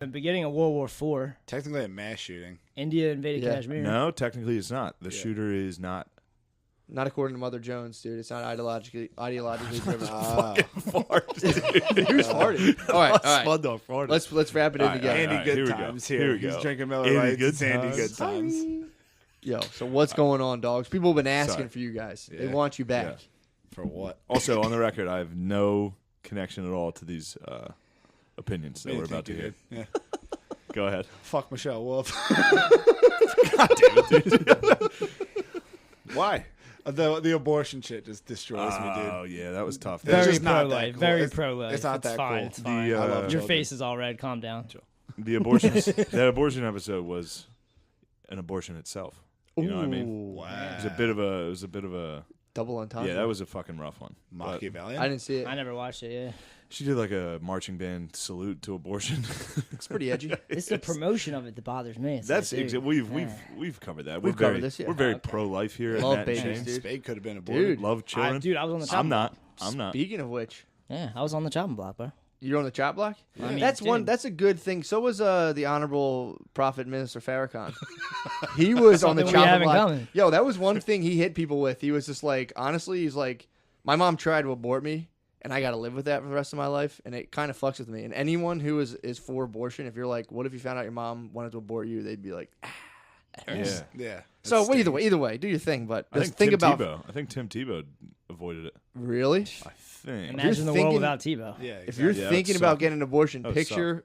The beginning of World War IV, Technically a mass shooting. India invaded Kashmir. No, technically it's not. The shooter is not. Not according to Mother Jones, dude. It's not ideologically driven. Fart, dude. Who's farting? All right. Spundog farted. Let's wrap it in together. Andy Good Times here. He's drinking Miller Lights. It's Andy Good Times. Yo, so what's going on, dogs? People have been asking for you guys. Yeah. They want you back. Yeah. For what? Also, on the record, I have no connection at all to these opinions that we're about to hear. Yeah. Go ahead. Fuck Michelle Wolf. God damn it, dude. Why? The abortion shit just destroys me, dude. Oh, yeah, that was tough. It's Very just not that pro-life. cool. Very It's- pro-life. it's not that fine. cool. It's fine. The, I love Your children. face is all red. Calm down. The abortions, that abortion episode was an abortion itself. You know what I mean? Wow. It was a bit of a Double entendre. yeah, that was a fucking rough one. But Machiavellian? I didn't see it. I never watched it. Yeah, she did like a marching band salute to abortion. It's pretty edgy. it's the promotion of it that bothers me. It's That's like, dude, we've covered that. We've we're very covered this, yeah. we're very Okay. pro life here. Love at Matt babies, and James. dude. Spade could have been aborted. Dude. Love children. Dude, I was on the chopping I'm not. block. I'm not. Speaking of which, Yeah, I was on the chopping block, bro. you're on the chop block? I mean, That's dude. That's a good thing. So was the Honorable Prophet Minister Farrakhan. He was on the Something we chopping have in block. common. Yo, that was one thing he hit people with. He was just like, honestly, he's like, my mom tried to abort me, and I got to live with that for the rest of my life, and it kind of fucks with me. And anyone who is for abortion, if you're like, what if you found out your mom wanted to abort you? They'd be like, Yeah. Yeah. so That's either way, do your thing. But I just think think Tim about Tebow. I think Tim Tebow avoided it. really. I think. Imagine the thinking- world without Tebow. Yeah. If you're Yeah, that thinking would about suck. getting an abortion, That would picture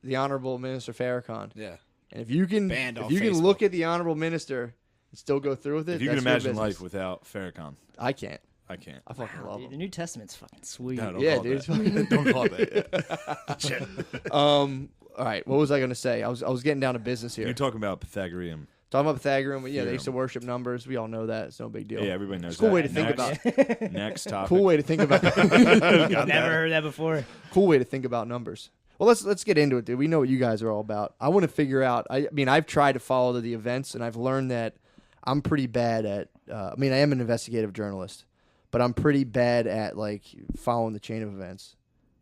the Honorable Minister Farrakhan. Yeah. And if you can, Banned if off you can Facebook. look at the Honorable Minister and still go through with it, If you can that's your imagine business. life without Farrakhan, I can't. I can't. I fucking Wow, love dude, the him. New Testament's fucking sweet. No, don't Yeah, call dude. it that. Don't call it that. All right. What was I gonna say? I was getting down to business here. You're talking about Pythagorean. Talking about Pythagorean. Yeah, they Yeah. used to worship numbers. We all know that. It's no big deal. Yeah, everybody knows It's a cool that. way to think Next. about. Next topic. Cool way to think about. Never heard that before. Cool way to think about numbers. Well, let's get into it, dude. We know what you guys are all about. I want to figure out. I mean, I've tried to follow the events, and I've learned that I'm pretty bad at. I mean, I am an investigative journalist, but I'm pretty bad at like following the chain of events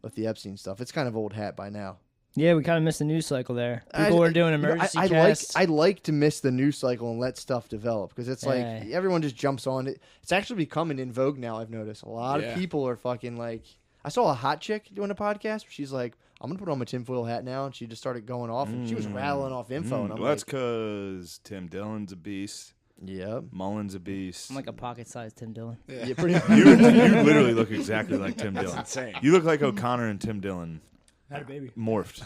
with the Epstein stuff. It's kind of old hat by now. Yeah, we kind of missed the news cycle there. People were doing emergency casts. I like to miss the news cycle and let stuff develop because it's like Yeah. everyone just jumps on it. It's actually becoming in vogue now. I've noticed a lot of people are fucking like. I saw a hot chick doing a podcast where she's like, "I'm gonna put on my tinfoil hat now," and she just started going off and she was rattling off info. And I'm Well, that's like, because Tim Dillon's a beast. "Yep, Mullen's a beast. I'm like a pocket-sized Tim Dillon. yeah, pretty." you literally look exactly like Tim Dillon. insane. You look like O'Connor and Tim Dillon Had a baby. morphed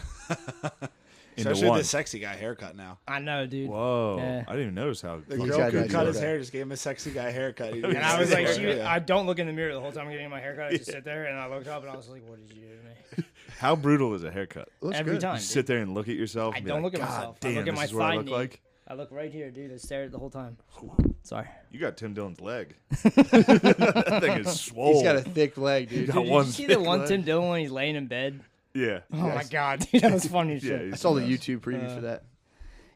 into Especially one. the sexy guy haircut now. I know, dude. Whoa! Yeah. I didn't even notice how. The He's girl got who nice cut his haircut. hair just gave him a sexy guy haircut. And I was like, Yeah. I don't look in the mirror the whole time I'm getting my haircut. I just sit there and I looked up and I was like, what did you do to me? How brutal is a haircut? Looks Every good. time. You dude. sit there and look at yourself. I and be don't like, look at God myself. I Damn, look at this my is what I thigh look knee. like. I look right here, dude. I stare at it the whole time. Sorry. You got Tim Dillon's leg. That thing is swole. He's got a thick leg, dude. got Dude, did one you see the thick one leg. Tim Dillon when he's laying in bed? Yeah. Oh my god, dude, that was funny as Yeah. shit. I saw the YouTube preview for that.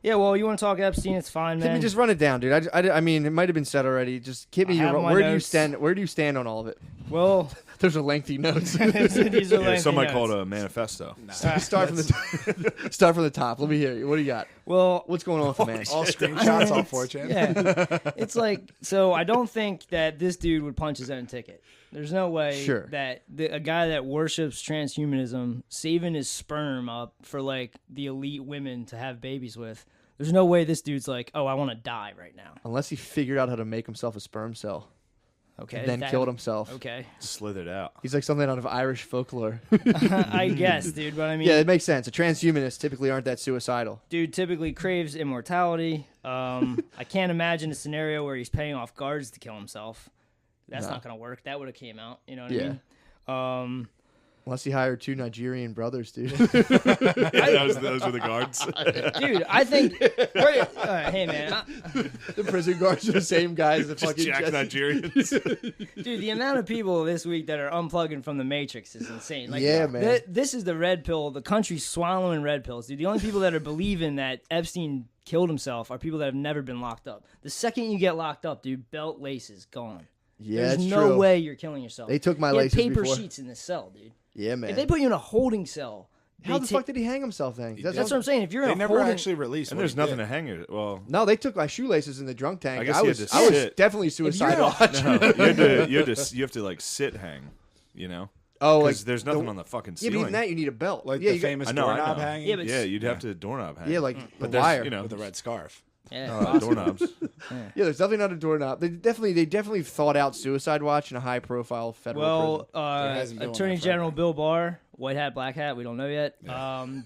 Yeah, well, you want to talk Epstein? It's fine, Can man. we just run it down, dude? I mean, it might have been said already. Just give me I have your. my Where do you notes. stand? Where do you stand on all of it? Well, Those are lengthy notes. these are Yeah, lengthy some might notes. call it a manifesto. Start from the start from the top. Let me hear you. What do you got? Well, What's going on with the man? All screenshots off 4chan. yeah, it's like so. I don't think that this dude would punch his own ticket. There's no way Sure. that a guy that worships transhumanism, saving his sperm up for like the elite women to have babies with. There's no way this dude's like, oh, I want to die right now. Unless he figured out how to make himself a sperm cell, Okay, then that- killed himself. Okay, Slithered out. He's like something out of Irish folklore. I guess, dude. But I mean, Yeah, it makes sense. A transhumanists typically aren't that suicidal. dude typically craves immortality. I can't imagine a scenario where he's paying off guards to kill himself. That's No. not gonna work. That would have came out. You know what Yeah. I mean? Unless he hired 2 Nigerian brothers, dude. Yeah, those were the guards. Dude, I think. Hey, man. The prison guards are the same guys that Just fucking jack Nigerians. Dude, the amount of people this week that are unplugging from the Matrix is insane. Like, Yeah, man. This is the red pill. The country's swallowing red pills, dude. The only people that are believing that Epstein killed himself are people that have never been locked up. The second you get locked up, dude, belt laces gone. Yeah, There's that's no true. way you're killing yourself. They took my You had laces paper before. sheets in this cell, dude. Yeah, man. If they put you in a holding cell, How the fuck did he hang himself then? That's what I'm saying. If you're they in a never holding, actually released. And there's nothing to hang it. Well, no, they took my shoelaces in the drunk tank. I guess I he was had to I was sit. definitely suicidal. no, you have to like sit hang. You know. Oh, like because there's nothing on the fucking Yeah, ceiling. but even that you need a belt. Like yeah, the famous doorknob hanging. Yeah, but Yeah, you'd have to doorknob hang. Yeah, like but the there's, wire. You know, with a red scarf. yeah, doorknobs. Yeah, there's definitely not a doorknob. They definitely thought out suicide watch in a high profile federal prison. hasn't been one Attorney there General forever. Bill Barr, white hat, black hat, we don't know yet.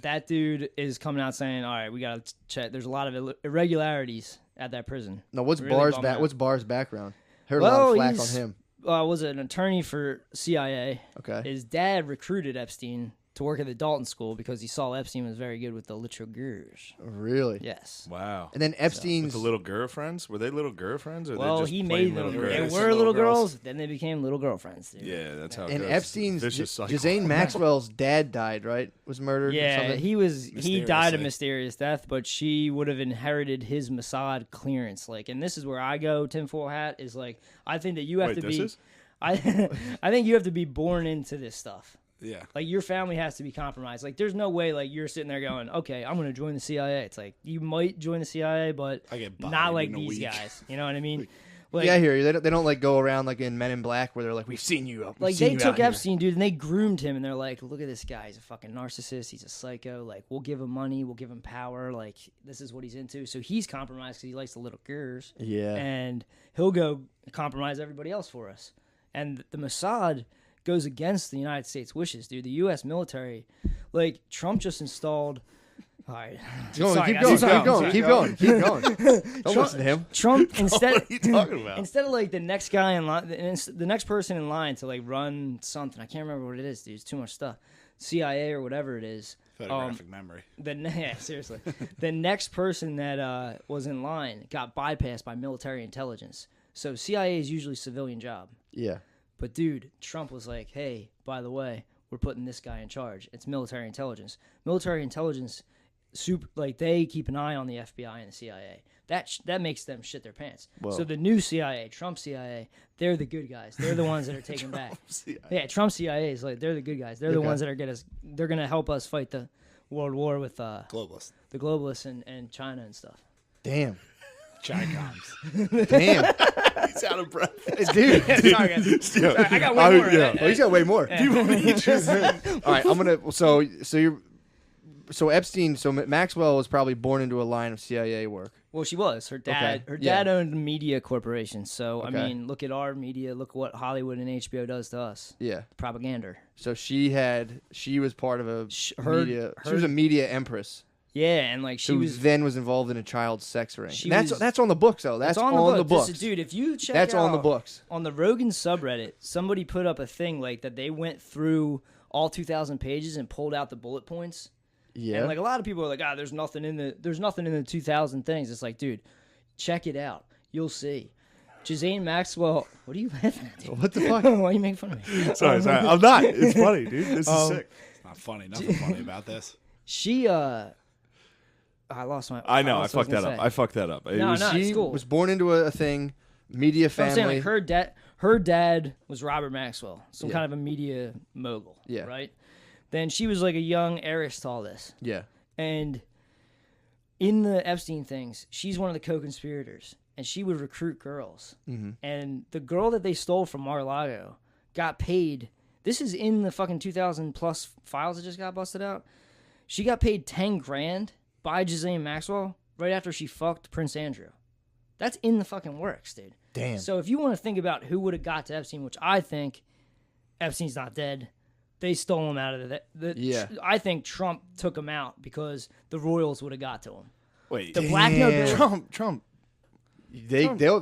That dude is coming out saying, "All right, we gotta check. There's a lot of irregularities at that prison." No, what's Really Barr's bummed out. What's Barr's background? Heard a lot of flack on him. Was an attorney for CIA. Okay. His dad recruited Epstein to work at the Dalton School because he saw Epstein was very good with the little girls. Really? Yes. Wow. And then With Epstein's the little girlfriends? Were they little girlfriends? Or Well, they just he plain made them. little They girls? were little girls, then they became little girlfriends. Dude. Yeah, that's how it and goes. Epstein's Vicious cycle. Ghislaine Maxwell's dad died, right? Was murdered or Yeah, something? he died a Mysteriously. mysterious death, but she would have inherited his Mossad clearance. Like, and this is where I go, tinfoil hat, is like, I think that you have Wait, to this be. is? I think you have to be born into this stuff. Yeah. Like, your family has to be compromised. Like, there's no way, like, you're sitting there going, okay, I'm going to join the CIA. It's like, you might join the CIA, but I get bodied not like in a these week. guys. You know what I mean? Like, Yeah, I hear you. They don't like go around like in Men in Black where they're like, "We've seen you up." Like, they took Epstein, dude, and they groomed him, and they're like, look at this guy. He's a fucking narcissist. He's a psycho. Like, we'll give him money. We'll give him power. Like, this is what he's into. So he's compromised because he likes the little girls. Yeah. And he'll go compromise everybody else for us. And the Mossad goes against the United States wishes, dude. The U.S. military, like, Trump just installed. All right. Keep going. Sorry, Keep guys. going. Keep going. Keep going. Don't listen to him. Trump instead What are you talking about? instead of like the next guy in line, the next person in line to like run something. I can't remember what it is, dude. It's too much stuff. CIA or whatever it is. Photographic memory. Yeah, seriously. The next person that was in line got bypassed by military intelligence. So CIA is usually a civilian job. Yeah. But dude, Trump was like, "Hey, by the way, we're putting this guy in charge. It's military intelligence. Military intelligence, like they keep an eye on the FBI and the CIA. That makes them shit their pants. Whoa. So the new CIA, Trump CIA, they're the good guys. They're the ones that are taking back. Yeah, Trump CIA is like they're the good guys. They're the ones that are they're gonna help us fight the world war with Globalist. the globalists and China and stuff. Damn. Chicoms. Damn. He's out of breath. Dude. Sorry, guys. Sorry, I got way more. yeah. Oh, he's got way more. All right, I'm gonna. So Epstein. So Maxwell was probably born into a line of CIA work. Well, she was. Her dad. Okay. Her Yeah. dad owned a media corporation. So Okay. I mean, look at our media. Look what Hollywood and HBO does to us. Yeah. Propaganda. So she was part of a Her- media. She was a media empress. Yeah, and like she Who was. then was involved in a child sex ring. She And was- that's on the books though. That's It's on the the books. books. Dude, if you check That's out on the books. on the Rogan subreddit, somebody put up a thing like that they went through all 2,000 pages and pulled out the bullet points. Yeah. And like a lot of people are like, there's nothing in the 2,000 things. It's like, dude, check it out. You'll see. Ghislaine Maxwell, what are you laughing at, dude? What the fuck? Why are you making fun of me? Sorry. I'm not. It's funny, dude. This is sick. It's not funny. Nothing funny about this. She I lost my. I know. I lost what fucked that gonna up. say. I fucked that up. It No, was, no. She it's cool. was born into a thing, media I'm saying family. like her dad was Robert Maxwell, some Yeah. kind of a media mogul. Yeah. Right. Then she was like a young heiress to all this, Yeah. and in the Epstein things, she's one of the co-conspirators, and she would recruit girls. Mm-hmm. And the girl that they stole from Mar-a-Lago got paid. This is in the fucking 2,000 plus files that just got busted out. She got paid $10,000 by Ghislaine Maxwell right after she fucked Prince Andrew. That's in the fucking works, dude. Damn. So if you want to think about who would have got to Epstein, which I think Epstein's not dead, they stole him out of Yeah. I think Trump took him out because the royals would have got to him. wait. The black nobility. Trump.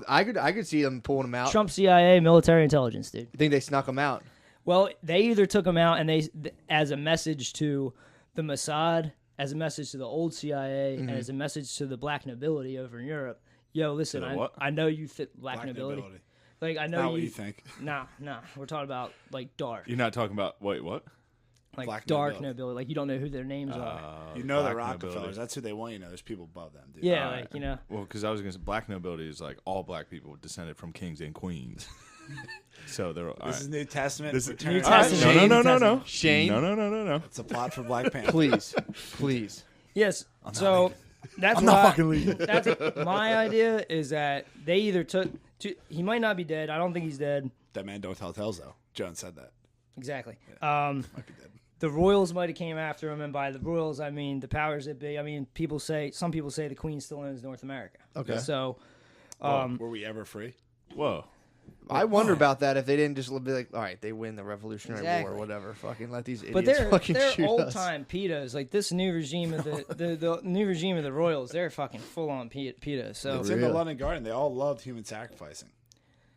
I could see them pulling him out. Trump CIA military intelligence, dude. You think they snuck him out? Well, they either took him out and as a message to the Mossad, as a message to the old CIA, and as a message to the black nobility over in Europe. Yo, listen, To the what? I know you fit black nobility. Like I know Not what you think. Nah. We're talking about like dark, You're not talking about. Wait, what? like Black dark nobility. nobility. Like you don't know who their names are. You know the black Rockefellers. nobility. That's who they want. You know, there's people above them, dude. Yeah, like you know. Well, because I was gonna say black nobility is like all black people descended from kings and queens. So they're all This right. is New Testament. This is Return New to Testament. No. Shane. No. It's a plot for Black Panther. Please. Yes. So that's I'm what not I- fucking leaving. That's my idea. Is that they either took. He might not be dead. I don't think he's dead. That man don't tell tales though. Jones said that. Exactly. Might be dead. The royals might have came after him, and by the royals I mean the powers that be. I mean some people say the Queen still owns North America. Okay. So, Were we ever free? Whoa. I wonder about that if they didn't just be like, all right, they win the Revolutionary War Exactly. or whatever. Fucking let these idiots but they're fucking shoot old us. time PETAs. Like this new regime of the new regime of the royals. They're fucking full on PETAs. So It's in the London Guardian. They all loved human sacrificing.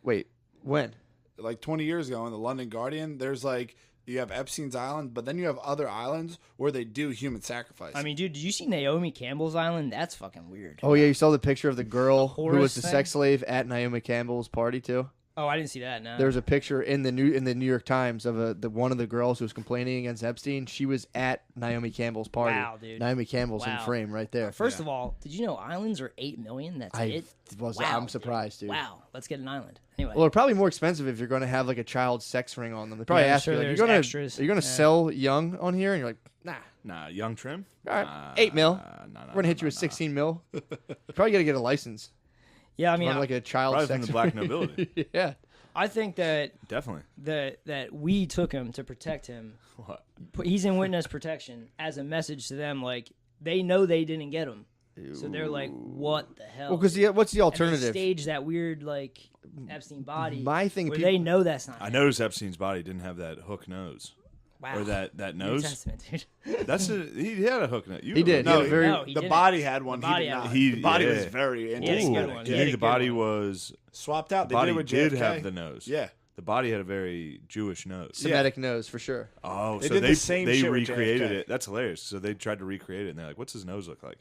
Wait, when? Like 20 years ago in the London Guardian, there's like you have Epstein's Island, but then you have other islands where they do human sacrifice. I mean, dude, did you see Naomi Campbell's island? That's fucking weird. Oh yeah, you saw the picture of the girl who was Horus the thing? sex slave at Naomi Campbell's party too. Oh, I didn't see that. No. There's a picture in the New York Times of one of the girls who was complaining against Epstein. She was at Naomi Campbell's party. Wow, dude. Naomi Campbell's in Wow. frame right there. First of all, did you know islands are 8 million? That's it. I'm surprised, dude. Wow, let's get an island. Anyway, Well, they're probably more expensive if you're going to have like a child sex ring on them. They probably Yeah, I'm ask sure you, like, there's are extras. you gonna Yeah. sell young on here? And you're like, nah. Nah, young trim. All right, 8 mil. We're gonna hit you with 16 mil. You probably got to get a license. yeah, I mean, Run like a child Probably sex from the black ring. nobility. Yeah. I think that Definitely. that we took him to protect him. What? He's in witness protection as a message to them. Like they know they didn't get him, so they're like, "What the hell?" Well, because what's the And they alternative? stage that weird like Epstein body. My thing, where people- they know that's not. I him. noticed Epstein's body didn't have that hook nose. Wow. Or that New nose. Testament, dude. He had a hook nose. He did. no, had a very- No, he the didn't. body had one. The body he did had not. one. He- the body yeah. was very He had a interesting. good one. To He had me, a the good body one. was. Swapped out. The They body did it with did JFK. have the nose. Yeah. The body had a very Jewish nose. Semitic nose for sure. Oh, They so did they the same they shit with recreated JFK. it. That's hilarious. So they tried to recreate it, and they're like, "What's his nose look like?"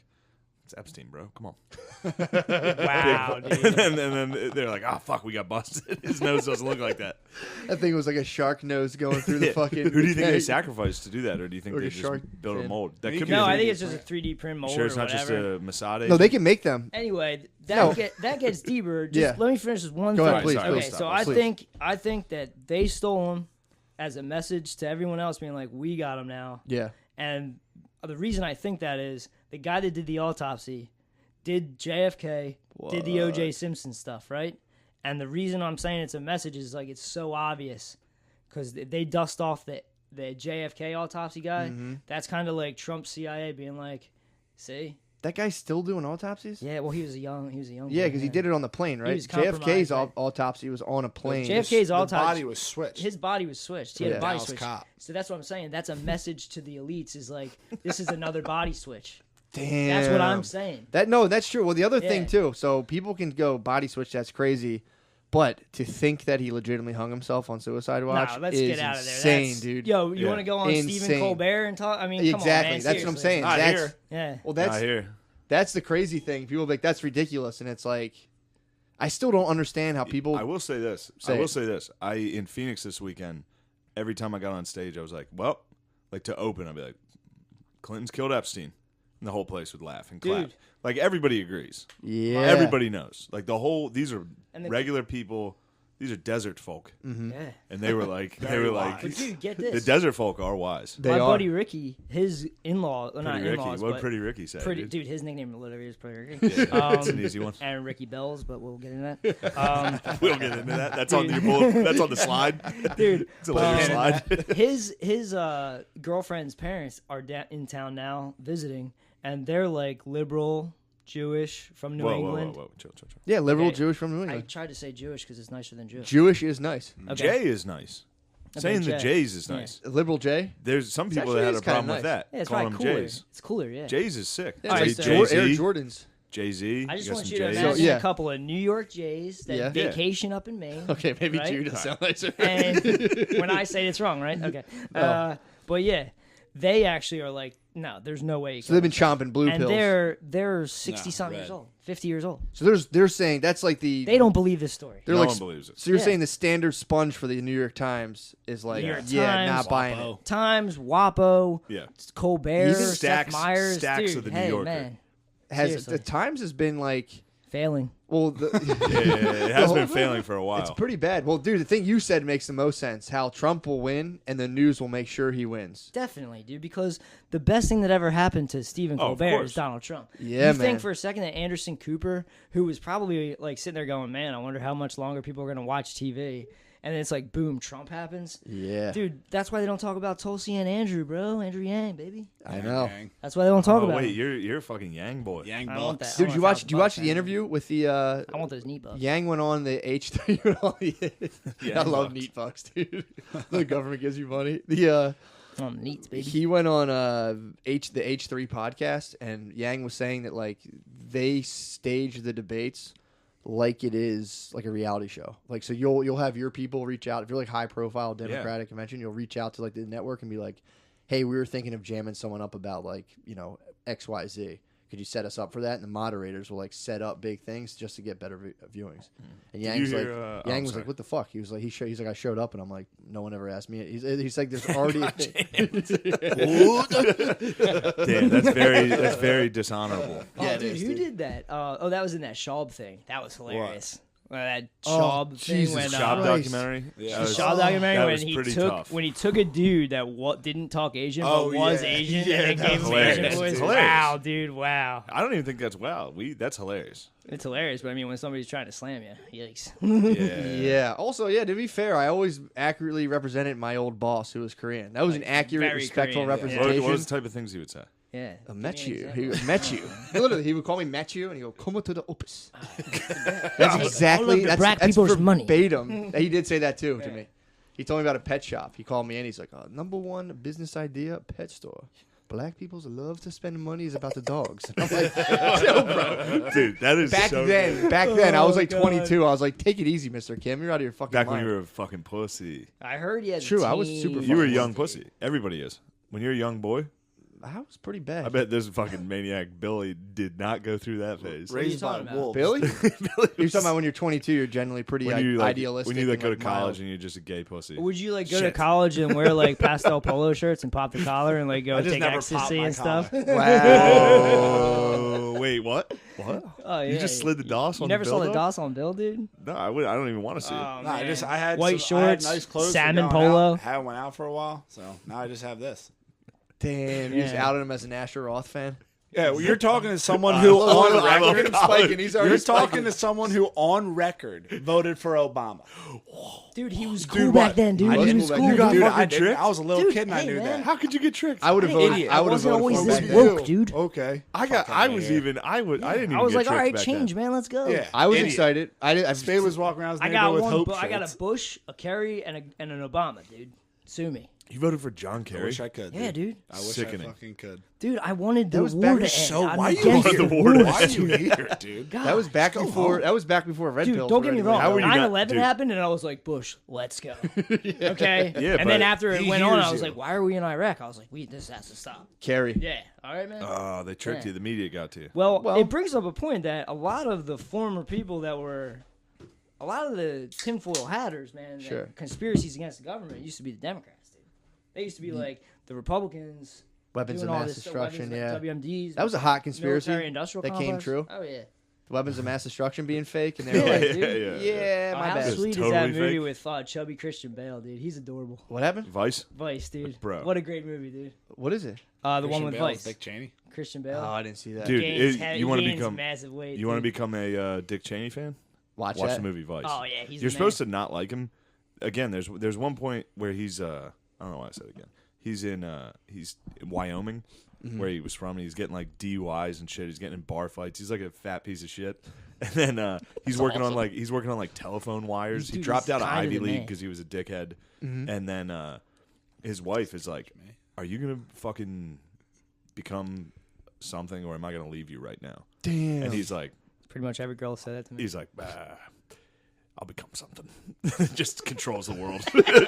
It's Epstein, bro. Come on. Wow, dude. and then they're like, "Oh fuck, we got busted. His nose doesn't look like that." That thing was like a shark nose going through the fucking. Who do you think they tank. sacrificed to do that, or do you think Like they a just shark built a fin. mold? That Me could too. No, be. I think a it's just a 3D print mold Sure, it's or not whatever. just a Masada. No, they can make them. Anyway, No. that gets deeper. Just Yeah. let me finish this one Go thing. ahead, please, okay, please, so please. I think that they stole him as a message to everyone else, being like, "We got him now." Yeah. And the reason I think that is the guy that did the autopsy did JFK, did the O.J. Simpson stuff, right? And the reason I'm saying it's a message is like it's so obvious because they dust off the JFK autopsy guy. Mm-hmm. That's kind of like Trump's CIA being like, "See, That guy's still doing autopsies? yeah, well he was a young Yeah, because he did it on the plane, right? was JFK's compromised, right? autopsy was on a plane. JFK's The autopsy. body was switched. His body was switched. He had Yeah. a body Dallas switch. cop. So that's what I'm saying. That's a message to the elites. Is like this is another body switch. Damn. That's what I'm saying. That's true. Well, the other thing Yeah. too. So people can go body switch. That's crazy. But to think that he legitimately hung himself on Suicide Watch Nah, let's is get out of there. insane, That's, dude. Yo, you Yeah. want to go on Stephen Insane. Colbert and talk? I mean, come Exactly. on, man. That's what I'm Seriously. saying. Not That's here. Yeah. well, Not here. that's the crazy thing. People are like, that's ridiculous, and it's like, I still don't understand how people. I will say this. Say I will it. say this. In Phoenix this weekend, every time I got on stage, I was like, well, like to open, I'd be like, Clinton's killed Epstein. And the whole place would laugh and clap. Dude. Like everybody agrees. Yeah. Everybody knows. Like these are And the- regular people. These are desert folk. Mm-hmm. Yeah. And they were like, Very But wise. dude, get the this. desert folk are wise. They My are. buddy Ricky, his in-law, well, not Pretty Ricky. in-laws, What but Pretty Ricky say? pretty, dude? dude, his nickname literally is Pretty Ricky. It's an easy one. And Ricky Bells, but we'll get into that. We'll get into that. That's on your bullet. That's on the slide. Dude, It's a later slide. his girlfriend's parents are in town now visiting, and they're like liberal Jewish from New Whoa, England. whoa. Chill. Yeah, liberal Okay. Jewish from New I England. tried to say Jewish because it's nicer than Jewish. Jewish is nice. Okay. Jay is nice. Saying the Jay. J's is Yeah. nice. Liberal J. There's some people actually that had is a kinda problem nice. with that. Yeah, it's calling probably them cooler. J's. It's cooler, yeah. Jay's is sick. Yeah, Jay- it's Air Jay-Z, Jordans. Jay-Z. I just got want some you to J's. imagine yeah. a couple of New York Jays that Yeah. vacation up in Maine. Okay, maybe Right? Jew does sound nicer. And when I say it's wrong, right? Okay. But yeah, they actually are like, no, there's no way. You So can. they've been chomping blue And pills. they're 60 something years red. old, 50 years old. So they're saying that's like the They don't believe this story. they're No like one believes it. So you're Yeah. saying the standard sponge for the New York Times is like New York yeah, Times, not buying it. Wapo. Times, WAPO, Yeah. Colbert, Even Seth stacks Meyers, of dude, the New hey, Yorker. man. Has Seriously. the Times has been like Failing. Well, Yeah, it has been failing for a while. it's pretty bad. Well, dude, the thing you said makes the most sense. How Trump will win, and the news will make sure he wins. Definitely, dude, because the best thing that ever happened to Stephen Oh, of Colbert course. is Donald Trump. Yeah, you think man. for a second that Anderson Cooper, who was probably like sitting there going, man, I wonder how much longer people are going to watch TV. And then it's like, boom, Trump happens. Yeah, Dude, that's why they don't talk about Tulsi and Andrew, bro. Andrew Yang, baby. I know. Gang. That's why they don't talk Oh about wait, him. you're a fucking Yang boy. Yang I want Bucks. that. Dude, I you want watch? Do you watch $1,000, the interview with the? I want those neat bucks. Yang went on the H3. Went on the, Yang I love bucks. neat bucks, dude. The government gives you money. The Oh, neat, baby. he went on the H3 podcast, and Yang was saying that like they stage the debates like it is like a reality show. Like so you'll have your people reach out if you're like high profile Democratic convention, you'll reach out to like the network and be like, hey, we were thinking of jamming someone up about like, you know, XYZ. Could you set us up for that? And the moderators will like set up big things just to get better viewings. And Yang's you like, hear, Yang oh, was sorry. like, what the fuck? He's like, he's like, I showed up, and I'm like, no one ever asked me. He's like, there's already a thing. Damn, that's very dishonorable. Oh, Yeah, it dude, is, who dude. did that? That was in that Schaub thing. That was hilarious. That Oh, Schaub thing Jesus when Shop Christ. documentary. Yeah. That was- Schaub documentary that when was he pretty took tough. when he took a dude that didn't talk Asian Oh, but was yeah. Asian Yeah, and that gave was him Asian hilarious. voice. It's hilarious. Wow, dude, wow. I don't even think that's that's hilarious. It's hilarious, but I mean when somebody's trying to slam you, yikes. Yeah. Yeah. Also, yeah, to be fair, I always accurately represented my old boss who was Korean. That was an accurate, very respectful Korean, yeah. representation. What was the type of things he would say? Yeah. I met Give me you. an He example. met you. Literally, he would call me met you, and he go, "Come to the opus." That's All exactly of the that's, black that's people's money. verbatim. He did say that too to me. He told me about a pet shop. He called me in. He's like, "Number one business idea, pet store. Black people's love to spend money is about the dogs." And I'm like, "Yo, bro." Dude, that is Back so then, I was like God. 22. I was like, "Take it easy, Mr. Kim. You're out of your fucking Back mind." when you were a fucking pussy. I heard you had True, a I was team. super You were a fucking young pussy. pussy. Everybody is. When you're a young boy, I was pretty bad. I bet this fucking maniac Billy did not go through that phase. Raised by talking about? wolves. Billy? You're talking about when you're 22, you're generally pretty When you like, idealistic. when you like and, go to like, college mild. and you're just a gay pussy. Would you like go to Shit. college and wear like pastel polo shirts and pop the collar and like go I just take never popped ecstasy my and stuff? collar. Oh, wait, what? What? Oh, You yeah. just slid the DOS You on never the saw the Bill, DOS on Bill, dude? though? No, I don't even want to see it. Oh, Nah, man. I had White some, I had shorts, nice clothes for salmon going polo. Out. Haven't went out for a while, so now I just have this. Damn, you just Yeah. outed him as an Asher Roth fan. Yeah, well, you're talking to someone who love on college. record, Spiking, he's already you're talking to someone who on record voted for Obama. Dude, he was Dude, cool what? back then, dude. I He didn't- was you cool. got dude. Dude, fucking I didn't. tricked? I was a little Dude, kid and I hey, knew man. that. How could you get tricked? I would have Hey, voted. idiot. I would have wasn't voted always for him this back then. woke, dude. Okay. I was here. even. I didn't. I Even was get like, all tricked right, back change, then. man. Let's go. Yeah. I was Idiot. excited. Spade was walking around his I neighborhood got with one. hope I got a shirts. Bush, a Kerry, and an Obama, dude. Sue me. You voted for John I Kerry. wish I could. Yeah, dude. I wish Sickening. I fucking could. Dude, I wanted the That was war back to end. So I'm why you against wanted the the war to war. Why are you here, dude? God. That was back Go before. home. That was back before red Dude, pills. don't were get me anywhere. wrong. How were you not- 9/11 dude. happened, and I was like, Bush, let's go. Okay. Yeah, and then but after it he went on, hears I was you. like, why are we in Iraq? I was like, this has to stop. Kerry. Yeah. All right, man. Oh, they tricked Yeah. you. The media got to you. Well, Well- it brings up a point that a lot of the former people that were, a lot of the tinfoil hatters, man, that Sure. conspiracies against the government used to be the Democrats, dude. They used to be like the Republicans. Weapons of doing all mass this stuff, destruction. weapons, Yeah. like WMDs. That was a hot conspiracy Military-industrial that came complex. true. Oh, yeah. Weapons of mass destruction being fake, and they were Yeah, like, dude. "Yeah, Oh, my how bad." It's sweet is totally that movie fake. with chubby Christian Bale, dude? He's adorable. What happened? Vice. Vice, dude. Bro. What a great movie, dude. What is it? The one Christian with Bale, Vice. Dick Cheney. Christian Bale. Oh, I didn't see that. Dude, Gains you want to gains become massive weight. you want to dude. become a Dick Cheney fan? Watch Watch that. the movie Vice. Oh yeah, he's. You're the supposed man. to not like him. Again, there's one point where he's I don't know why I said it again. He's in Wyoming, where he was from. And he's getting like DUIs and shit. He's getting in bar fights. He's like a fat piece of shit. And then he's working on like telephone wires. He Dude, dropped he's out of kinda Ivy the League man. because he was a dickhead. And then his wife is like, "Are you gonna fucking become something, or am I gonna leave you right now?" Damn. And he's like, Pretty much every girl said that to me. I'll become something. Just controls the world.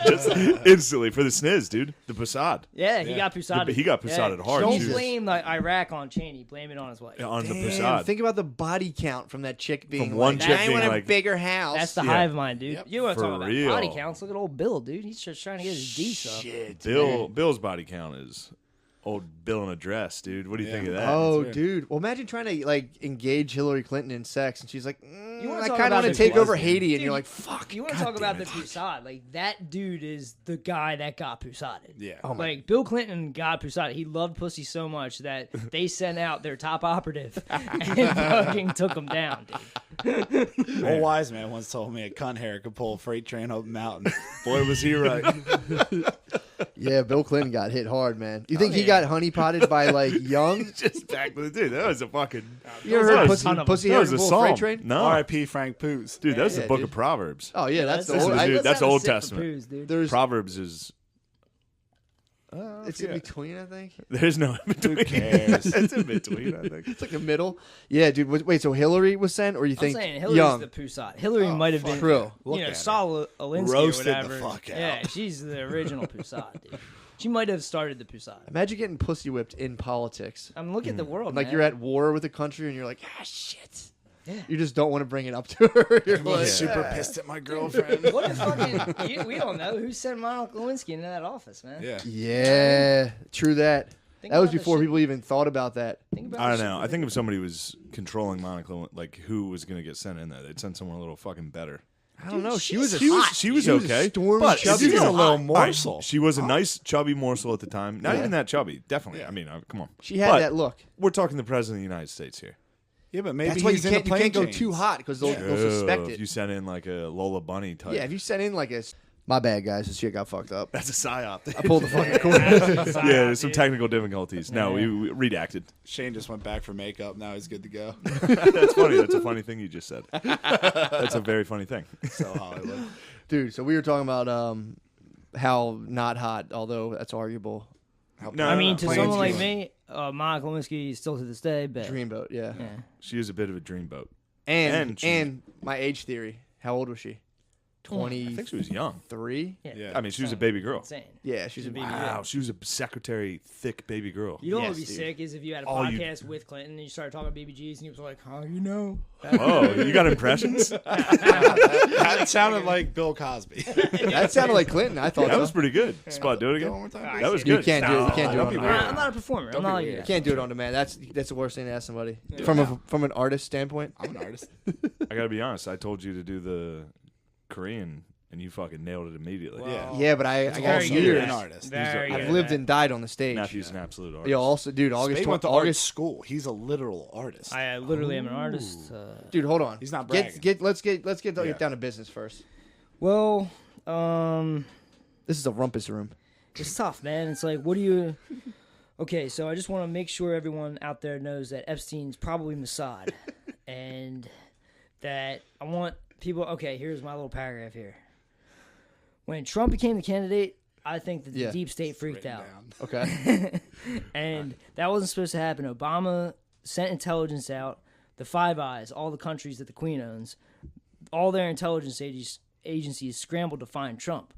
Just instantly for the sniz, dude. The Passad. Yeah, he got Pusaded. He got Pusaded hard. Don't Jesus. blame the Iraq on Cheney. Blame it on his wife. On the Damn, Passad. think about the body count from that chick being From one like, chick I being want a like- bigger house. That's the Yeah. hive mind, dude. You want to For talk about real. body counts? Look at old Bill, dude. He's just trying to get his D's up. shit. Bill's body count is old bill in a dress, dude. What do you think of that? Oh, weird. dude. Well, imagine trying to like engage Hillary Clinton in sex, and she's like, You wanna I talk kind of about want to the take over lesbian. Haiti, and Dude, you're like, fuck. You want to talk about the Pusad? Like that dude is the guy that got Pusaded. Yeah. Oh my. Like Bill Clinton got Pusaded. He loved pussy so much that they sent out their top operative and fucking took him down, dude. Old wise man once told me a cunt hair could pull a freight train up a mountain. Boy, was he right. Yeah, Bill Clinton got hit hard, man. You think he got honeypotted by like young? Just back with the dude. That was a fucking. You ever That heard was a ton of pussy That hair was can a pull a psalm. freight train? No, R.I.P. Frank Poos. dude, that's Yeah, the book dude. of Proverbs. Oh yeah, that's the This old. is- dude, that's have a Old sip for Testament. poos, dude. There's Proverbs is. it's in between, I think. There's no in between. cares? It's in between, I think. It's like the middle. Yeah, dude. Wait, so Hillary was sent, or you I'm think saying Hillary's young? the Pusad. Hillary might have been, True. Look you know, at her. Saul Alinsky Roasted or the whatever. fuck out. Yeah, she's the original Pusad, dude. She might have started the Pusad. Imagine getting pussy whipped in politics. I mean, look at the world, Like man. you're at war with a country, and you're like, shit. Yeah. You just don't want to bring it up to her. You're I'm like, super pissed at my girlfriend. What if fucking we don't know who sent Monica Lewinsky into that office, man. Yeah. yeah, true that. Think That was about the before shit- people even thought about that. Think about I don't the know. shit I think if somebody was controlling Monica, like who was going to get sent in there, they'd send someone a little fucking better. I don't know. she was a She was hot. she was She was okay, stormy but chubby. if you're She's a gonna- little all right, morsel. She was a nice chubby morsel at the time. Not even that chubby, definitely. Yeah. I mean, come on. She had But that look. We're talking the president of the United States here. Yeah, but maybe That's why you he's in a can't, plane go chains. too hot because they'll suspect If it. you sent in like a Lola Bunny type. Yeah, if you sent in like a. My bad, guys. This shit got fucked up. That's a psyop. I pulled the fucking cord. Yeah, there's some technical difficulties. No, we redacted. Shane just went back for makeup. Now he's good to go. That's funny. That's a funny thing you just said. That's a very funny thing. So Hollywood. Dude, so we were talking about how not hot, although that's arguable. No, I mean, to Planes someone like going. me, Monica Lewinsky is still to this day, but Dreamboat, yeah. yeah. She is a bit of a dreamboat. And she- my age theory. How old was she? I think she was young. 23? Yeah. I mean, she was a baby girl. Insane. Yeah, she's a baby. Wow, she was a secretary, thick baby girl. You know what Yes, would be dude. sick is if you had a Oh, you- podcast with Clinton and you started talking about BBGs and he was like, "How you know?" Oh, you got impressions? That sounded like Bill Cosby. That sounded like Clinton. I thought That so. was pretty good. Spot, do it Go again. one more time. That was You good. can't do it. You can't do it don't on be demand. weird. I'm not a performer. I'm not like you weird. guys. Can't do it on demand. That's the worst thing to ask somebody from an artist standpoint. I'm an artist. I gotta be honest. I told you to do the Korean, and you fucking nailed it immediately. Yeah. Yeah, but I got Very good. years. An artist. Very I've good. lived and died on the stage. Matthew's an absolute artist. Yo, also, dude, August Spade went to 20th. art August. school. He's a literal artist. I literally am an artist. Dude, hold on. He's not Let's get Yeah. down to business first. Well, This is a rumpus room. it's tough, man. It's like, what do you? Okay, so I just want to make sure everyone out there knows that Epstein's probably Mossad, and that I want people. Okay, here's my little paragraph here. When Trump became the candidate, I think that the Yeah. deep state freaked Written out, down. Okay. and that wasn't supposed to happen. Obama sent intelligence out. The Five Eyes, all the countries that the Queen owns, all their intelligence agencies scrambled to find Trump.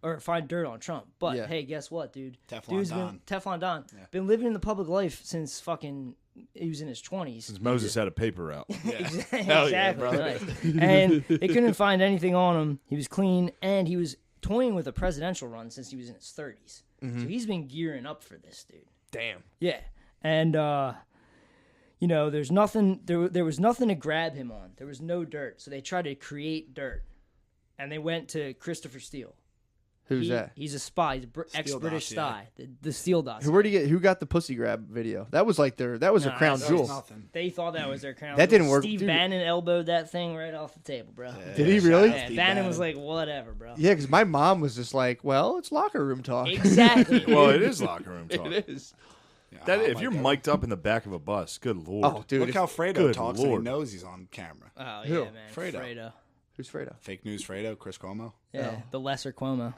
Or find dirt on Trump. But Yeah. hey, guess what, dude? Teflon Dude's Don. been Teflon Don. Been living in the public life since fucking he was in his 20s. Since Moses had a paper route. Exactly. Hell yeah, brother. Nice. And they couldn't find anything on him. He was clean, and he was toying with a presidential run since he was in his 30s. So he's been gearing up for this, dude. Damn. Yeah, and you know, there's nothing. There was nothing to grab him on. There was no dirt, so they tried to create dirt, and they went to Christopher Steele. Who's that? He's a spy. He's an ex-British dossier. spy. The Steele dossier. Who got the pussy grab video? That was like their No, crown that's jewel. Nothing. They thought that was their crown. That didn't work, Steve dude. Bannon elbowed that thing right off the table, bro. Did he really? Yeah, Steve Bannon was Bannon. like, whatever, bro. Yeah, because my mom was just like, "Well, it's locker room talk." Exactly. Well, it is locker room talk. It is. Yeah, That, oh if my you're God. mic'd up in the back of a bus, good lord. Oh, dude. Look if- how Fredo Good talks Lord. and he knows he's on camera. Oh, Who? yeah, man. Fredo. Who's Fredo? Fake news Fredo, Chris Cuomo. Yeah, the lesser Cuomo.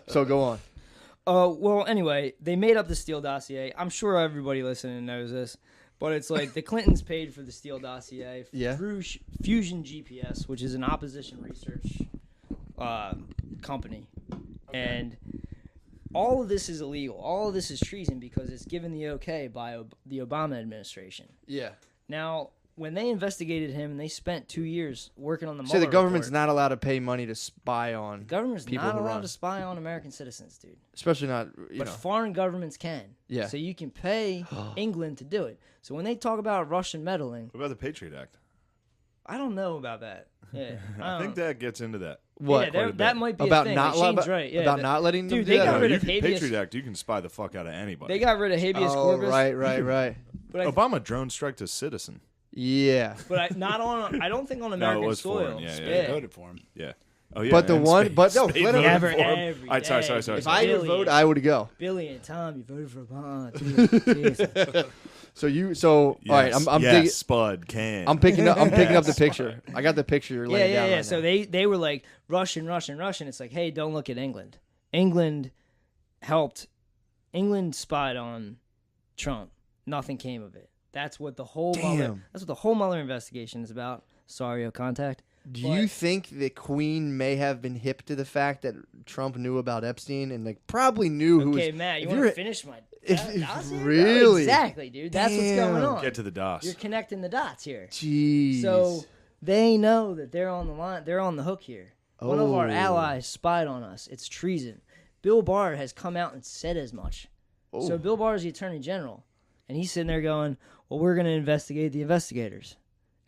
So go on. Well, anyway, they made up the Steele dossier. I'm sure everybody listening knows this, but it's like the Clintons paid for the Steele dossier Yeah. through Fusion GPS, which is an opposition research company. And all of this is illegal. All of this is treason because it's given the okay by the Obama administration. Yeah. Now, when they investigated him, and they spent 2 years working on the So Mueller the government's report, not allowed to pay money to spy on government's people not who allowed run. to spy on American citizens, dude. Especially not, But foreign governments can. Yeah. So you can pay England to do it. So when they talk about Russian meddling, What about the Patriot Act? I don't know about that. Yeah, I think that gets into that. what? Yeah, there- that might be about a thing. not Like, let- Shane's right. Yeah, about that- not letting them Dude, do they that? got rid you of can, habeas. Patriot Act, you can spy the fuck out of anybody. They got rid of habeas Oh, corpus. right. But I, Obama drone strike a citizen. Yeah. but I, not on. I don't think on American was soil. foreign. Yeah, They voted for him. Yeah. Oh yeah. But the and one- Spain- but no, Spain let him- voted Never, for him. every All right, sorry. day. If I would Billy. vote, I would go. Billy and Tom, you voted for Obama. Jesus. All right, I'm yes, digging, Spud can. I'm picking up the picture. I got the picture you're Yeah, laying down yeah. right So now. they were like Russian. It's like, hey, don't look at England. England helped. England spied on Trump. Nothing came of it. That's what the whole Mueller investigation is about. Sorry, no contact. Do you think the Queen may have been hip to the fact that Trump knew about Epstein and like probably knew who was? Okay, Matt, you if want you're- to finish my? if dots here, bro? really? Exactly, dude. That's what's going Damn. on. Get to the DOS. You're connecting the dots here. Jeez. So they know that they're on the line. They're on the hook here. One of our Oh. allies spied on us. It's treason. Bill Barr has come out and said as much. So Bill Barr is the Attorney General, and he's sitting there going, "Well, we're going to investigate the investigators."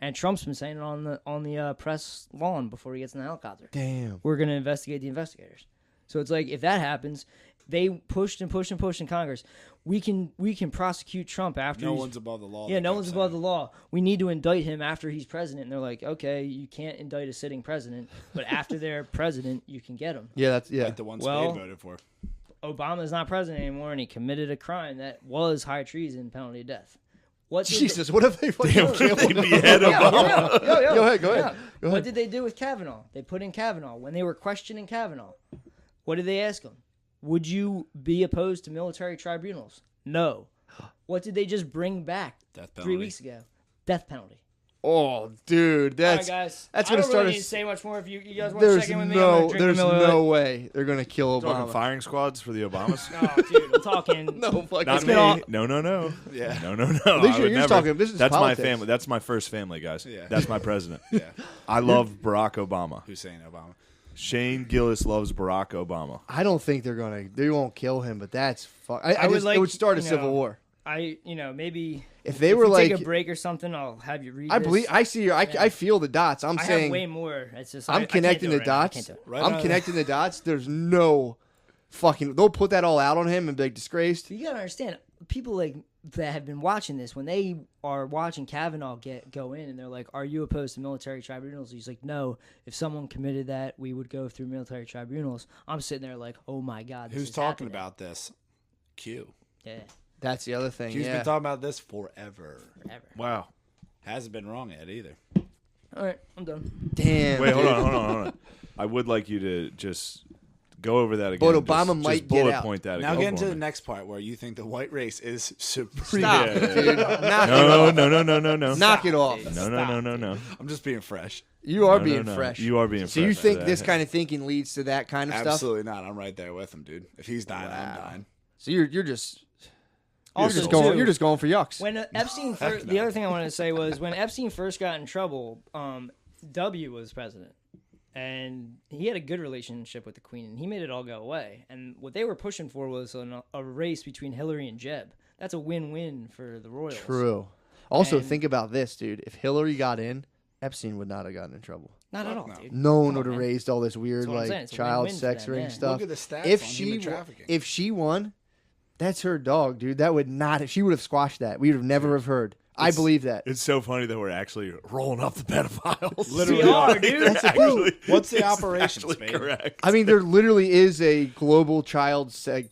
And Trump's been saying it on the press lawn before he gets in the helicopter. Damn. We're going to investigate the investigators. So it's like if that happens, they pushed and pushed and pushed in Congress. We can prosecute Trump after No he's one's above the law. yeah, no one's above the law. We need to indict him after he's president. And they're like, okay, you can't indict a sitting president, but after they're president, you can get him. Yeah, that's Like the one Well- Spade voted for. Obama's not president anymore, and he committed a crime that was high treason, penalty of death. What did Jesus. What if they fucking killed They'd him? behead Obama. Go ahead. Go ahead. What did they do with Kavanaugh? They put in Kavanaugh. When they were questioning Kavanaugh, what did they ask him? Would you be opposed to military tribunals? No. What did they just bring back Death 3 penalty. weeks ago? Death penalty. Oh, dude, that's All right, guys. that's I gonna don't start really a- need to say much more. If you guys want to there's check in with me, I'm gonna drink there's a Miller no Lite. way they're gonna kill Talking Obama. firing squads for the Obamas. Oh, dude, I'm talking. No fucking. Not been me. all- No. Yeah. No. least I would you're never. talking business That's politics. my family. That's my first family, guys. Yeah. That's my president. Yeah. I love Barack Obama. Hussein Obama. Shane Gillis loves Barack Obama. I don't think they won't kill him, but that's fuck. I would just, like, it would start a you civil know, war. Maybe If they were we like, take a break or something, I'll have you read. I this. believe I see you. I feel the dots. I'm I saying have way more. It's just I'm I connecting can't do the it right now. I dots. can't do it. Right I'm on. connecting the dots. There's no fucking. They'll put that all out on him and be like disgraced. You gotta understand, people like that have been watching this when they are watching Kavanaugh go in, and they're like, "Are you opposed to military tribunals?" He's like, "No. If someone committed that, we would go through military tribunals." I'm sitting there like, "Oh my god, this Who's is talking happening." about this? Q. Yeah, That's the other thing. Q's Yeah. been talking about this forever. forever. Wow. Hasn't been wrong yet either. All right, I'm done. Damn. Wait, hold dude. on. I would like you to just go over that again. But Obama Just might bullet get out. point that Now again. get into for the me. next part where you think the white race is supreme. Stop, Yeah. dude. Knock it No. off. No. Knock it off. No. I'm just being fresh. You are No, being no. fresh. You are being So fresh. you think Yeah. this kind of thinking leads to that kind of stuff? Absolutely not. I'm right there with him, dude. If he's dying, I'm dying. So you're just Also, going. too, You're just going for yucks. When Epstein first, the other thing I wanted to say was when Epstein first got in trouble, W was president, and he had a good relationship with the Queen, and he made it all go away. And what they were pushing for was a race between Hillary and Jeb. That's a win-win for the royals. True. Also, And- think about this, dude. If Hillary got in, Epstein would not have gotten in trouble. Not at Fuck all, no. dude. No one Come would on, have man. raised all this weird That's what I'm saying. like It's a child win-win for sex them, ring yeah. stuff. Look at the stats if on she human trafficking. if she won, that's her dog, dude. That would not. She would have squashed that. We would have never have heard. I believe that. It's so funny that we're actually rolling up the pedophiles. Literally We are, Like, dude. they're That's actually- What's the it's operation, actually Spade? correct. I mean, there literally is a global child sex.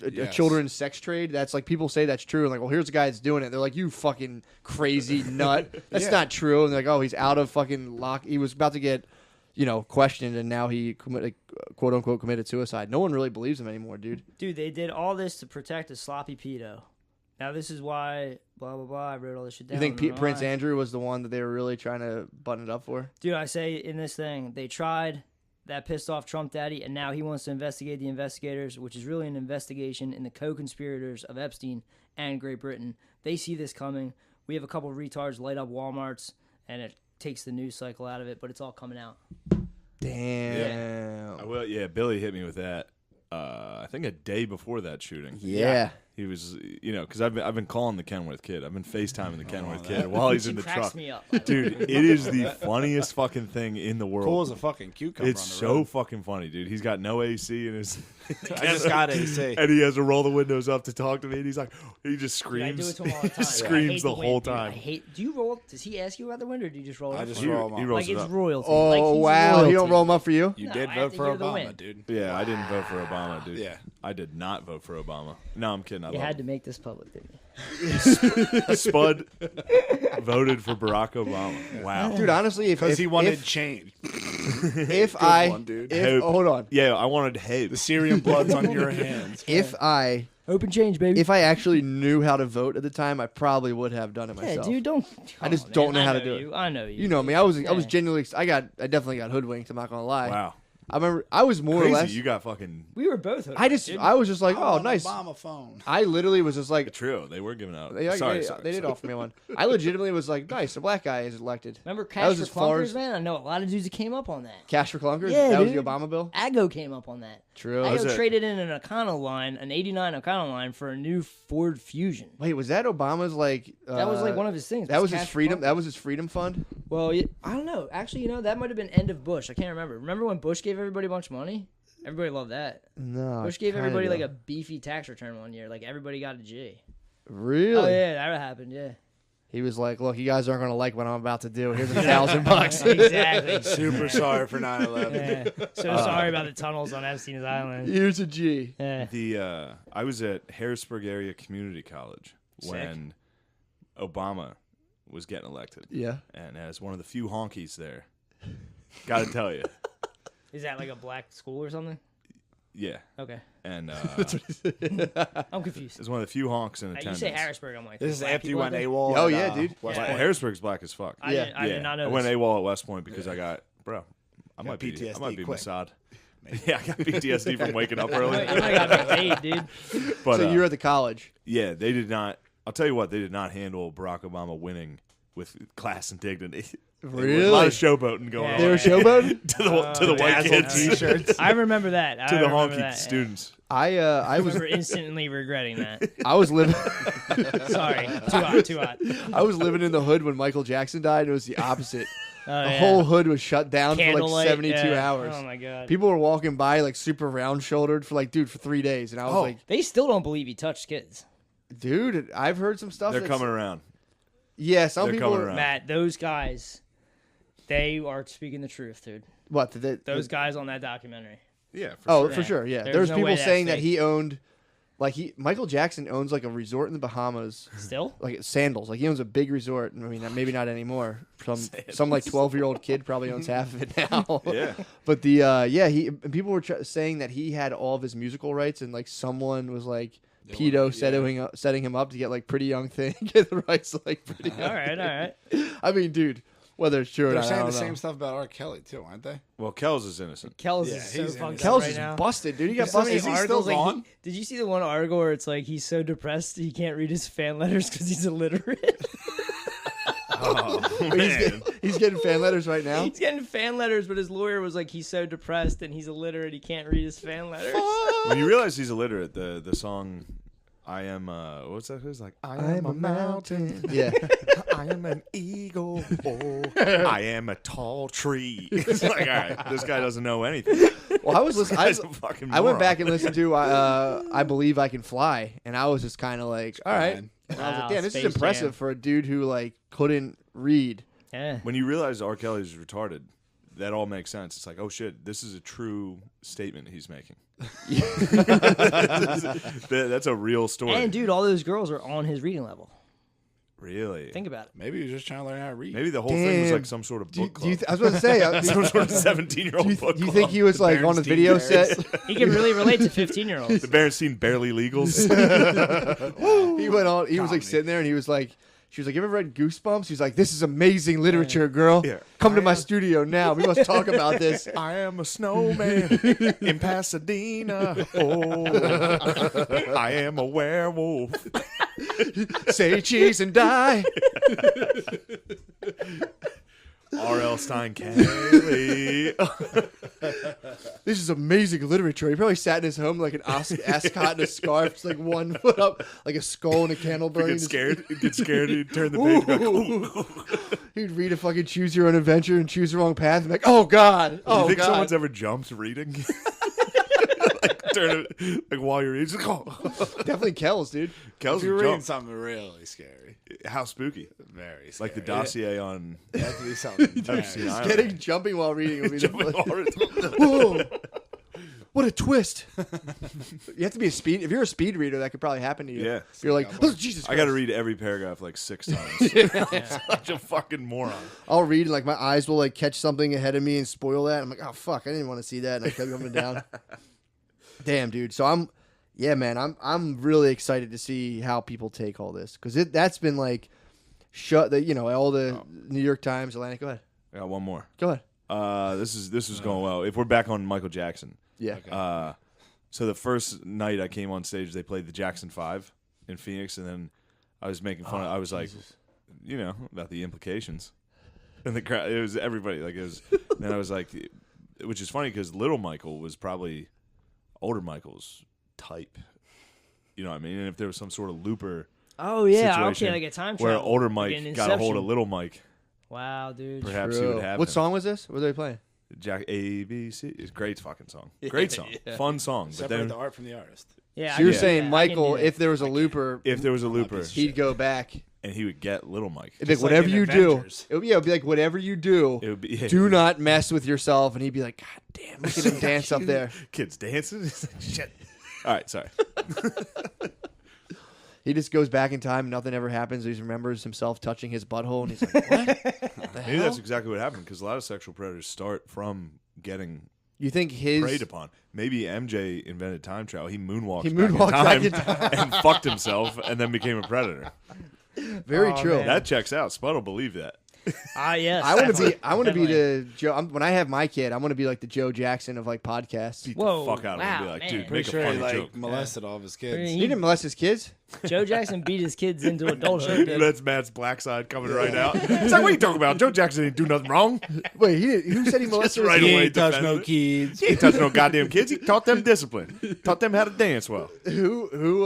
A Yes. children's sex trade. That's like people say that's true, and like, well, here's a guy that's doing it. They're like, you fucking crazy nut. That's Yeah. not true. And they're like, oh, he's out of fucking lock. He was about to get, questioned, and now he committed, quote unquote, committed suicide. No one really believes him anymore, dude. Dude, they did all this to protect a sloppy pedo. Now this is why blah blah blah. I wrote all this shit down. You think I don't know Prince why. Andrew was the one that they were really trying to button it up for? Dude, I say in this thing, they tried. That pissed off Trump Daddy, and now he wants to investigate the investigators, which is really an investigation in the co-conspirators of Epstein and Great Britain. They see this coming. We have a couple retards light up Walmarts, and it takes the news cycle out of it, but it's all coming out. Damn. Billy hit me with that. I think a day before that shooting. Yeah. He was, because I've been calling the Kenworth kid. I've been FaceTiming the Kenworth kid while he's in the cracks truck. me up. Dude, it is the funniest fucking thing in the world. Cool as a fucking cucumber. It's on the so road. fucking funny, dude. He's got no AC in his. I just got AC. And he has to roll the windows up to talk to me. And he's like, he just Dude, I do screams. it to him all the time. Screams I hate the whole wind, dude. time. Do you roll? Does he ask you about the wind, or do you just roll it? I up just for him? roll them He up. rolls Like it it's up. royalty. Oh, like he's wow. royalty. He don't roll them up for you? You No, did I have vote to for hear the Obama, wind. dude. Yeah, I didn't vote for Obama, dude. Yeah. I did not vote for Obama. No, I'm kidding. I You love had to him. make this public, didn't you? Spud voted for Barack Obama. Wow. Dude, honestly, Because he wanted if, change. if Good I, one, dude. if, hold on. Yeah, I wanted Habe. The Syrian blood's on your hands. If I Open change, baby. If I actually knew how to vote at the time, I probably would have done it yeah, myself. dude, don't. I just man, don't know how to do it. you. I know you. You know me. I was Yeah. genuinely. I definitely got hoodwinked. I'm not gonna lie. Wow. I remember. I was more Crazy. or less. You got fucking We were both. I was just like, oh, an nice. Obama phone. I literally was just like, trio. They were giving out. they did offer me one. I legitimately was like, nice. A black guy is elected. Remember That Cash was for as far Clunkers, as- man? I know a lot of dudes that came up on that. Cash for clunkers. Yeah, that was the dude. Obama bill. Aggo came up on that. True. was Aggo it? traded in an Econo line, an '89 Econo line, for a new Ford Fusion. Wait, was that Obama's like? That was like one of his things. That was his Cash for freedom. Clunkers. That was his freedom fund. Well, I don't know. Actually, that might have been end of Bush. I can't remember. Remember when Bush gave everybody a bunch of money? Everybody loved that. No. Bush gave kinda everybody like don't. a beefy tax return one year. Like everybody got a G. Really? Oh yeah, that happened. Yeah. He was like, "Look, you guys aren't gonna like what I'm about to do. Here's $1,000." Exactly. Super sorry for 9/11. Yeah. So sorry about the tunnels on Epstein's Island. Here's a G. Yeah. I was at Harrisburg Area Community College when Obama was getting elected, Yeah. and as one of the few honkies there, got to tell you, Is that like a black school or something? yeah, Okay. and I'm confused. as one of the few honks in You attendance. say Harrisburg, I'm like, This is black after you people out went there? AWOL. Oh, at, yeah, dude. West Yeah. Point. Harrisburg's black as fuck. I, Yeah. did, I did not know I went this. AWOL at West Point because I got I might be PTSD quick. Mossad. Yeah, I got PTSD from waking up You early. might have got paid, dude. But So you were at the college. yeah, they did not. I'll tell you what, they did not handle Barack Obama winning with class and dignity. Really? A lot of showboating going Yeah. on. They were showboating. to the white Dazzled kids, T-shirts. I remember that. I to the remember honky that, yeah. students. I I was remember instantly regretting that. I was living Sorry, too hot. I was living in the hood when Michael Jackson died. It was the opposite. Oh, The yeah. whole hood was shut down for Candlelight, like 72 yeah. hours. Oh my god. People were walking by like super round shouldered for 3 days, and I was Oh. like, They still don't believe he touched kids. dude, I've heard some stuff. They're that's- coming around. Yeah, some They're people. coming around. Matt, those guys, they are speaking the truth, dude. What? Those guys on that documentary. Yeah. Oh, sure. for Yeah. sure. Yeah, There's there's no people way that's saying that fake. he owned, Michael Jackson owns like a resort in the Bahamas, Still? like Sandals. Like he owns a big resort. I mean, maybe not anymore. Some like 12-year-old kid probably owns half of it now. Yeah. But people were saying that he had all of his musical rights, and like someone was like pedo setting him up to get like Pretty Young Thing, get the rights to like Pretty Young. All right. I mean, dude, whether it's true or They're not, I saying don't the know. same stuff about R. Kelly too, aren't they? Well, Kells is innocent. Kells Yeah, is so he's fucked Kells up right is now. busted, dude. He got There's so many busted. Is he still articles, like, gone? did you see the one article where it's like he's so depressed he can't read his fan letters because he's illiterate? Oh man. He's getting fan letters right now. He's getting fan letters, but his lawyer was like, he's so depressed and he's illiterate he can't read his fan letters. When you realize he's illiterate, the song I am what's that? Who's like I am a mountain. Yeah. I am an eagle. I am a tall tree. It's like, all right, this guy doesn't know anything. Well, I was listening. Guy's a fucking I went moron. back and listened to I Believe I Can Fly, and I was just kind of like, all right. Fine. And I was like, Wow, damn, this is Space impressive Jam. for a dude who like couldn't read. Yeah. When you realize R. Kelly's retarded, that all makes sense. It's like, oh shit, this is a true statement he's making. That's a real story. And dude, all those girls are on his reading level. Really? Think about it. Maybe he was just trying to learn how to read. Maybe the whole thing was Damn. like some sort of Do you, book do you club. I was about to say, Some sort of 17-year-old book do you club. think he was like on a Berenstein video Bears. set? He can really relate to 15-year-olds. The Berenstein Barely Legals. He went on. He was like Comedy. sitting there, and he was like, She was like, "You ever read Goosebumps?" She's like, "This is amazing literature, girl. Yeah. Come to my studio now. We must talk about this." I am a snowman in Pasadena. Oh, I am a werewolf. Say cheese and die. R.L. Stein Kelly. This is amazing literature. He probably sat in his home like an ascot in a scarf, just like 1 foot up, like a skull and a candle burning. Get scared. He'd turn the page. Back. Ooh. He'd read a fucking Choose Your Own Adventure and choose the wrong path. And like, oh god, Do oh you think god. someone's ever jumped reading? Turn it like while you're reading. Definitely Kells, dude. Kells You're would reading jump. something really scary. How spooky? Very scary. Like the dossier on. It has to be something Epstein intense. Island. Jumping while reading would be Jumping the Whoa. What a twist. You have to be a speed. If you're a speed reader, that could probably happen to you. Yeah. You're like, oh, Jesus Christ. I got to read every paragraph like 6 times. Such a fucking moron. I'll read and like my eyes will like catch something ahead of me and spoil that. I'm like, oh fuck, I didn't want to see that, and I kept going down. Damn, dude. So I'm really excited to see how people take all this because that's been like all the New York Times, Atlantic. Go ahead. I got one more. Go ahead. This is going well. If we're back on Michael Jackson. Yeah. Okay. So the first night I came on stage, they played the Jackson 5 in Phoenix, and then I was making fun. I was like, about the implications, and the crowd. It was everybody. Like it was. Then I was like, which is funny because little Michael was probably older Michael's type. You know what I mean? And if there was some sort of looper, Oh yeah, situation okay, like a time where travel. older like Mike an got a hold of Inception. little Mike, Wow, dude. perhaps he True. would have What him. song was this? What were they playing? Jack ABC is a great fucking song. Great song. Fun song. But Separate then the art from the artist. Yeah, So you're I can saying do that. Michael, I can do if there was a looper, if there was a looper piece of he'd go back. and he would get little Mike, It'd be like, Just like whatever in you do. Avengers. It'd be like, whatever you do, it would be do not mess with yourself. And he'd be like, God damn, look at him dance up there. kids dancing. It's like, shit. All right, sorry. He just goes back in time and nothing ever happens. He just remembers himself touching his butthole and he's like, what? Maybe that's exactly what happened because a lot of sexual predators start from getting You think his... preyed upon. Maybe MJ invented time travel. He moonwalked, He moonwalked back in back time, and fucked himself and then became a predator. Very Oh, true. man. That checks out. Spud will believe that. Yes. I want that's to be. it. I want to be Definitely. the Joe. when I have my kid, I want to be like the Joe Jackson of like podcasts. Beat Whoa, the fuck out of him and be wow, like, man. dude, Pretty make sure a he funny like joke. molested all of his I kids. mean, He didn't molest his kids. Joe Jackson beat his kids into adulthood. dude. That's Matt's black side coming right out. It's like, what are you talking about? Joe Jackson didn't do nothing wrong. Wait, who said he molested? right his He away ain't touched defended no it. kids. He ain't touched no goddamn kids. He taught them discipline. Taught them how to dance well. Who?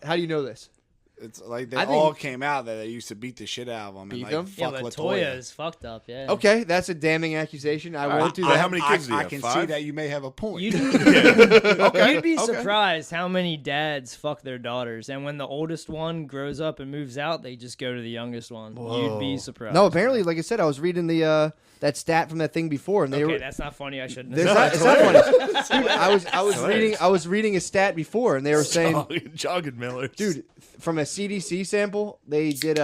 How do you know this? It's like they I think- all came out that they used to beat the shit out of them. Beat and, them? like, Yeah, fuck but Latoya. Toya is fucked up. Yeah. Okay, that's a damning accusation. I won't do that. how many kids do you I have? can 5? see that you may have a point. You'd be surprised how many dads fuck their daughters, and when the oldest one grows up and moves out, they just go to the youngest one. You'd be surprised. No, apparently, like I said, I was reading the that stat from that thing before, and they Okay, were. that's not funny. I shouldn't. There's have not, it's not funny. Dude, I was reading a stat before, and they were saying, Jogging Miller. dude, from a CDC sample, they did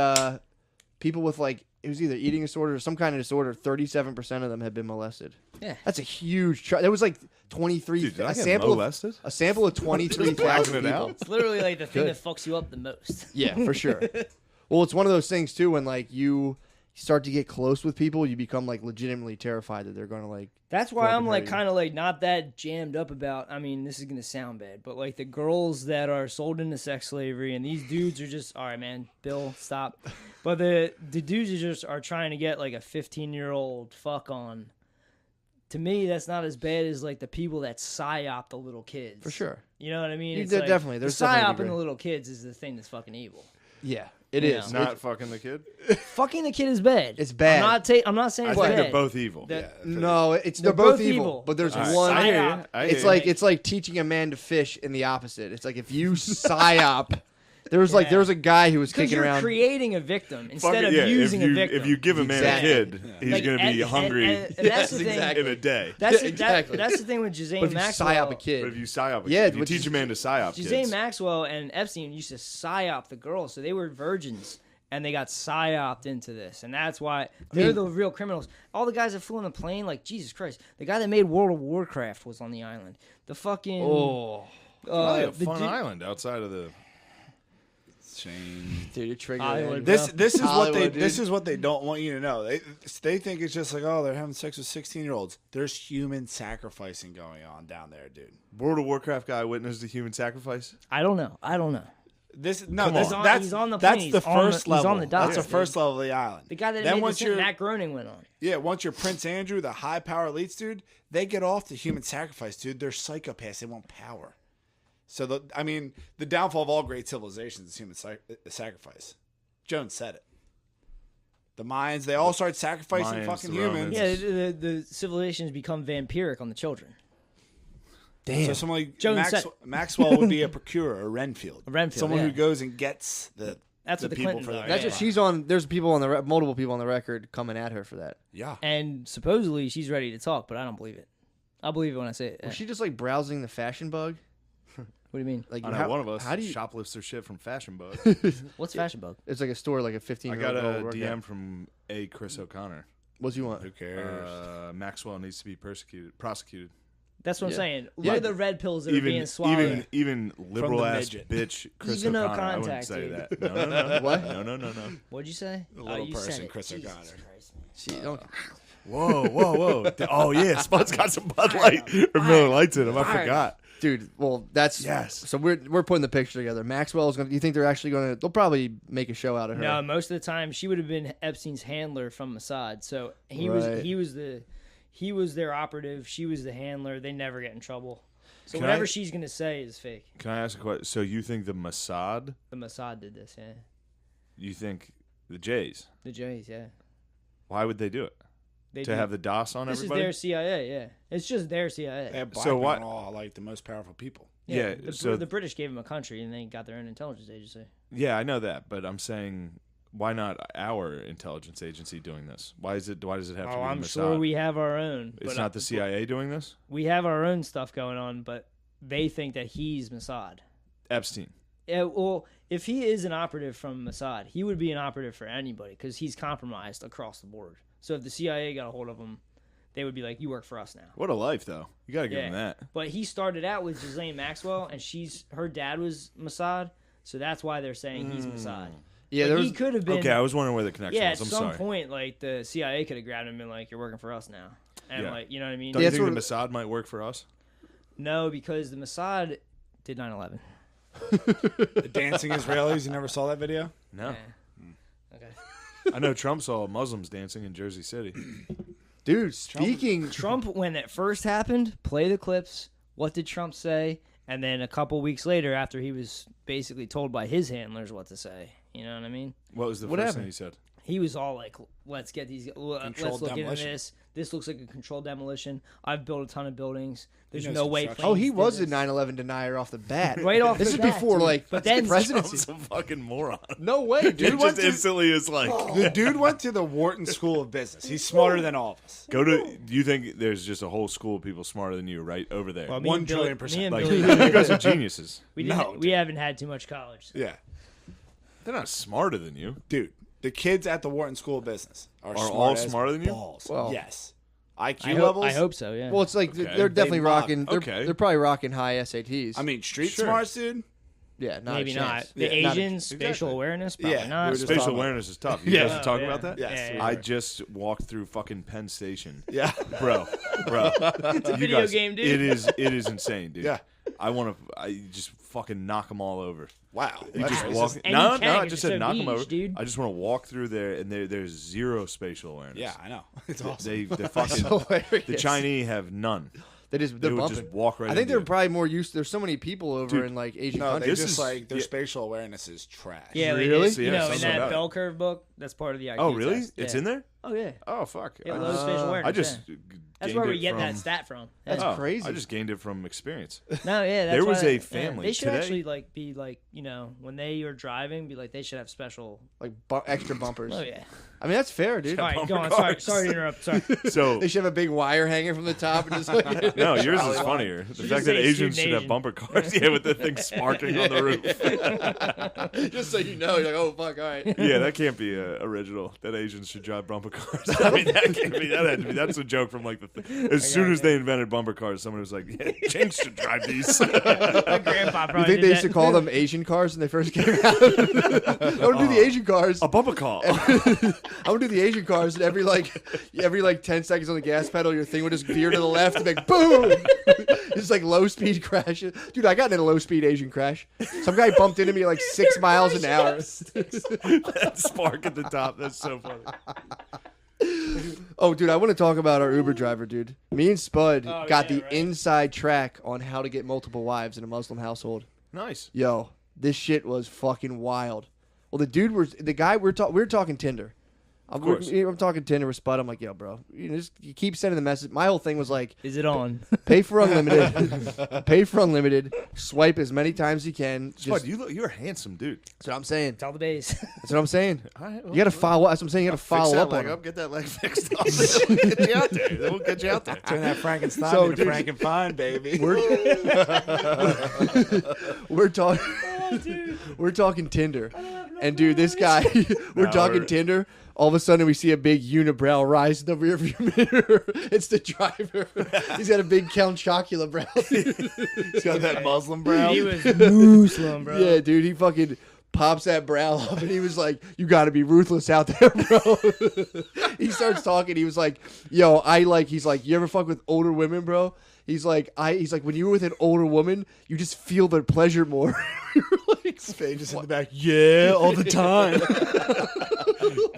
people with like it was either eating disorder or some kind of disorder. 37% of them had been molested. Yeah. That's a huge. There was like 23. Dude, did I a get sample molested? a sample of 23,000 Blacking it people. out? It's literally like the thing Good. that fucks you up the most. Yeah, for sure. Well, it's one of those things too when like you start to get close with people, you become like legitimately terrified that they're going to like. That's why Fucking I'm like hurt you. kind of like not that jammed up about. I mean, this is gonna sound bad, but like the girls that are sold into sex slavery, and these dudes are just all right, man. Bill, stop. But the dudes are trying to get like a 15-year-old fuck on. To me, that's not as bad as like the people that psyop the little kids. For sure. You know what I mean? You It's did- like, definitely. There's the definitely a psyoping degree. the little kids is the thing that's fucking evil. Yeah, it Yeah. is. Not fucking the kid? Fucking the kid is bad. It's bad. I'm not saying I it's think bad. they're both evil. That- No, they're They're both both evil, evil. but there's All right. one. I hear you. Psyop. I hear It's you. like teaching a man to fish in the opposite. It's like if you psyop. There was Yeah. a guy who was Because kicking you're around. creating a victim instead Fucking- of yeah, using if you, a victim. If you give a man Exactly. a kid, he's Like, going to be and- hungry and that's the thing. exactly. in a day. That's Exactly. that's the thing with Jazane but if you Maxwell. psyop a But kid, if you psyop a Yeah, kid, you which teach is- a man to psyop Jazane kids. Maxwell and Epstein used to psyop the girls, so they were virgins, and they got psyoped into this, and that's why they're the real criminals. All the guys that flew on the plane, like Jesus Christ, the guy that made World of Warcraft was on the island. The fucking Probably a the fun dude- island outside of the... Shane. Dude, you're triggering. Hollywood, This is Hollywood, this dude. is what they don't want you to know. They think it's just like, oh, they're having sex with 16-year-olds. There's human sacrificing going on down there, dude. World of Warcraft guy witnessed a human sacrifice. I don't know. That's He's on the plane. the first level. He's on the dock. That's the first level of the island. The guy that then made once the you're Matt Groening went on. yeah, once you're Prince Andrew, the high power elites, dude, they get off the human sacrifice, dude. They're psychopaths. They want power. So the downfall of all great civilizations is human sacrifice. Jones said it. The Mayans, they all started sacrificing Mayans, fucking the humans. Romans. Yeah, the civilizations become vampiric on the children. Damn. So someone like Jones said- Maxwell would be a procurer, a Renfield. Renfield, Someone yeah. who goes and gets the That's what the people Clintons for are, the That's yeah. what she's on. There's people on the multiple people on the record coming at her for that. Yeah. And supposedly she's ready to talk, but I don't believe it. I believe it when I say it. Yeah. Was she just like browsing the fashion bug? What do you mean? Like I know how, one of us How do you? shoplifts their shit from Fashion Bug. What's Fashion Bug? It's like a store, like a 15. I got a DM from a Chris O'Connor. What do you want? Who cares? Maxwell needs to be prosecuted. That's what I'm Yeah. saying. Look Yeah. at the red pills that are being Even swallowed. even liberal ass midget. bitch Chris Even no O'Connor. I wouldn't contact, say dude. that. No. What? No. What'd you say? The little you person, said it. Chris Jesus O'Connor. Christ, man. See, don't. Whoa. Oh yeah, Spud's got some Bud Light or Miller Lights in him. I forgot. Dude, well, that's Yes. So we're putting the picture together. Maxwell's gonna. You think they're actually gonna? They'll probably make a show out of her. No, most of the time she would have been Epstein's handler from Mossad. So he Right. he was their operative. She was the handler. They never get in trouble. So Can whatever I- she's gonna say is fake. Can I ask a question? So you think the Mossad? The Mossad did this, yeah. You think the Jays? The Jays, yeah. Why would they do it? They To do- have the DOS on this everybody? is their CIA, yeah. It's just their CIA. They have black So men what- are all like the most powerful people. Yeah, the, so- the British gave them a country and they got their own intelligence agency. Yeah, I know that, but I'm saying, why not our intelligence agency doing this? Why does it have to be the I'm Mossad? sure we have our own. It's but, not the CIA doing this. We have our own stuff going on, but they think that he's Mossad. Epstein. Yeah, well, if he is an operative from Mossad, he would be an operative for anybody because he's compromised across the board. So if the CIA got a hold of him, they would be like, "You work for us now." What a life, though. You gotta give him that. But he started out with Ghislaine Maxwell, and her dad was Mossad, so that's why they're saying he's Mossad. Yeah, But there was. he could have been. Okay, I was wondering where the connection Yeah, was. at I'm some sorry. point, like the CIA could have grabbed him and been like, "You're working for us now," and Yeah. like, you know what I mean? Don't Yeah, you that's think the what- Mossad might work for us? No, because the Mossad did 9/11. The dancing Israelis, you never saw that video? No. Yeah. Okay. I know Trump saw Muslims dancing in Jersey City. Dude, speaking. Trump, when it first happened, play the clips. What did Trump say? And then a couple weeks later, after he was basically told by his handlers what to say, you know what I mean? What was the What first happened? thing he said? He was all like, "Let's get these. Let's Controlled look into demolition. this. This looks like a controlled demolition. I've built a ton of buildings. There's knows no way." construction. Oh, he planes was did a this." 9/11 denier off the bat. Right off This the is bat, before dude. like But then presidency. Trump's a fucking moron. No way, dude. Dude went just to- instantly is like, The dude went to the Wharton School of Business. He's smarter than all of us. go to. Do you think there's just a whole school of people smarter than you right over there? Well, me 1 and Billy- trillion percent. me and Like, Billy- you guys are geniuses. we No, we haven't had too much college. Yeah. They're not smarter than you. Dude, the kids at the Wharton School of Business are all smart as smarter than you? balls. Well- yes. IQ I levels? hope so. Yeah. Well, it's like Okay. they're definitely They mock. rocking. They're, Okay. they're probably rocking high SATs. I mean, street Sure. smarts, dude. yeah, not maybe a not. chance. The Yeah, Asians, spatial Exactly. awareness, probably Yeah, not. we were just Spatial talking about awareness is tough. You Yeah. guys are talking Yeah. about that? Yes, Yeah, we yeah. I were. just walked through fucking Penn Station. Yeah. Bro. It's a You video guys- game, dude. It is insane, dude. Yeah. I just fucking knock them all over. Wow. You That's just racist. walk. And No, you can, I 'cause just it's said so knock them niche, over. dude. I just want to walk through there, and there's zero spatial awareness. Yeah, I know. It's awesome. They fucking Hilarious. the Chinese have none. They They they're would bumping. just walk right. I think into they're it. probably more used. There's so many people over Dude, in like Asian No, they countries. just is- like their yeah. spatial awareness is trash. Yeah, like Really? this, So, you yeah, know, in something that about it. bell curve book, that's part of the IQ Oh, really? test. It's Yeah. in there? Oh yeah. Oh, fuck. Yeah, low spatial awareness. I just yeah. gained That's where we it get from, that stat from. That's Yeah. crazy. I just gained it from experience. No, yeah, that's There was why- a yeah, family They should today- actually like be like, you know, when they are driving, be like they should have special. like extra bumpers. Oh yeah. I mean, that's fair, dude. All right, bumper go on. cars. Sorry to interrupt. Sorry. So They should have a big wire hanging from the top and just like. no, yours is funnier. The fact that say Asians student should have Asian. bumper cars, yeah, with the thing sparking on the roof. Just so you know, you're like, oh fuck, all right. Yeah, that can't be original. That Asians should drive bumper cars. I mean, that can't be. That had to be. That's a joke from like the. As soon as they invented bumper cars, someone was like, "Yeah, Jinx should drive these." My grandpa You probably think they did used to that. call them Asian cars when they first came out? I want to do the Asian cars. A bumper car. I want to do the Asian cars, and every 10 seconds on the gas pedal, your thing would just veer to the left and like boom. It's like low speed crashes. Dude, I got in a low speed Asian crash. Some guy bumped into me like 6 miles an hour. That spark at the top. That's so funny. Oh, dude, I want to talk about our Uber driver, dude. Me and Spud Oh, got yeah, the right. inside track on how to get multiple wives in a Muslim household. Nice. Yo, this shit was fucking wild. Well, the guy we're talking Tinder. course. I'm talking Tinder with Spud. I'm like, yo, bro, you keep sending the message. My whole thing was like, Is it on? pay for unlimited, swipe as many times you can. Spud, you're a handsome dude. That's what I'm saying. Tell the base. That's what I'm saying. All right, well, You got to follow. That's what I'm saying. You got to follow up on leg it. Get that leg fixed up. We'll get you out there. We'll get you out there. Turn that Frankenstein So, into dude- Frankenfine, baby. We're talking. We're talking Tinder, and dude, this guy. We're talking Tinder. All of a sudden, we see a big unibrow rise in the rearview mirror. It's the driver. He's got a big Count Chocula brow. He's got that Muslim brow. He was Muslim, bro. Yeah, dude, he fucking pops that brow up, and he was like, "You got to be ruthless out there, bro." He starts talking. He was like, "Yo, He's like, you ever fuck with older women, bro?" He's like, when you were with an older woman, you just feel their pleasure more. Like, Spade just in the back. Yeah, all the time.